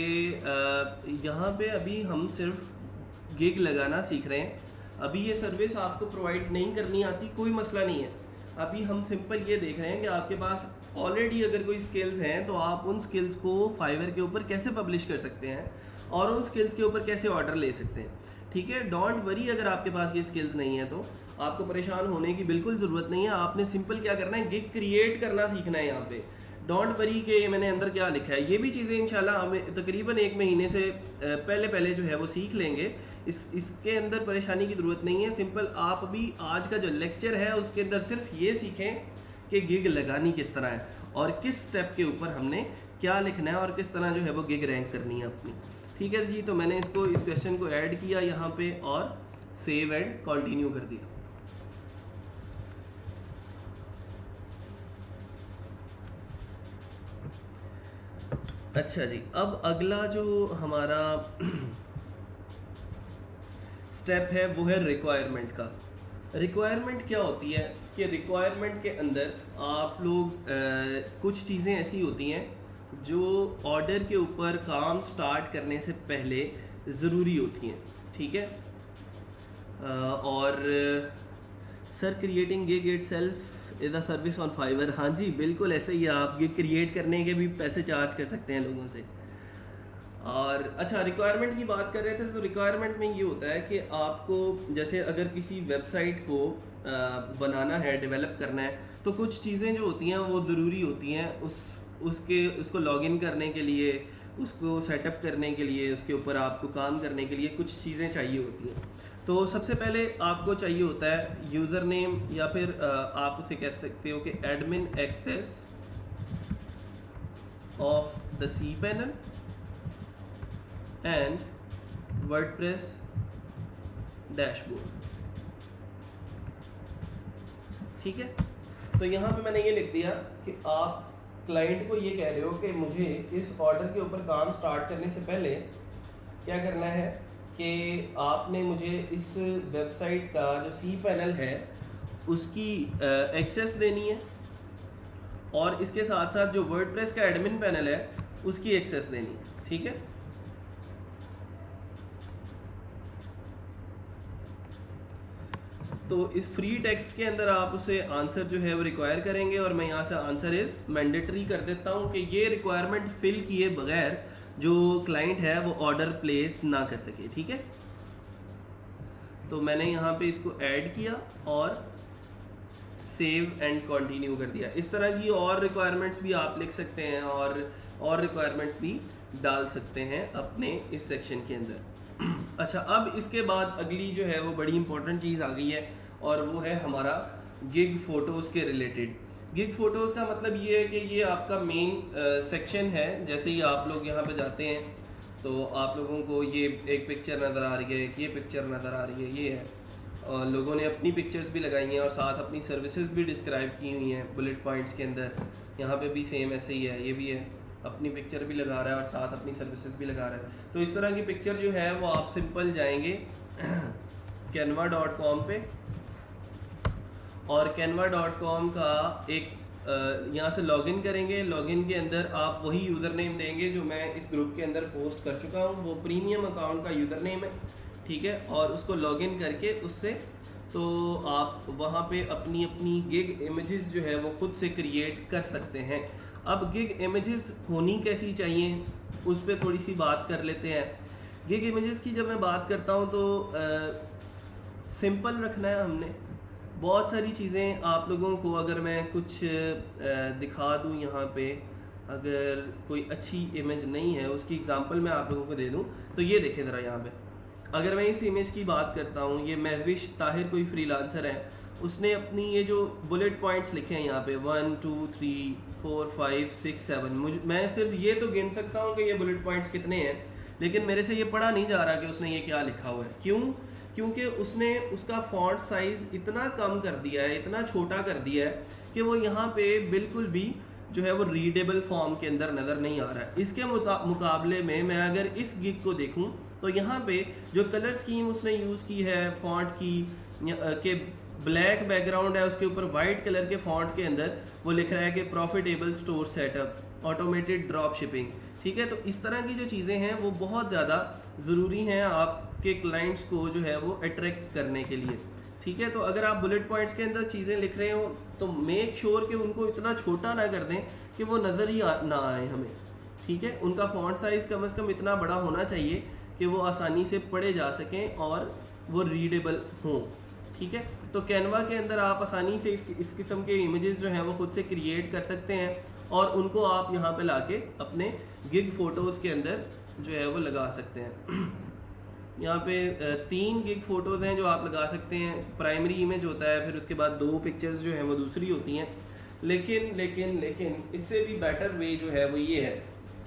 यहाँ पे अभी हम सिर्फ गिग लगाना सीख रहे हैं। अभी ये सर्विस आपको प्रोवाइड नहीं करनी आती, कोई मसला नहीं है। अभी हम सिंपल ये देख रहे हैं कि आपके पास ऑलरेडी अगर कोई स्किल्स हैं तो आप उन स्किल्स को फाइवर के ऊपर कैसे पब्लिश कर सकते हैं और उन स्किल्स के ऊपर कैसे ऑर्डर ले सकते हैं। ठीक है, डोंट वरी अगर आपके पास ये स्किल्स नहीं है तो आपको परेशान होने की बिल्कुल ज़रूरत नहीं है। आपने सिंपल क्या करना है, गिग क्रिएट करना सीखना है यहाँ पे। डोंट वरी कि मैंने अंदर क्या लिखा है, ये भी चीज़ें इंशाल्लाह हमें तकरीबन 1 महीने से पहले जो है वो सीख लेंगे। इसके अंदर परेशानी की ज़रूरत नहीं है। सिंपल आप अभी आज का जो लेक्चर है उसके अंदर सिर्फ ये सीखें कि गिग लगानी किस तरह है और किस स्टेप के ऊपर हमने क्या लिखना है और किस तरह जो है वो गिग रैंक करनी है अपनी। ठीक है जी, तो मैंने इस क्वेश्चन को ऐड किया यहाँ पे और सेव एंड कंटिन्यू कर दिया। अच्छा जी, अब अगला जो हमारा स्टेप है वो है रिक्वायरमेंट का। रिक्वायरमेंट क्या होती है कि रिक्वायरमेंट के अंदर आप लोग कुछ चीज़ें ऐसी होती हैं जो ऑर्डर के ऊपर काम स्टार्ट करने से पहले ज़रूरी होती हैं। ठीक है, और sir creating gig itself is a service on Fiverr. हाँ जी, बिल्कुल ऐसे ही आप गिग क्रिएट करने के भी पैसे चार्ज कर सकते हैं लोगों से। और अच्छा, रिक्वायरमेंट की बात कर रहे थे तो रिक्वायरमेंट में ये होता है कि आपको जैसे अगर किसी वेबसाइट को बनाना है, डेवलप करना है, तो कुछ चीज़ें जो होती हैं वो ज़रूरी होती हैं उसको लॉगिन करने के लिए, उसको सेटअप करने के लिए, उसके ऊपर आपको काम करने के लिए कुछ चीज़ें चाहिए होती हैं। तो सबसे पहले आपको चाहिए होता है यूज़र नेम, या फिर आप उसे कह सकते हो कि admin access of the cPanel and WordPress dashboard. ठीक है, तो यहाँ पे मैंने ये लिख दिया कि आप क्लाइंट को ये कह रहे हो कि मुझे इस ऑर्डर के ऊपर काम स्टार्ट करने से पहले क्या करना है कि आपने मुझे इस वेबसाइट का जो cPanel है उसकी एक्सेस देनी है और इसके साथ साथ जो वर्डप्रेस का एडमिन पैनल है उसकी एक्सेस देनी है। ठीक है, तो इस फ्री टेक्स्ट के अंदर आप उसे आंसर जो है वो रिक्वायर करेंगे और मैं यहाँ से आंसर इज मैंडेटरी कर देता हूँ कि ये रिक्वायरमेंट फिल किए बगैर जो क्लाइंट है वो ऑर्डर प्लेस ना कर सके। ठीक है, तो मैंने यहाँ पे इसको ऐड किया और सेव एंड कंटिन्यू कर दिया। इस तरह की और रिक्वायरमेंट्स भी आप लिख सकते हैं और रिक्वायरमेंट्स भी डाल सकते हैं अपने इस सेक्शन के अंदर। अच्छा, अब इसके बाद अगली जो है वो बड़ी इंपॉर्टेंट चीज़ आ गई है और वो है हमारा गिग फ़ोटोज़ के रिलेटेड। गिग फ़ोटोज़ का मतलब ये है कि ये आपका मेन सेक्शन है। जैसे ही आप लोग यहाँ पे जाते हैं तो आप लोगों को ये एक पिक्चर नज़र आ रही है, एक ये पिक्चर नज़र आ रही है, ये है, और लोगों ने अपनी पिक्चर्स भी लगाई हैं और साथ अपनी सर्विसेज भी डिस्क्राइब की हुई हैं बुलेट पॉइंट्स के अंदर। यहाँ पे भी सेम ऐसे ही है, ये भी है, अपनी पिक्चर भी लगा रहा है और साथ अपनी सर्विसेज भी लगा रहा है। तो इस तरह की पिक्चर जो है वो आप सिंपल जाएंगे canva.com पे, और canva.com का एक यहाँ से लॉगिन करेंगे। लॉगिन के अंदर आप वही यूज़र नेम देंगे जो मैं इस ग्रुप के अंदर पोस्ट कर चुका हूँ, वो प्रीमियम अकाउंट का यूज़र नेम है, ठीक है। और उसको लॉगिन करके उससे तो आप वहाँ पे अपनी अपनी गिग इमेजेस जो है वो खुद से क्रिएट कर सकते हैं। अब गिग इमेजेस होनी कैसी चाहिए उस पर थोड़ी सी बात कर लेते हैं। गिग इमेजेस की जब मैं बात करता हूँ तो सिंपल रखना है हमने। बहुत सारी चीज़ें आप लोगों को अगर मैं कुछ दिखा दूँ यहाँ पे, अगर कोई अच्छी इमेज नहीं है उसकी एग्जांपल मैं आप लोगों को दे दूँ तो ये देखें ज़रा यहाँ पे। अगर मैं इस इमेज की बात करता हूँ, ये महविश ताहिर कोई फ्रीलांसर है, उसने अपनी ये जो बुलेट पॉइंट्स लिखे हैं यहाँ पे 1 2 3 4 5 6 7, मैं सिर्फ ये तो गिन सकता हूँ कि ये बुलेट पॉइंट्स कितने हैं, लेकिन मेरे से ये पढ़ा नहीं जा रहा कि उसने ये क्या लिखा हुआ है। क्यों? क्योंकि उसने उसका फॉन्ट साइज़ इतना कम कर दिया है, इतना छोटा कर दिया है कि वो यहाँ पे बिल्कुल भी जो है वो रीडेबल फॉर्म के अंदर नज़र नहीं आ रहा है। इसके मुकाबले में मैं अगर इस गिग को देखूं तो यहाँ पे जो कलर स्कीम उसने यूज़ की है फॉन्ट की के ब्लैक बैकग्राउंड है, उसके ऊपर वाइट कलर के फॉन्ट के अंदर वो लिख रहा है कि profitable store setup, automated drop shipping, ठीक है। तो इस तरह की जो चीज़ें हैं वो बहुत ज़्यादा ज़रूरी हैं आपके क्लाइंट्स को जो है वो अट्रैक्ट करने के लिए, ठीक है। तो अगर आप बुलेट पॉइंट्स के अंदर चीज़ें लिख रहे हो तो मेक श्योर कि उनको इतना छोटा ना कर दें कि वो नज़र ही ना आए हमें, ठीक है। उनका फॉन्ट साइज़ कम से कम इतना बड़ा होना चाहिए कि वो आसानी से पढ़े जा सकें और वो रीडेबल हों, ठीक है। तो कैनवा के अंदर आप आसानी से इस किस्म के इमेजेस जो हैं वो खुद से क्रिएट कर सकते हैं और उनको आप यहाँ पे लाके अपने गिग फ़ोटोज़ के अंदर जो है वो लगा सकते हैं। यहाँ पे 3 गिग फ़ोटोज़ हैं जो आप लगा सकते हैं। प्राइमरी इमेज होता है, फिर उसके बाद 2 पिक्चर्स जो हैं वो दूसरी होती हैं। लेकिन इससे भी बेटर वे जो है वो ये है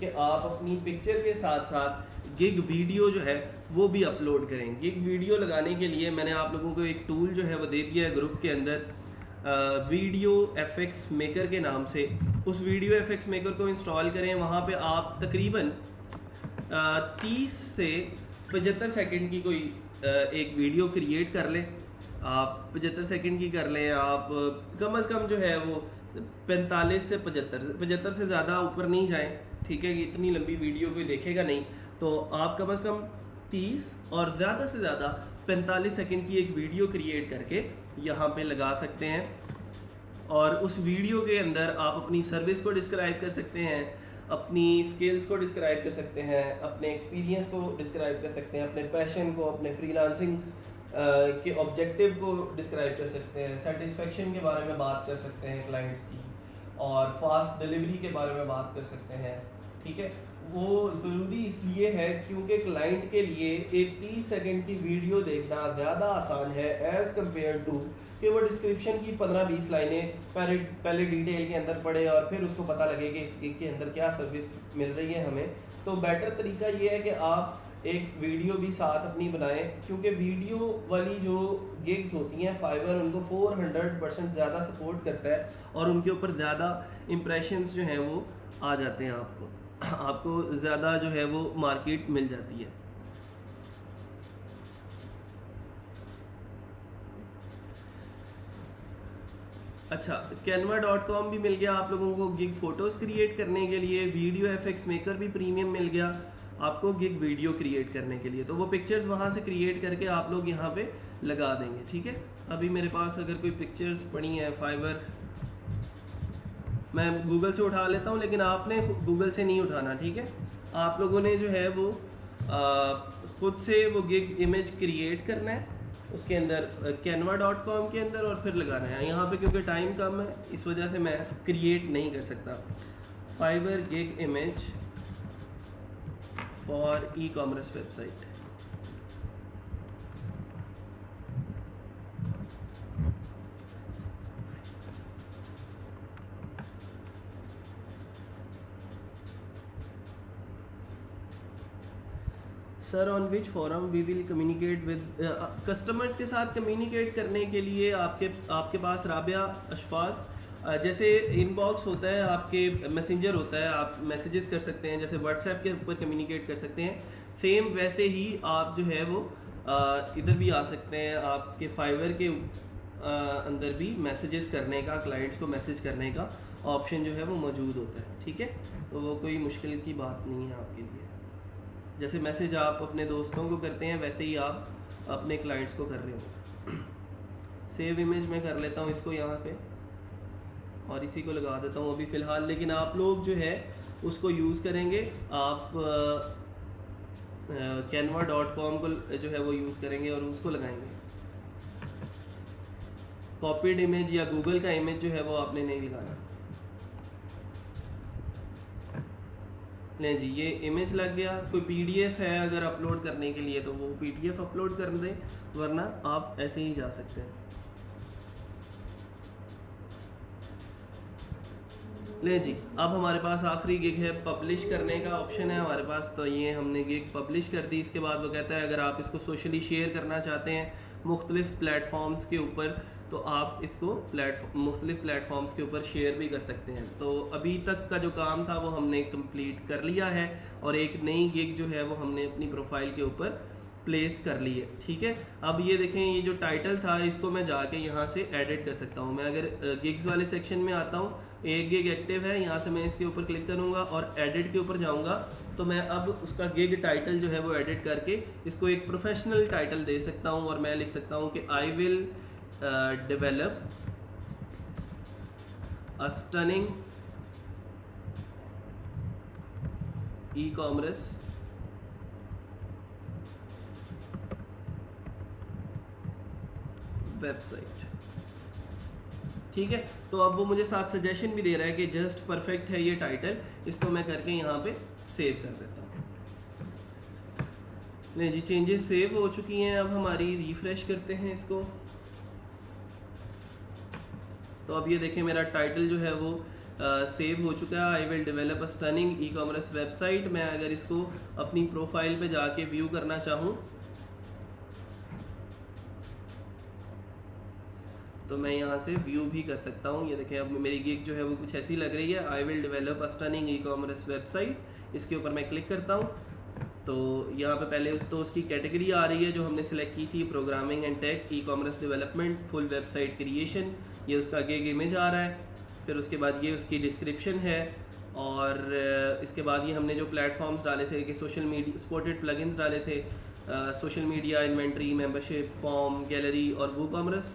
कि आप अपनी पिक्चर के साथ साथ गिग वीडियो जो है वो भी अपलोड करें। गिग वीडियो लगाने के लिए मैंने आप लोगों को एक टूल जो है वो दे दिया है ग्रुप के अंदर, वीडियो एफएक्स मेकर के नाम से। उस वीडियो एफएक्स मेकर को इंस्टॉल करें। वहाँ पे आप तकरीबन 30 से 75 सेकंड की कोई एक वीडियो क्रिएट कर लें। आप 75 सेकंड की कर लें, आप कम से कम जो है वो 45 से 75 से ज़्यादा ऊपर नहीं जाएं, ठीक है। इतनी लंबी वीडियो कोई देखेगा नहीं, तो आप कम से कम 30 और ज़्यादा से ज़्यादा 45 सेकंड की एक वीडियो क्रिएट करके यहाँ पे लगा सकते हैं। और उस वीडियो के अंदर आप अपनी सर्विस को डिस्क्राइब कर सकते हैं, अपनी स्किल्स को डिस्क्राइब कर सकते हैं, अपने एक्सपीरियंस को डिस्क्राइब कर सकते हैं, अपने पैशन को, अपने फ्रीलांसिंग के ऑब्जेक्टिव को डिस्क्राइब कर सकते हैं, सेटिस्फेक्शन के बारे में बात कर सकते हैं क्लाइंट्स की, और फास्ट डिलीवरी के बारे में बात कर सकते हैं, ठीक है। वो ज़रूरी इसलिए है क्योंकि क्लाइंट के लिए एक 30 सेकंड की वीडियो देखना ज़्यादा आसान है एज़ कम्पेयर टू कि वो डिस्क्रिप्शन की 15-20 लाइनें पहले डिटेल के अंदर पढ़े और फिर उसको पता लगे कि इस गिग के अंदर क्या सर्विस मिल रही है हमें। तो बेटर तरीका ये है कि आप एक वीडियो भी साथ अपनी बनाएं, क्योंकि वीडियो वाली जो गिग्स होती हैं फाइवर उनको 400% ज़्यादा सपोर्ट करता है और उनके ऊपर ज़्यादा इम्प्रेशंस जो हैं वो आ जाते हैं, आपको ज़्यादा जो है वो मार्केट मिल जाती है। अच्छा, canva.com भी मिल गया आप लोगों को गिग फ़ोटोज़ क्रिएट करने के लिए, वीडियो एफएक्स मेकर भी प्रीमियम मिल गया आपको गिग वीडियो क्रिएट करने के लिए। तो वो पिक्चर्स वहाँ से क्रिएट करके आप लोग यहाँ पे लगा देंगे, ठीक है। अभी मेरे पास अगर कोई पिक्चर्स पड़ी हैं फाइवर, मैं गूगल से उठा लेता हूँ, लेकिन आपने गूगल से नहीं उठाना, ठीक है। आप लोगों ने जो है वो खुद से वो गिग इमेज क्रिएट करना है उसके अंदर canva.com के अंदर और फिर लगाना है। यहाँ पे क्योंकि टाइम कम है इस वजह से मैं क्रिएट नहीं कर सकता। Fiverr gig image for e commerce website. Sir on which forum we will communicate with customers के साथ कम्युनिकेट करने के लिए आपके पास राबिया अशफाक जैसे इनबॉक्स होता है, आपके मैसेंजर होता है, आप मैसेजेस कर सकते हैं, जैसे व्हाट्सएप के ऊपर कम्युनिकेट कर सकते हैं, सेम वैसे ही आप जो है वो इधर भी आ सकते हैं। आपके फाइवर के अंदर भी मैसेजेस करने का, क्लाइंट्स को मैसेज करने का ऑप्शन जो है वो मौजूद होता है। ठीक है, तो वो कोई मुश्किल की बात नहीं है आपके लिए। जैसे मैसेज आप अपने दोस्तों को करते हैं वैसे ही आप अपने क्लाइंट्स को कर रहे हो। सेव इमेज मैं कर लेता हूँ इसको यहाँ पे और इसी को लगा देता हूँ अभी फ़िलहाल, लेकिन आप लोग जो है उसको यूज़ करेंगे, आप canva.com को जो है वो यूज़ करेंगे और उसको लगाएंगे। कॉपीड इमेज या गूगल का इमेज जो है वो आपने नहीं लगाना। लें जी, ये इमेज लग गया। कोई पीडीएफ है अगर अपलोड करने के लिए तो वो पीडीएफ अपलोड कर दें, वरना आप ऐसे ही जा सकते हैं। ले जी, अब हमारे पास आखिरी गिग है, पब्लिश करने का ऑप्शन है हमारे पास। तो ये हमने गिग पब्लिश कर दी। इसके बाद वो कहता है अगर आप इसको सोशली शेयर करना चाहते हैं मुख्तलिफ प्लेटफॉर्म्स के ऊपर तो आप इसको मुख्तलिफ प्लेटफॉर्म्स के ऊपर शेयर भी कर सकते हैं। तो अभी तक का जो काम था वो हमने कंप्लीट कर लिया है और एक नई गिग जो है वो हमने अपनी प्रोफाइल के ऊपर प्लेस कर ली है। ठीक है, अब ये देखें, ये जो टाइटल था इसको मैं जाके यहाँ से एडिट कर सकता हूँ। मैं अगर गिग्स वाले सेक्शन में आता हूँ, एक गिग एक्टिव है, यहाँ से मैं इसके ऊपर क्लिक करूँगा और एडिट के ऊपर जाऊँगा तो मैं अब उसका गिग टाइटल जो है वो एडिट करके इसको एक प्रोफेशनल टाइटल दे सकता हूँ और मैं लिख सकता हूँ कि I will develop a stunning e-commerce website. ठीक है, तो अब वो मुझे साथ सजेशन भी दे रहा है कि जस्ट परफेक्ट है ये टाइटल, इसको मैं करके यहाँ पे सेव कर देता हूँ। नहीं जी, चेंजेस सेव हो चुकी हैं। अब हमारी रिफ्रेश करते हैं इसको। तो अब ये देखें मेरा टाइटल जो है वो सेव हो चुका है, I will develop a stunning E commerce website. मैं अगर इसको अपनी प्रोफाइल पे जाके व्यू करना चाहूँ तो मैं यहाँ से व्यू भी कर सकता हूँ। ये देखें अब मेरी गिग जो है वो कुछ ऐसी लग रही है, I will develop a stunning E commerce website. इसके ऊपर मैं क्लिक करता हूँ तो यहाँ पे पहले तो उसकी कैटेगरी आ रही है जो हमने सेलेक्ट की थी, programming and take, e commerce development, full website creation. ये उसका गिग इमेज आ रहा है। फिर उसके बाद ये उसकी डिस्क्रिप्शन है और इसके बाद ये हमने जो प्लेटफॉर्म्स डाले थे कि सोशल मीडिया सपोर्टेड प्लगइन्स डाले थे, social media, inventory, membership, form, gallery और वू कॉमर्स।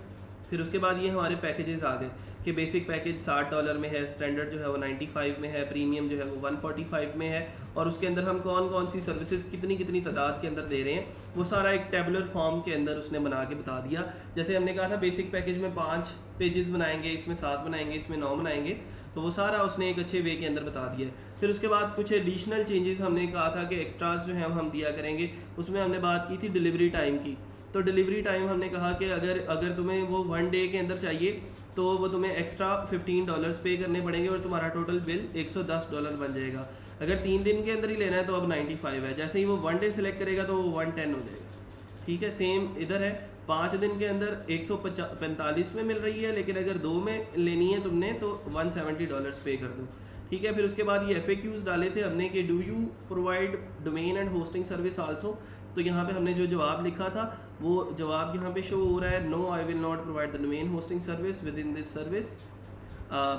फिर उसके बाद ये हमारे पैकेजेस आ गए कि बेसिक पैकेज $60 में है, स्टैंडर्ड जो है वो 95 में है, प्रीमियम जो है वो 145 में है और उसके अंदर हम कौन कौन सी सर्विसेज कितनी तादाद के अंदर दे रहे हैं वो सारा एक टेबुलर फॉर्म के अंदर उसने बना के बता दिया। जैसे हमने कहा था बेसिक पैकेज में 5 पेजेस बनाएंगे, इसमें 7 बनाएंगे, इसमें 9 बनाएंगे, तो वो सारा उसने एक अच्छे वे के अंदर बता दिया है। फिर उसके बाद कुछ एडिशनल चेंजेस हमने कहा था कि एक्स्ट्रास जो है हम दिया करेंगे। उसमें हमने बात की थी डिलीवरी टाइम की। तो डिलीवरी टाइम हमने कहा कि अगर तुम्हें वो 1 डे के अंदर चाहिए तो वो तुम्हें एक्स्ट्रा $15 पे करने पड़ेंगे और तुम्हारा टोटल बिल $110 बन जाएगा। अगर 3 दिन के अंदर ही लेना है तो अब 95 है। जैसे ही वो 1 डे सेलेक्ट करेगा तो वो 110 हो जाएगा। ठीक है, सेम इधर है, 5 दिन के अंदर 145 में मिल रही है, लेकिन अगर 2 में लेनी है तुमने तो $170 पे कर दो। ठीक है, फिर उसके बाद ये FAQs डाले थे हमने कि do you provide domain and hosting service also. तो यहाँ पे हमने जो जवाब लिखा था वो जवाब यहाँ पे शो हो रहा है, no I will not provide the domain hosting service within this service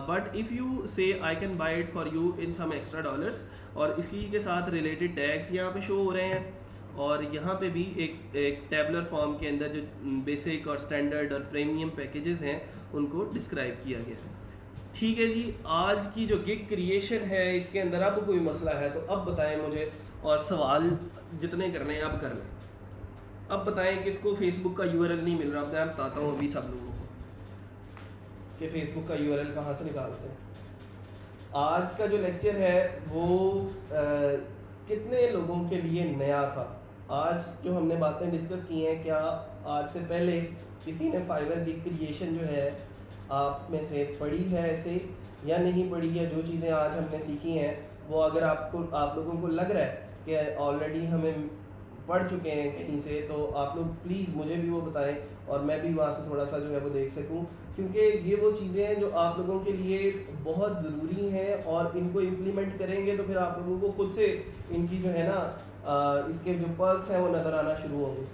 but if you say I can buy it for you in some extra dollars. और इसी के साथ रिलेटेड टैग्स यहाँ पे शो हो रहे हैं और यहाँ पे भी एक टेबुलर फॉर्म के अंदर जो बेसिक और स्टैंडर्ड और प्रीमियम पैकेजेस हैं उनको डिस्क्राइब किया गया। ठीक है जी, आज की जो गिग क्रिएशन है इसके अंदर अब कोई मसला है तो अब बताएं मुझे, और सवाल जितने करने हैं अब कर लें। अब बताएं किसको फेसबुक का URL नहीं मिल रहा। अब मैं बताता हूँ अभी सब लोगों को कि फेसबुक का URL कहाँ से निकालते हैं। आज का जो लेक्चर है वो कितने लोगों के लिए नया था। आज जो हमने बातें डिस्कस की हैं, क्या आज से पहले किसी ने फाइबर गिग क्रिएशन जो है आप में से पढ़ी है ऐसे या नहीं पढ़ी है। जो चीज़ें आज हमने सीखी हैं वो अगर आप लोगों को लग रहा है कि ऑलरेडी हमें पढ़ चुके हैं कहीं से, तो आप लोग प्लीज़ मुझे भी वो बताएं और मैं भी वहाँ से थोड़ा सा जो है वो देख सकूँ, क्योंकि ये वो चीज़ें हैं जो आप लोगों के लिए बहुत ज़रूरी हैं और इनको इम्प्लीमेंट करेंगे तो फिर आप लोगों को खुद से इनकी जो है ना इसके जो पर्क्स हैं वो नज़र आना शुरू होंगे।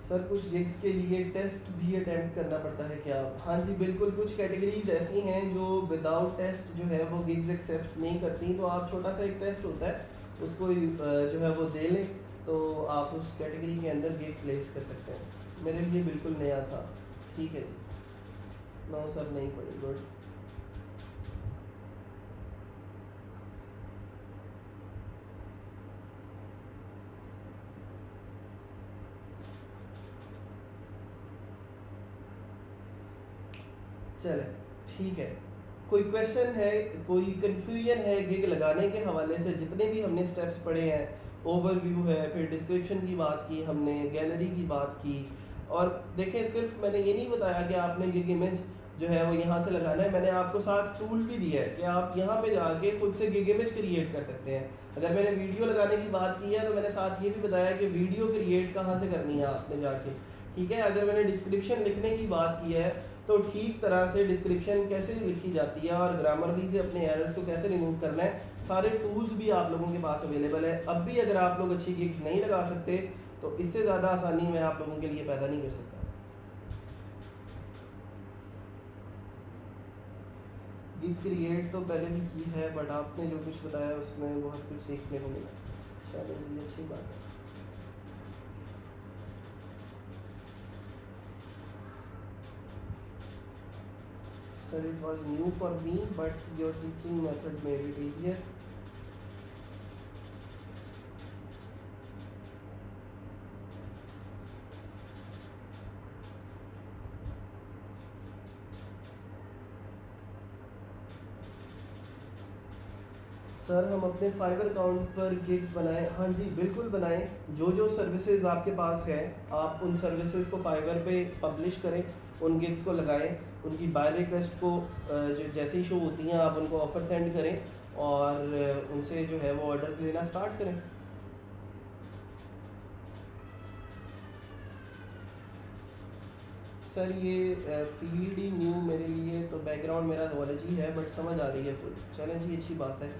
सर कुछ गिग्स के लिए टेस्ट भी अटेम्प्ट करना पड़ता है क्या? हाँ जी बिल्कुल, कुछ कैटेगरीज ऐसी हैं जो विदाउट टेस्ट जो है वो गिग्स एक्सेप्ट नहीं करती, तो आप छोटा सा एक टेस्ट होता है उसको जो है वो दे लें तो आप उस कैटेगरी के अंदर गिग प्लेस कर सकते हैं। मेरे लिए बिल्कुल नया था। ठीक है जी। नो सर नहीं पड़ी। गुड। चले ठीक है। कोई क्वेश्चन है, कोई कंफ्यूजन है गिग लगाने के हवाले से? जितने भी हमने स्टेप्स पढ़े हैं, ओवरव्यू है, फिर डिस्क्रिप्शन की बात की हमने, गैलरी की बात की, और देखें सिर्फ मैंने ये नहीं बताया कि आपने गिग इमेज जो है वो यहाँ से लगाना है, मैंने आपको साथ टूल भी दिया है कि आप यहाँ पे जाके खुद से गिग इमेज क्रिएट कर सकते हैं। अगर मैंने वीडियो लगाने की बात की है तो मैंने साथ ये भी बताया कि वीडियो क्रिएट कहाँ से करनी है आपने जाके। ठीक है। अगर मैंने डिस्क्रिप्शन लिखने की बात की है तो ठीक तरह से डिस्क्रिप्शन कैसे लिखी जाती है और ग्रामरली से अपने एरर्स को कैसे रिमूव करना है, सारे टूल्स भी आप लोगों के पास अवेलेबल है। अब भी अगर आप लोग अच्छी गिग्स नहीं लगा सकते तो इससे ज़्यादा आसानी मैं आप लोगों के लिए पैदा नहीं कर सकता। गिग क्रिएट तो पहले भी की है, बट आपने जो कुछ बताया उसमें बहुत कुछ सीखने को मिला। चलो ये अच्छी बात है। Sir, it was new for me, but your teaching method made it easier. Sir हम अपने फाइवर अकाउंट पर गिग्स बनाएं? हाँ जी बिल्कुल बनाएं। जो जो सर्विसेज आपके पास है आप उन सर्विसेज को फाइवर पे पब्लिश करें, उन गिग्स को लगाएं, उनकी बाय रिक्वेस्ट को जो जैसे ही शो होती हैं आप उनको ऑफ़र सेंड करें और उनसे जो है वो ऑर्डर लेना स्टार्ट करें। सर ये फील्ड ही न्यू मेरे लिए, तो बैकग्राउंड मेरा नॉलेज ही है बट समझ आ रही है फुल। चलें जी अच्छी बात है।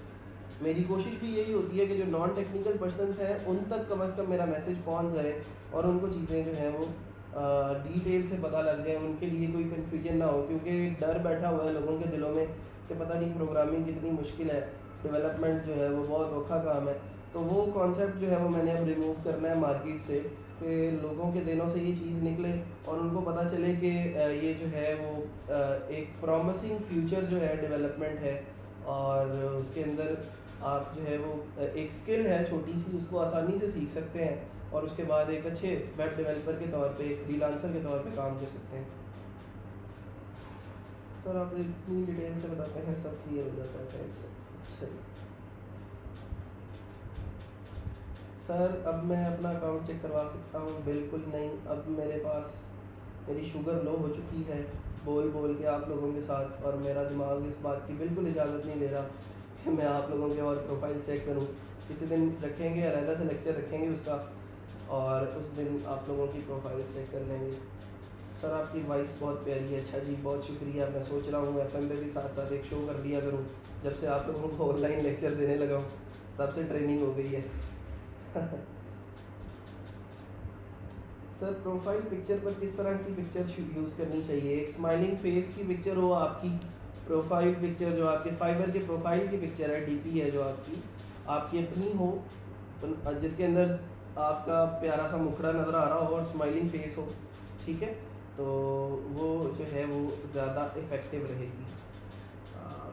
मेरी कोशिश भी यही होती है कि जो नॉन टेक्निकल पर्सनस हैं उन तक कम से कम मेरा मैसेज पहुंच जाए और उनको चीज़ें जो हैं वो डिटेल से पता लग जाए, उनके लिए कोई कन्फ्यूजन ना हो, क्योंकि डर बैठा हुआ है लोगों के दिलों में कि पता नहीं प्रोग्रामिंग कितनी मुश्किल है, डेवलपमेंट जो है वो बहुत औखा काम है। तो वो कॉन्सेप्ट जो है वो मैंने अब रिमूव करना है मार्केट से, कि लोगों के दिलों से ये चीज़ निकले और उनको पता चले कि ये जो है वो एक प्रॉमिसिंग फ्यूचर जो है डेवलपमेंट है और उसके अंदर आप जो है वो एक स्किल है छोटी सी, उसको आसानी से सीख सकते हैं और उसके बाद एक अच्छे वेब डेवलपर के तौर पे, एक फ्रीलांसर के तौर पे काम कर सकते हैं। सर आप इतनी डिटेल से बताते हैं सब क्लियर हो जाता है। Thanks sir. अच्छा सर अब मैं अपना अकाउंट चेक करवा सकता हूँ? बिल्कुल नहीं, अब मेरे पास मेरी शुगर लो हो चुकी है बोल बोल के आप लोगों के साथ, और मेरा दिमाग इस बात की बिल्कुल इजाज़त नहीं दे रहा कि मैं आप लोगों के और प्रोफाइल चेक करूं। किसी दिन रखेंगे, अलहदा से लेक्चर रखेंगे उसका, और उस दिन आप लोगों की प्रोफाइल चेक कर लेंगे। सर आपकी वॉइस बहुत प्यारी है। अच्छा जी बहुत शुक्रिया। मैं सोच रहा हूँ एफएम पे भी साथ साथ एक शो कर लिया करूँ, जब से आप लोगों को ऑनलाइन लेक्चर देने लगा हूँ तब से ट्रेनिंग हो गई है। सर प्रोफाइल पिक्चर पर किस तरह की पिक्चर यूज़ करनी चाहिए? एक स्माइलिंग फेस की पिक्चर हो आपकी प्रोफाइल पिक्चर, जो आपके फाइबर के प्रोफाइल की पिक्चर है, डीपी है जो आपकी अपनी हो, तो जिसके अंदर आपका प्यारा सा मुखड़ा नज़र आ रहा हो और स्माइलिंग फेस हो, ठीक है, तो वो जो है वो ज़्यादा इफ़ेक्टिव रहेगी।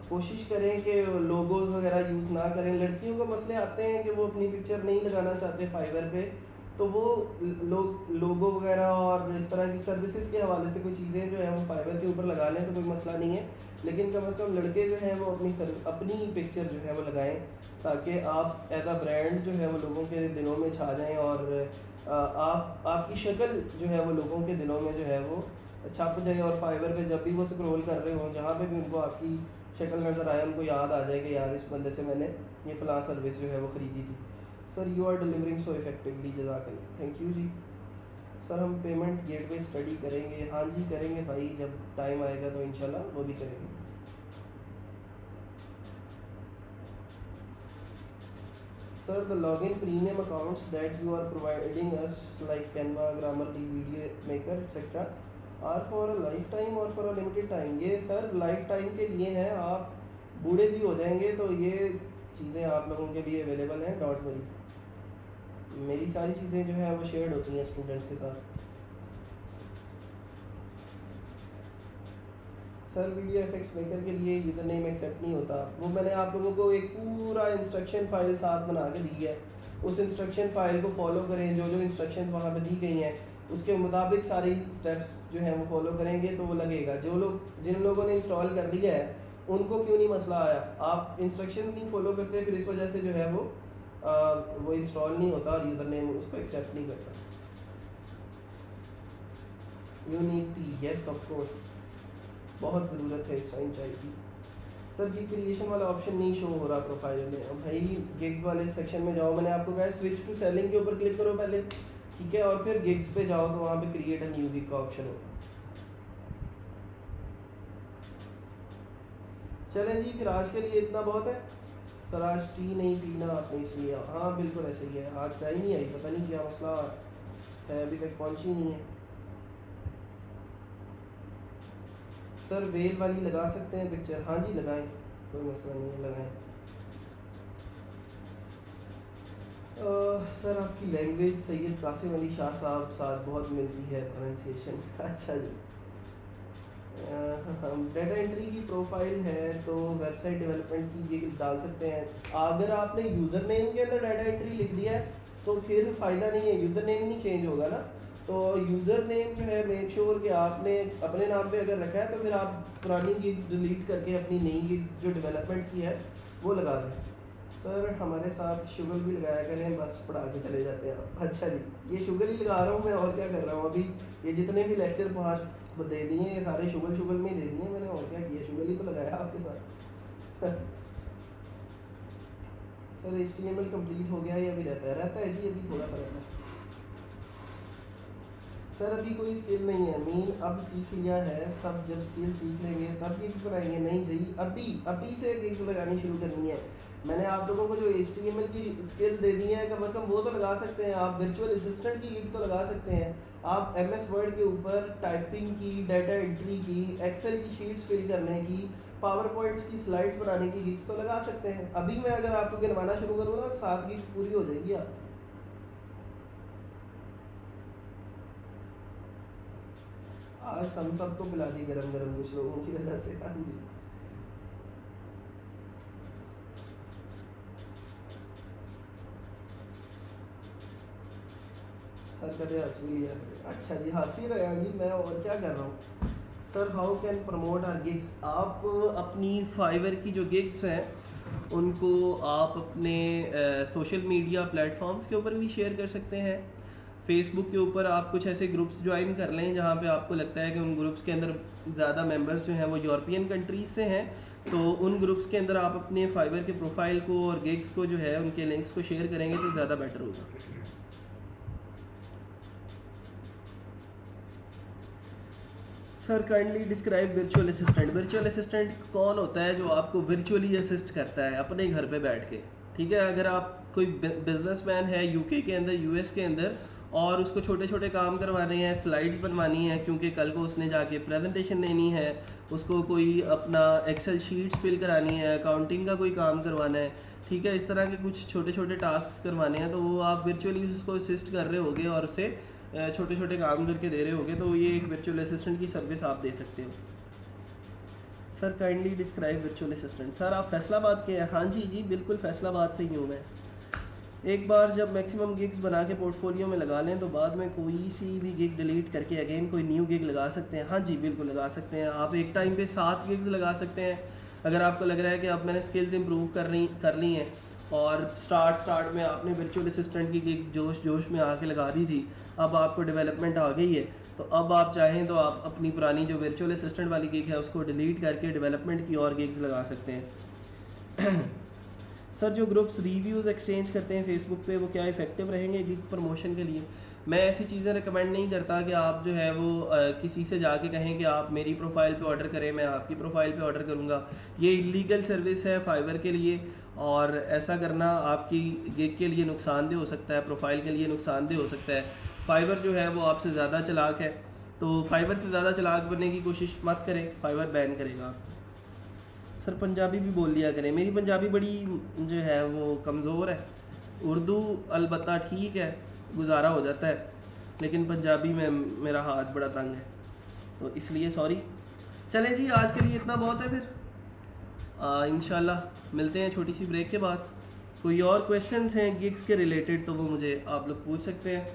कोशिश करें कि लोगोज वगैरह यूज़ ना करें। लड़कियों को मसले आते हैं कि वो अपनी पिक्चर नहीं लगाना चाहते फाइवर पे, तो वो लोगो वगैरह और इस तरह की सर्विसेज के हवाले से कोई चीज़ें जो है वो फाइवर के ऊपर लगा लें तो कोई मसला नहीं है, लेकिन कम से कम लड़के जो हैं वो अपनी पिक्चर जो है वो लगाएं, ताकि आप एज अ ब्रांड जो है वो लोगों के दिलों में छा जाएं और आपकी शक्ल जो है वो लोगों के दिलों में जो है वो छप जाए, और फाइवर पे जब भी वो स्क्रॉल कर रहे हो जहाँ पे भी उनको आपकी शक्ल नज़र आए उनको याद आ जाए कि यार इस बंदे से मैंने ये फ़लाँ सर्विस जो है वो ख़रीदी थी। Sir you are delivering so effectively, जज़ाकल्लाह, थैंक यू जी। सर हम पेमेंट गेटवे स्टडी करेंगे। हाँ जी करेंगे भाई, जब टाइम आएगा तो इंशाल्लाह वो भी करेंगे। Sir, the login premium accounts that you are providing us like Canva, Grammarly, Video Maker, etc. are for a lifetime or for a limited time? ये सर लाइफ टाइम के लिए हैं, आप बूढ़े भी हो जाएंगे तो ये चीज़ें आप लोगों के लिए अवेलेबल हैं, डोंट वरी। मेरी सारी चीज़ें जो है वो शेयर्ड होती हैं स्टूडेंट्स के साथ। सर वीडियो एफेक्ट्स मेकर के लिए यूज़र नेम एक्सेप्ट नहीं होता, वो मैंने आप लोगों को एक पूरा इंस्ट्रक्शन फाइल साथ बना के दी है, उस इंस्ट्रक्शन फाइल को फॉलो करें, जो जो इंस्ट्रक्शन वहाँ पे दी गई हैं उसके मुताबिक सारी स्टेप्स जो हैं वो फॉलो करेंगे तो वो लगेगा। जिन लोगों ने इंस्टॉल कर लिया है उनको क्यों नहीं मसला आया, आप इंस्ट्रक्शंस नहीं फॉलो करते, फिर इस वजह से जो है वो इंस्टॉल नहीं होता और यूज़र नेम उसको एक्सेप्ट नहीं करता। You need T, yes of course, बहुत ज़रूरत है इस टाइम चाहिए थी। सर जी क्रिएशन वाला ऑप्शन नहीं शो हो रहा प्रोफाइल में। अब भाई गिग्स वाले सेक्शन में जाओ, मैंने आपको कहा स्विच टू सेलिंग के ऊपर क्लिक करो पहले, ठीक है, और फिर गिग्स पे जाओ तो वहाँ पे क्रिएट अ न्यू गिग का ऑप्शन होगा। चलें जी, फिर आज के लिए इतना बहुत है। सर आज टी नहीं पीना आपने इसलिए, हाँ बिल्कुल ऐसे ही है, आज चाय नहीं आई, पता नहीं क्या मसला है, अभी तक पहुँची नहीं है। सर वेल वाली लगा सकते हैं पिक्चर? हाँ जी लगाएं, कोई मसला नहीं है, लगाएं। सर आपकी लैंग्वेज सैयद कासिम अली शाह साहब साथ बहुत मिलती है, प्रोनाउंसिएशन अच्छा जी। डेटा एंट्री की प्रोफाइल है तो वेबसाइट डेवलपमेंट की ये डाल सकते हैं। अगर आपने यूज़र नेम के अंदर डेटा एंट्री लिख दिया है तो फिर फ़ायदा नहीं है, यूज़र नेम नहीं चेंज होगा ना, तो यूज़र नेम जो है मेक श्योर कि आपने अपने नाम पे अगर रखा है तो फिर आप पुरानी गिग्स डिलीट करके अपनी नई गिग्स जो डेवलपमेंट की है वो लगा दें। सर हमारे साथ शुगर भी लगाया करें, बस पढ़ा के चले जाते हैं आप। अच्छा जी, ये शुगर ही लगा रहा हूँ मैं, और क्या कर रहा हूँ अभी, ये जितने भी लेक्चर 5 दे दिए ये सारे शुगर में ही दे दिए मैंने, और क्या किया, शुगर ही तो लगाया आपके साथ। सर HTML कंप्लीट हो गया या अभी रहता है जी, अभी थोड़ा सा रहता है। सर अभी कोई स्किल नहीं है, मीन अब सीख लिया है सब, जब स्किल सीख लेंगे तब गिग्स बनाएंगे। नहीं जी, अभी से गिग्स लगानी शुरू करनी है। मैंने आप लोगों को जो HTML की स्किल दे दी है, कम से कम वो तो लगा सकते हैं आप, वर्चुअल असिस्टेंट की गिग तो लगा सकते हैं आप, MS वर्ड के ऊपर टाइपिंग की, डाटा एंट्री की, एक्सेल की शीट्स फिल करने की, पावर पॉइंट्स की स्लाइड्स बनाने की गिग्स तो लगा सकते हैं। अभी मैं अगर आपको गिनवाना शुरू करूँ ना 7 गिग्स पूरी हो जाएगी आप। आज हम सबको पिला दी गरम गरम कुछ लोगों की वजह से। हाँ जी, हरकतें हंस भी लिया। अच्छा जी, हंस ही रहा जी मैं, और क्या कर रहा हूँ। Sir how can promote our gigs? आप अपनी फाइवर की जो गिग्स हैं उनको आप अपने सोशल मीडिया प्लेटफॉर्म्स के ऊपर भी शेयर कर सकते हैं। फेसबुक के ऊपर आप कुछ ऐसे ग्रुप्स ज्वाइन कर लें जहाँ पे आपको लगता है कि उन ग्रुप्स के अंदर ज़्यादा मेंबर्स जो हैं वो यूरोपियन कंट्रीज़ से हैं, तो उन ग्रुप्स के अंदर आप अपने फाइवर के प्रोफाइल को और गिग्स को जो है उनके लिंक्स को शेयर करेंगे तो ज़्यादा बेटर होगा। Sir kindly describe virtual assistant. Virtual assistant कौन होता है जो आपको वर्चुअली असिस्ट करता है अपने घर पे बैठ के, ठीक है। अगर आप कोई बिजनेसमैन है UK के अंदर, US के अंदर, और उसको छोटे छोटे काम करवाने हैं, स्लाइड्स बनवानी है क्योंकि कल को उसने जाके प्रेजेंटेशन देनी है, उसको कोई अपना एक्सेल शीट्स फिल करानी है, अकाउंटिंग का कोई काम करवाना है, ठीक है, इस तरह के कुछ छोटे छोटे टास्क करवाने हैं, तो वो आप वर्चुअली उसको असिस्ट कर रहे होगे और उसे छोटे छोटे काम करके दे रहे होगे, तो ये एक वर्चुअल असिस्टेंट की सर्विस आप दे सकते हो। Sir kindly describe virtual assistant. Sir आप फैसलाबाद के हैं? हाँ जी जी बिल्कुल फैसलाबाद से ही हूँ मैं। एक बार जब मैक्सिमम गिग्स बना के पोर्टफोलियो में लगा लें तो बाद में कोई सी भी गिग डिलीट करके अगेन कोई न्यू गिग लगा सकते हैं। हाँ जी बिल्कुल लगा सकते हैं। आप एक टाइम पे 7 गिग्स लगा सकते हैं। अगर आपको लग रहा है कि अब मैंने स्किल्स इंप्रूव कर ली हैं और स्टार्ट में आपने वर्चुअल असिस्टेंट की गिग जोश में आके लगा दी थी, अब आपको डेवलपमेंट आ गई है, तो अब आप चाहें तो आप अपनी पुरानी जो वर्चुअल असिस्टेंट वाली गिग है उसको डिलीट करके डेवलपमेंट की और गिग्स लगा सकते हैं। सर जो ग्रुप्स रिव्यूज़ एक्सचेंज करते हैं फेसबुक पे वो क्या इफेक्टिव रहेंगे गिग प्रमोशन के लिए? मैं ऐसी चीज़ें रिकमेंड नहीं करता कि आप जो है वो किसी से जाके कहें कि आप मेरी प्रोफाइल पे ऑर्डर करें, मैं आपकी प्रोफाइल पे ऑर्डर करूँगा। ये इलीगल सर्विस है फाइवर के लिए, और ऐसा करना आपकी गिग के लिए नुकसानदेह हो सकता है, प्रोफाइल के लिए नुकसानदेह हो सकता है। फाइवर जो है वो आपसे ज़्यादा चालाक है, तो फाइवर से ज़्यादा चालाक बनने की कोशिश मत करें, फाइवर बैन करेगा। सर पंजाबी भी बोल लिया करें। मेरी पंजाबी बड़ी जो है वो कमज़ोर है। उर्दू अलबत्ता ठीक है, गुजारा हो जाता है, लेकिन पंजाबी में मेरा हाथ बड़ा तंग है, तो इसलिए सॉरी। चलें जी आज के लिए इतना बहुत है, फिर इंशाल्लाह मिलते हैं छोटी सी ब्रेक के बाद। कोई और क्वेश्चंस हैं गिग्स के रिलेटेड तो वो मुझे आप लोग पूछ सकते हैं।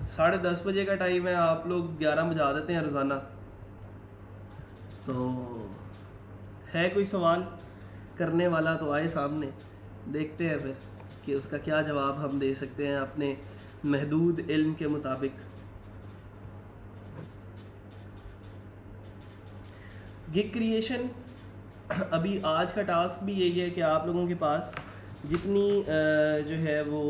10:30 बजे का टाइम है, आप लोग 11 बजा देते हैं रोज़ाना, तो है कोई सवाल करने वाला तो आए सामने, देखते हैं फिर कि उसका क्या जवाब हम दे सकते हैं अपने महदूद इल्म के मुताबिक। गिग क्रिएशन, अभी आज का टास्क भी यही है कि आप लोगों के पास जितनी जो है वो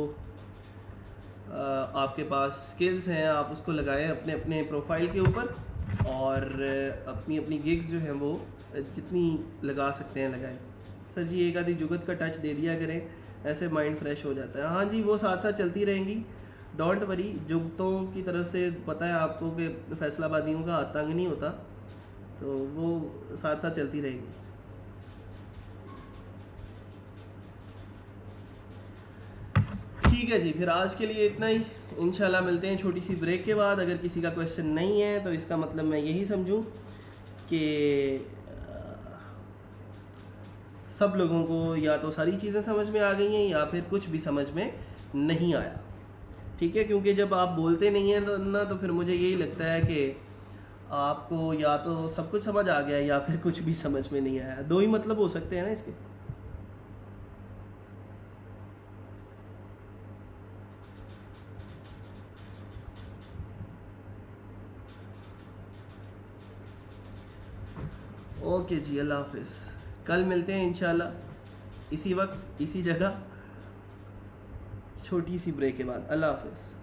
आपके पास स्किल्स हैं आप उसको लगाएं अपने अपने प्रोफाइल के ऊपर, और अपनी अपनी गिग्स जो हैं वो जितनी लगा सकते हैं लगाएं। सर जी एक आधी जुगत का टच दे दिया करें, ऐसे माइंड फ्रेश हो जाता है। हाँ जी वो साथ साथ चलती रहेंगी, डोंट वरी। जुगतों की तरफ से पता है आपको कि फैसलाबादियों का हाथ तंग नहीं होता, तो वो साथ साथ चलती रहेगी। ठीक है जी, फिर आज के लिए इतना ही। इंशाल्लाह मिलते हैं छोटी सी ब्रेक के बाद। अगर किसी का क्वेश्चन नहीं है तो इसका मतलब मैं यही समझूं कि सब लोगों को या तो सारी चीज़ें समझ में आ गई हैं या फिर कुछ भी समझ में नहीं आया। ठीक है, क्योंकि जब आप बोलते नहीं हैं तो ना, तो फिर मुझे यही लगता है कि आपको या तो सब कुछ समझ आ गया या फिर कुछ भी समझ में नहीं आया। दो ही मतलब हो सकते हैं ना इसके। ओके जी, अल्लाह हाफिज़। कल मिलते हैं इंशाल्लाह इसी वक्त इसी जगह, छोटी सी ब्रेक के बाद। अल्लाह हाफिज़।